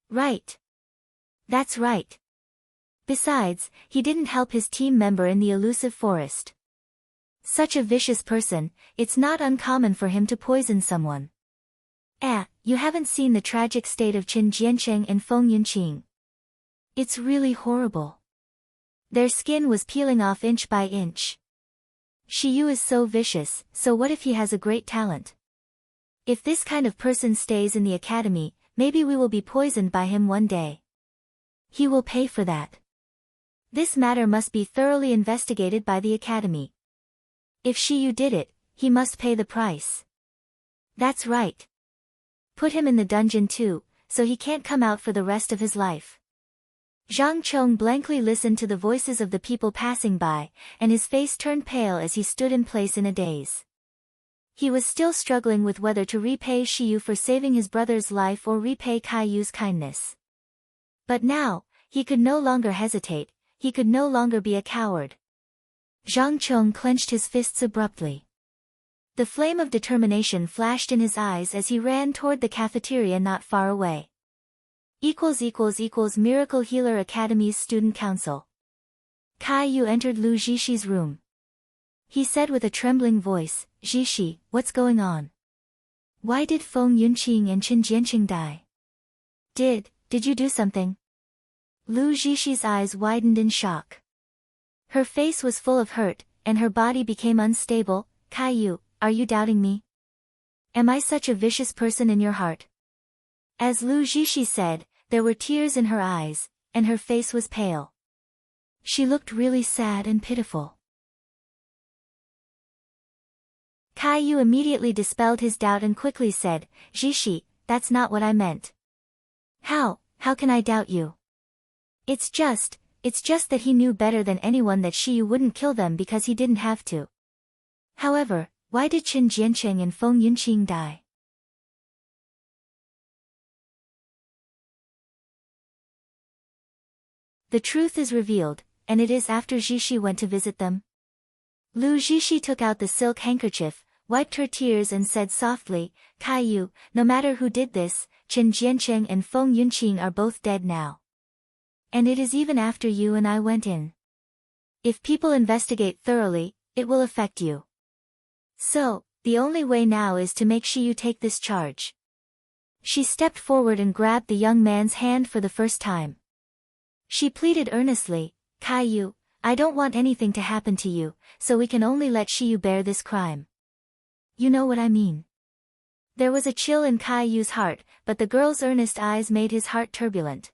A: "Right. That's right. Besides, he didn't help his team member in the elusive forest. Such a vicious person, it's not uncommon for him to poison someone." You haven't seen the tragic state of Qin Jianqing and Feng Yunqing. It's really horrible. Their skin was peeling off inch by inch. Shiyu is so vicious, so what if he has a great talent? If this kind of person stays in the academy, maybe we will be poisoned by him one day. He will pay for that. This matter must be thoroughly investigated by the academy. If Shiyu did it, he must pay the price. That's right. Put him in the dungeon too, so he can't come out for the rest of his life. Zhang Chong blankly listened to the voices of the people passing by, and his face turned pale as he stood in place in a daze. He was still struggling with whether to repay Shiyu for saving his brother's life or repay Caillou's kindness. But now, he could no longer hesitate, he could no longer be a coward. Zhang Chong clenched his fists abruptly. The flame of determination flashed in his eyes as he ran toward the cafeteria not far away. Miracle Healer Academy's Student Council. Caillou entered Lu Zhixi's room. He said with a trembling voice, "Zhixi, what's going on? Why did Feng Yunqing and Qin Jianqing die? Did you do something?" Lu Zhixi's eyes widened in shock. Her face was full of hurt, and her body became unstable. "Caillou, are you doubting me? Am I such a vicious person in your heart?" As Lu Zhixi said, there were tears in her eyes, and her face was pale. She looked really sad and pitiful. Caillou immediately dispelled his doubt and quickly said, "Zhixi, that's not what I meant." How can I doubt you? It's just that he knew better than anyone that Shiyu wouldn't kill them because he didn't have to. However, why did Qin Jianqing and Feng Yunqing die? The truth is revealed, and it is after Zhixi went to visit them. Lu Zhixi took out the silk handkerchief, wiped her tears and said softly, "Caillou, no matter who did this, Qin Jianqing and Feng Yunqing are both dead now. And it is even after you and I went in. If people investigate thoroughly, it will affect you. So, the only way now is to make Shiyu take this charge." She stepped forward and grabbed the young man's hand for the first time. She pleaded earnestly, "Caillou, I don't want anything to happen to you, so we can only let Shiyu bear this crime. You know what I mean." There was a chill in Caillou's heart, but the girl's earnest eyes made his heart turbulent.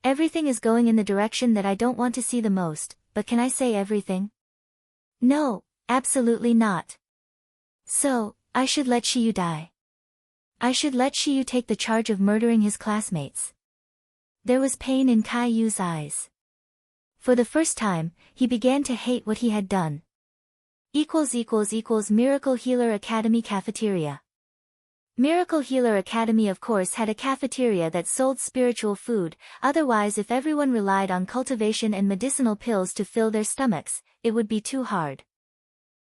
A: "Everything is going in the direction that I don't want to see the most, but can I say everything?" No, absolutely not. So, I should let Shiyu die. I should let Shiyu take the charge of murdering his classmates. There was pain in Caillou's eyes. For the first time, he began to hate what he had done. Miracle Healer Academy Cafeteria. Miracle Healer Academy of course had a cafeteria that sold spiritual food, otherwise if everyone relied on cultivation and medicinal pills to fill their stomachs, it would be too hard.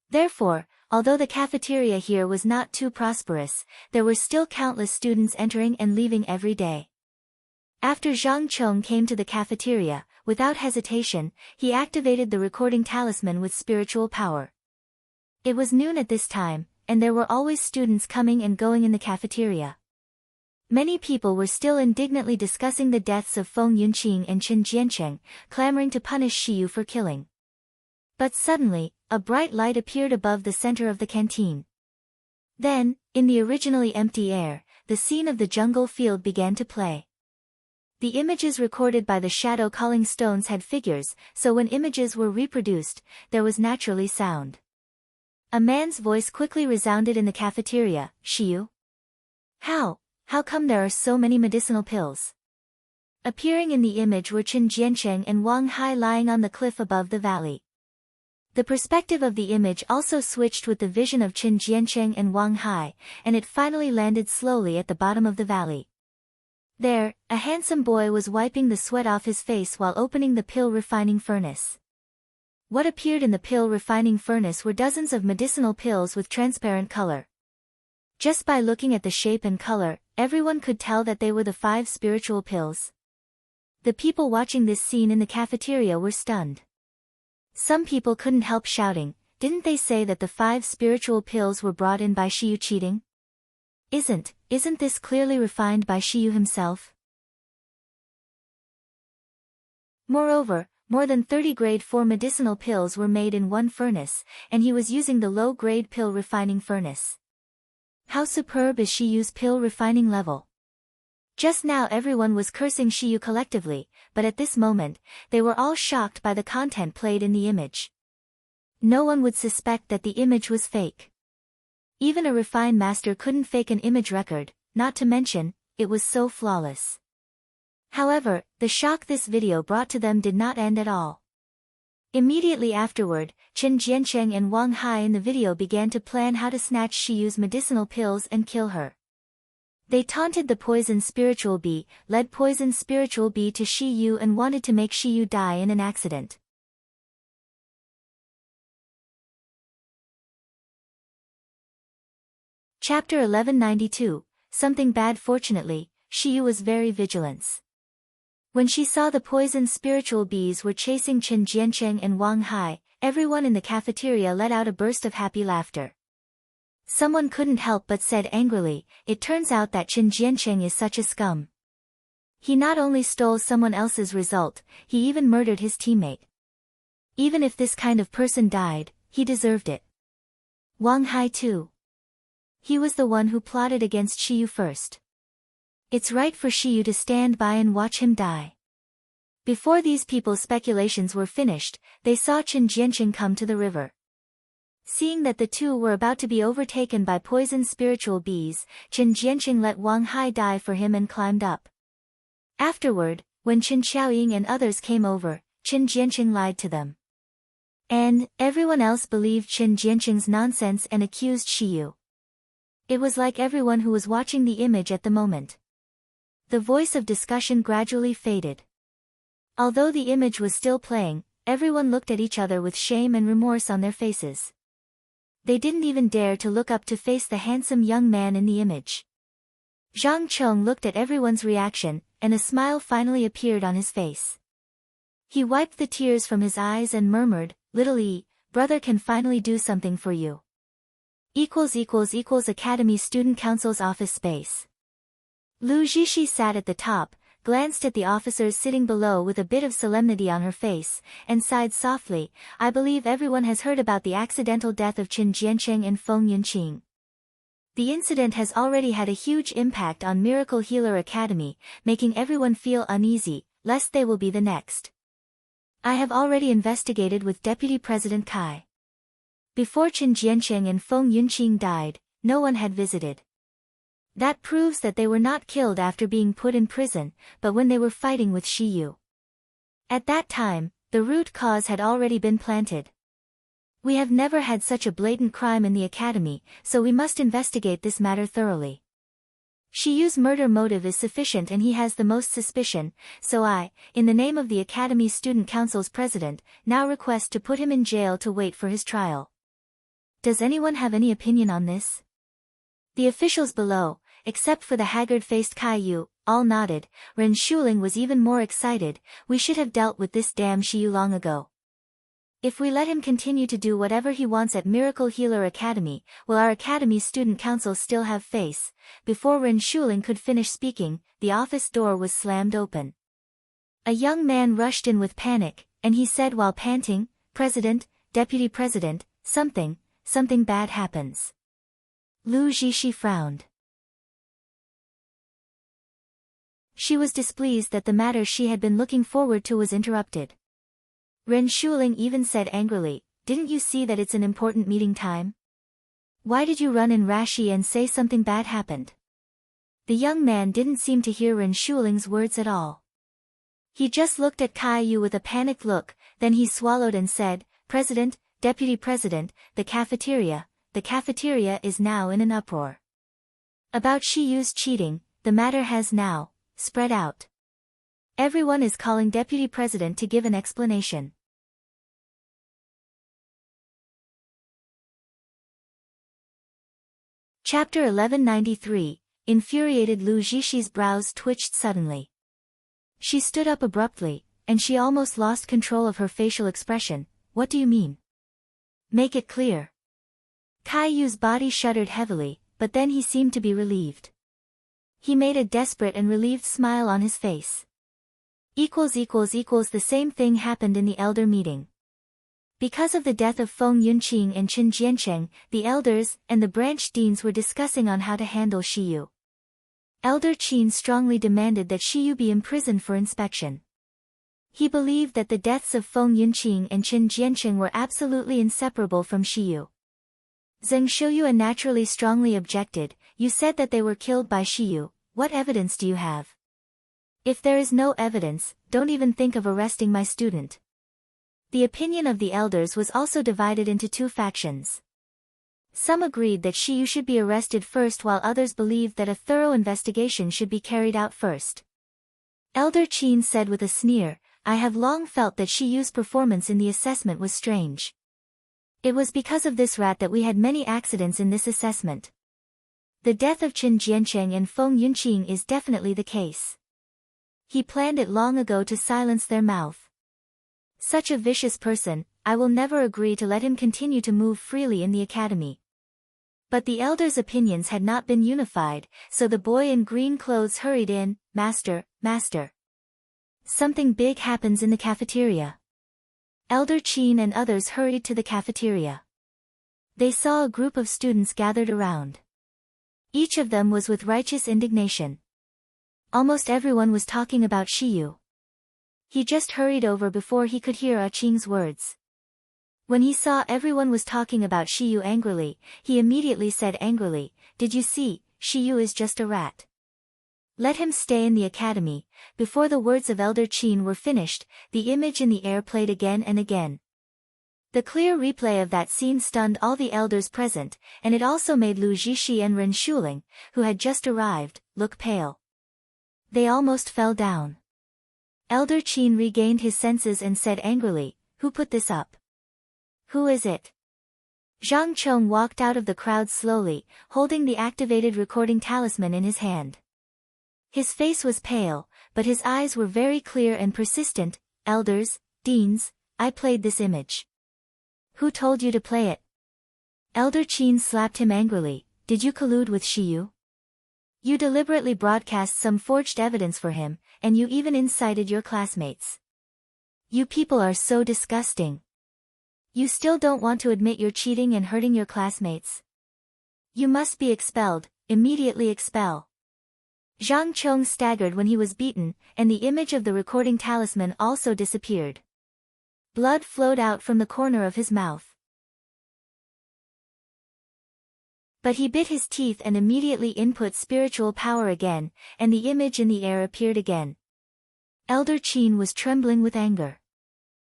A: Therefore, although the cafeteria here was not too prosperous, there were still countless students entering and leaving every day. After Zhang Chong came to the cafeteria, without hesitation, he activated the recording talisman with spiritual power. It was noon at this time, and there were always students coming and going in the cafeteria. Many people were still indignantly discussing the deaths of Feng Yunqing and Qin Jiancheng, clamoring to punish Shiyu for killing. But suddenly, a bright light appeared above the center of the canteen. Then, in the originally empty air, the scene of the jungle field began to play. The images recorded by the shadow calling stones had figures, so when images were reproduced, there was naturally sound. A man's voice quickly resounded in the cafeteria, Shiyu? How come there are so many medicinal pills? Appearing in the image were Qin Jiancheng and Wang Hai lying on the cliff above the valley. The perspective of the image also switched with the vision of Qin Jiancheng and Wang Hai, and it finally landed slowly at the bottom of the valley. There, a handsome boy was wiping the sweat off his face while opening the pill refining furnace. What appeared in the pill refining furnace were dozens of medicinal pills with transparent color. Just by looking at the shape and color, everyone could tell that they were the 5 spiritual pills. The people watching this scene in the cafeteria were stunned. Some people couldn't help shouting, didn't they say that the 5 spiritual pills were brought in by Shiyu cheating? Isn't this clearly refined by Shiyu himself? Moreover, more than 30 grade 4 medicinal pills were made in one furnace, and he was using the low-grade pill refining furnace. How superb is Shiyu's pill refining level! Just now everyone was cursing Shiyu collectively, but at this moment, they were all shocked by the content played in the image. No one would suspect that the image was fake. Even a refined master couldn't fake an image record, not to mention, it was so flawless. However, the shock this video brought to them did not end at all. Immediately afterward, Qin Jiancheng and Wang Hai in the video began to plan how to snatch Shiyu's medicinal pills and kill her. They taunted the poison spiritual bee, led poison spiritual bee to Shiyu and wanted to make Shiyu die in an accident. Chapter 1192, Something Bad. Fortunately, Shiyu was very vigilant. When she saw the poison spiritual bees were chasing Qin Jiancheng and Wang Hai, everyone in the cafeteria let out a burst of happy laughter. Someone couldn't help but said angrily, "It turns out that Qin Jiancheng is such a scum. He not only stole someone else's result, he even murdered his teammate. Even if this kind of person died, he deserved it." Wang Hai too. He was the one who plotted against Shiyu first. It's right for Shiyu to stand by and watch him die. Before these people's speculations were finished, they saw Qin Jiancheng come to the river. Seeing that the two were about to be overtaken by poison spiritual bees, Qin Jiancheng let Wang Hai die for him and climbed up. Afterward, when Qin Xiaoying and others came over, Qin Jiancheng lied to them. And everyone else believed Qin Jiancheng's nonsense and accused Shiyu. It was like everyone who was watching the image at the moment. The voice of discussion gradually faded. Although the image was still playing, everyone looked at each other with shame and remorse on their faces. They didn't even dare to look up to face the handsome young man in the image. Zhang Chong looked at everyone's reaction, and a smile finally appeared on his face. He wiped the tears from his eyes and murmured, "Little E, brother can finally do something for you." Academy Student Council's office space. Lu Zhishi sat at the top, glanced at the officers sitting below with a bit of solemnity on her face, and sighed softly. "I believe everyone has heard about the accidental death of Qin Jiancheng and Feng Yunqing. The incident has already had a huge impact on Miracle Healer Academy, making everyone feel uneasy, lest they will be the next. I have already investigated with Deputy President Kai. Before Qin Jiancheng and Feng Yunqing died, no one had visited. That proves that they were not killed after being put in prison, but when they were fighting with Shiyu. At that time, the root cause had already been planted. We have never had such a blatant crime in the academy, so we must investigate this matter thoroughly. Shiyu's murder motive is sufficient and he has the most suspicion, so I, in the name of the Academy's Student Council's president, now request to put him in jail to wait for his trial. Does anyone have any opinion on this? The officials below, except for the haggard-faced Caillou, all nodded. Ren Shuling was even more excited. We should have dealt with this damn Shiyu long ago. If we let him continue to do whatever he wants at Miracle Healer Academy, will our Academy's Student Council still have face? Before Ren Shuling could finish speaking, the office door was slammed open. A young man rushed in with panic, and he said while panting, "President, Deputy President, something bad happens." Lu Zhishi frowned. She was displeased that the matter she had been looking forward to was interrupted. Ren Shuling even said angrily, "Didn't you see that it's an important meeting time? Why did you run in Rashi and say something bad happened?" The young man didn't seem to hear Ren Shuling's words at all. He just looked at Caillou with a panicked look, then he swallowed and said, "President, Deputy President, the cafeteria is now in an uproar. About Shiyu's cheating, the matter has now spread out. Everyone is calling Deputy President to give an explanation." Chapter 1193, Infuriated. Lu Zhishi's brows twitched suddenly. She stood up abruptly, and she almost lost control of her facial expression. "What do you mean? Make it clear." Caillou's body shuddered heavily, but then he seemed to be relieved. He made a desperate and relieved smile on his face. The same thing happened in the elder meeting. Because of the death of Feng Yunqing and Qin Jiancheng, the elders and the branch deans were discussing on how to handle Shiyu. Elder Qin strongly demanded that Shiyu be imprisoned for inspection. He believed that the deaths of Feng Yunqing and Qin Jiancheng were absolutely inseparable from Shiyu. Zheng Shouyu naturally strongly objected. "You said that they were killed by Shiyu. What evidence do you have? If there is no evidence, don't even think of arresting my student." The opinion of the elders was also divided into two factions. Some agreed that Shiyu should be arrested first while others believed that a thorough investigation should be carried out first. Elder Qin said with a sneer, "I have long felt that Shiyu's performance in the assessment was strange. It was because of this rat that we had many accidents in this assessment. The death of Qin Jiancheng and Feng Yunqing is definitely the case. He planned it long ago to silence their mouth. Such a vicious person, I will never agree to let him continue to move freely in the academy." But the elders' opinions had not been unified, so the boy in green clothes hurried in. Master. Something big happens in the cafeteria." Elder Qin and others hurried to the cafeteria. They saw a group of students gathered around. Each of them was with righteous indignation. Almost everyone was talking about Shiyu. He just hurried over before he could hear Qing's words. When he saw everyone was talking about Shiyu angrily, he immediately said angrily, "Did you see, Shiyu is just a rat. Let him stay in the academy." Before the words of Elder Qin were finished, the image in the air played again and again. The clear replay of that scene stunned all the elders present, and it also made Lu Zhishi and Ren Shuling, who had just arrived, look pale. They almost fell down. Elder Qin regained his senses and said angrily, "Who put this up? Who is it?" Zhang Chong walked out of the crowd slowly, holding the activated recording talisman in his hand. His face was pale, but his eyes were very clear and persistent. "Elders, deans, I played this image." "Who told you to play it?" Elder Qin slapped him angrily. "Did you collude with Shiyu? You deliberately broadcast some forged evidence for him, and you even incited your classmates. You people are so disgusting. You still don't want to admit you're cheating and hurting your classmates? You must be expelled, immediately expel." Zhang Chong staggered when he was beaten, and the image of the recording talisman also disappeared. Blood flowed out from the corner of his mouth. But he bit his teeth and immediately input spiritual power again, and the image in the air appeared again. Elder Qin was trembling with anger.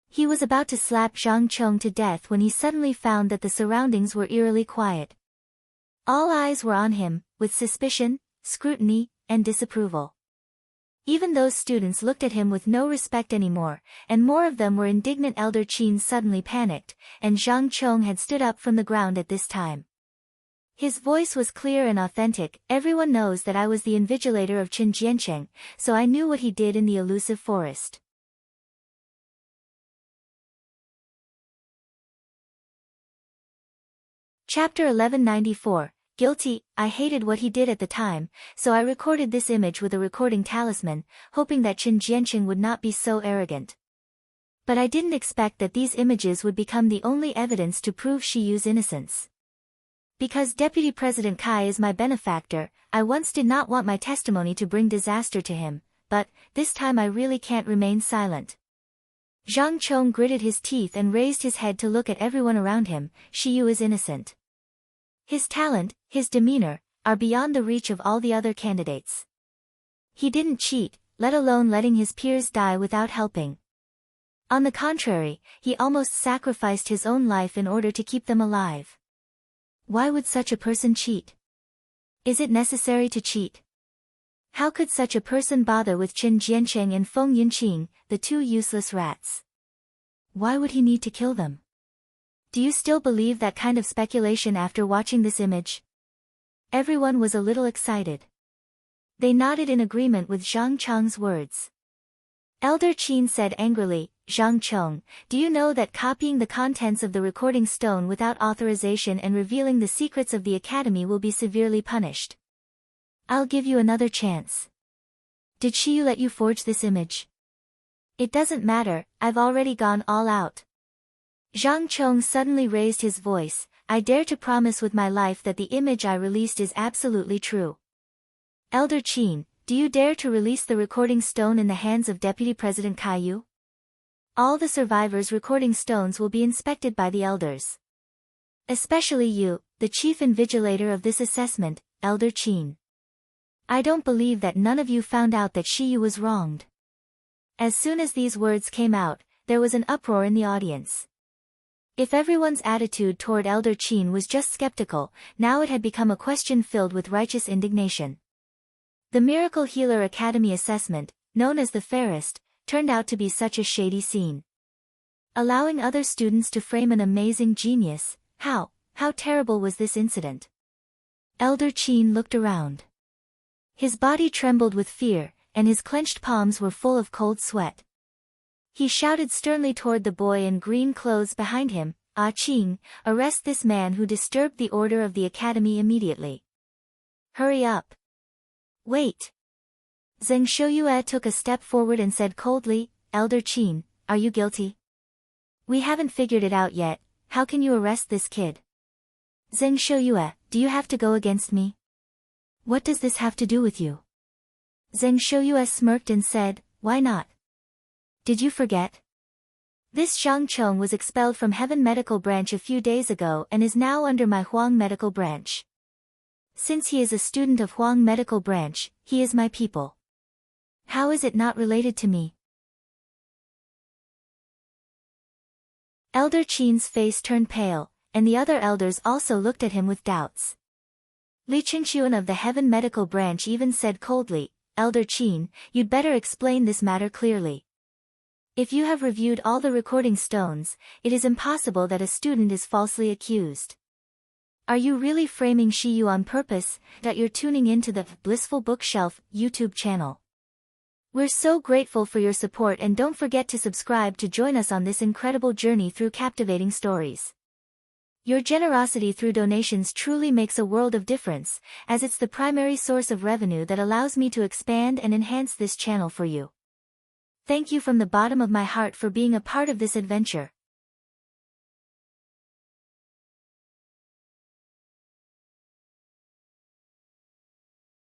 A: He was about to slap Zhang Chong to death when he suddenly found that the surroundings were eerily quiet. All eyes were on him, with suspicion, scrutiny, and disapproval. Even those students looked at him with no respect anymore, and more of them were indignant. Elder Qin suddenly panicked, and Zhang Chong had stood up from the ground at this time. His voice was clear and authentic. Everyone knows that I was the invigilator of Qin Jiancheng, so I knew what he did in the elusive forest. Chapter 1194, Guilty. I hated what he did at the time, so I recorded this image with a recording talisman, hoping that Qin Jiancheng would not be so arrogant. But I didn't expect that these images would become the only evidence to prove Shiyu's innocence. Because Deputy President Kai is my benefactor, I once did not want my testimony to bring disaster to him, but, this time I really can't remain silent. Zhang Chong gritted his teeth and raised his head to look at everyone around him. Shiyu is innocent. His talent, his demeanor, are beyond the reach of all the other candidates. He didn't cheat, let alone letting his peers die without helping. On the contrary, he almost sacrificed his own life in order to keep them alive. Why would such a person cheat? Is it necessary to cheat? How could such a person bother with Qin Jiancheng and Feng Yunqing, the two useless rats? Why would he need to kill them? Do you still believe that kind of speculation after watching this image? Everyone was a little excited. They nodded in agreement with Zhang Chong's words. Elder Qin said angrily, Zhang Chong, do you know that copying the contents of the recording stone without authorization and revealing the secrets of the academy will be severely punished? I'll give you another chance. Did Shiyu let you forge this image? It doesn't matter, I've already gone all out. Zhang Chong suddenly raised his voice, I dare to promise with my life that the image I released is absolutely true. Elder Qin, do you dare to release the recording stone in the hands of Deputy President Caillou? All the survivors' recording stones will be inspected by the elders. Especially you, the chief invigilator of this assessment, Elder Qin. I don't believe that none of you found out that Shiyu was wronged. As soon as these words came out, there was an uproar in the audience. If everyone's attitude toward Elder Qin was just skeptical, now it had become a question filled with righteous indignation. The Miracle Healer Academy assessment, known as the fairest, turned out to be such a shady scene. Allowing other students to frame an amazing genius, how terrible was this incident? Elder Qin looked around. His body trembled with fear, and his clenched palms were full of cold sweat. He shouted sternly toward the boy in green clothes behind him, Ah Qing, arrest this man who disturbed the order of the academy immediately. Hurry up. Wait. Zheng Shouyue took a step forward and said coldly, Elder Qin, are you guilty? We haven't figured it out yet, how can you arrest this kid? Zheng Shouyue, do you have to go against me? What does this have to do with you? Zheng Shouyue smirked and said, why not? Did you forget? This Zhang Chong was expelled from Heaven Medical Branch a few days ago and is now under my Huang Medical Branch. Since he is a student of Huang Medical Branch, he is my pupil. How is it not related to me? Elder Qin's face turned pale, and the other elders also looked at him with doubts. Li Qingxuan of the Heaven Medical Branch even said coldly, Elder Qin, you'd better explain this matter clearly. If you have reviewed all the recording stones, it is impossible that a student is falsely accused. Are you really framing Shiyu on purpose, that you're tuning into the Blissful Bookshelf YouTube channel? We're so grateful for your support and don't forget to subscribe to join us on this incredible journey through captivating stories. Your generosity through donations truly makes a world of difference, as it's the primary source of revenue that allows me to expand and enhance this channel for you. Thank you from the bottom of my heart for being a part of this adventure.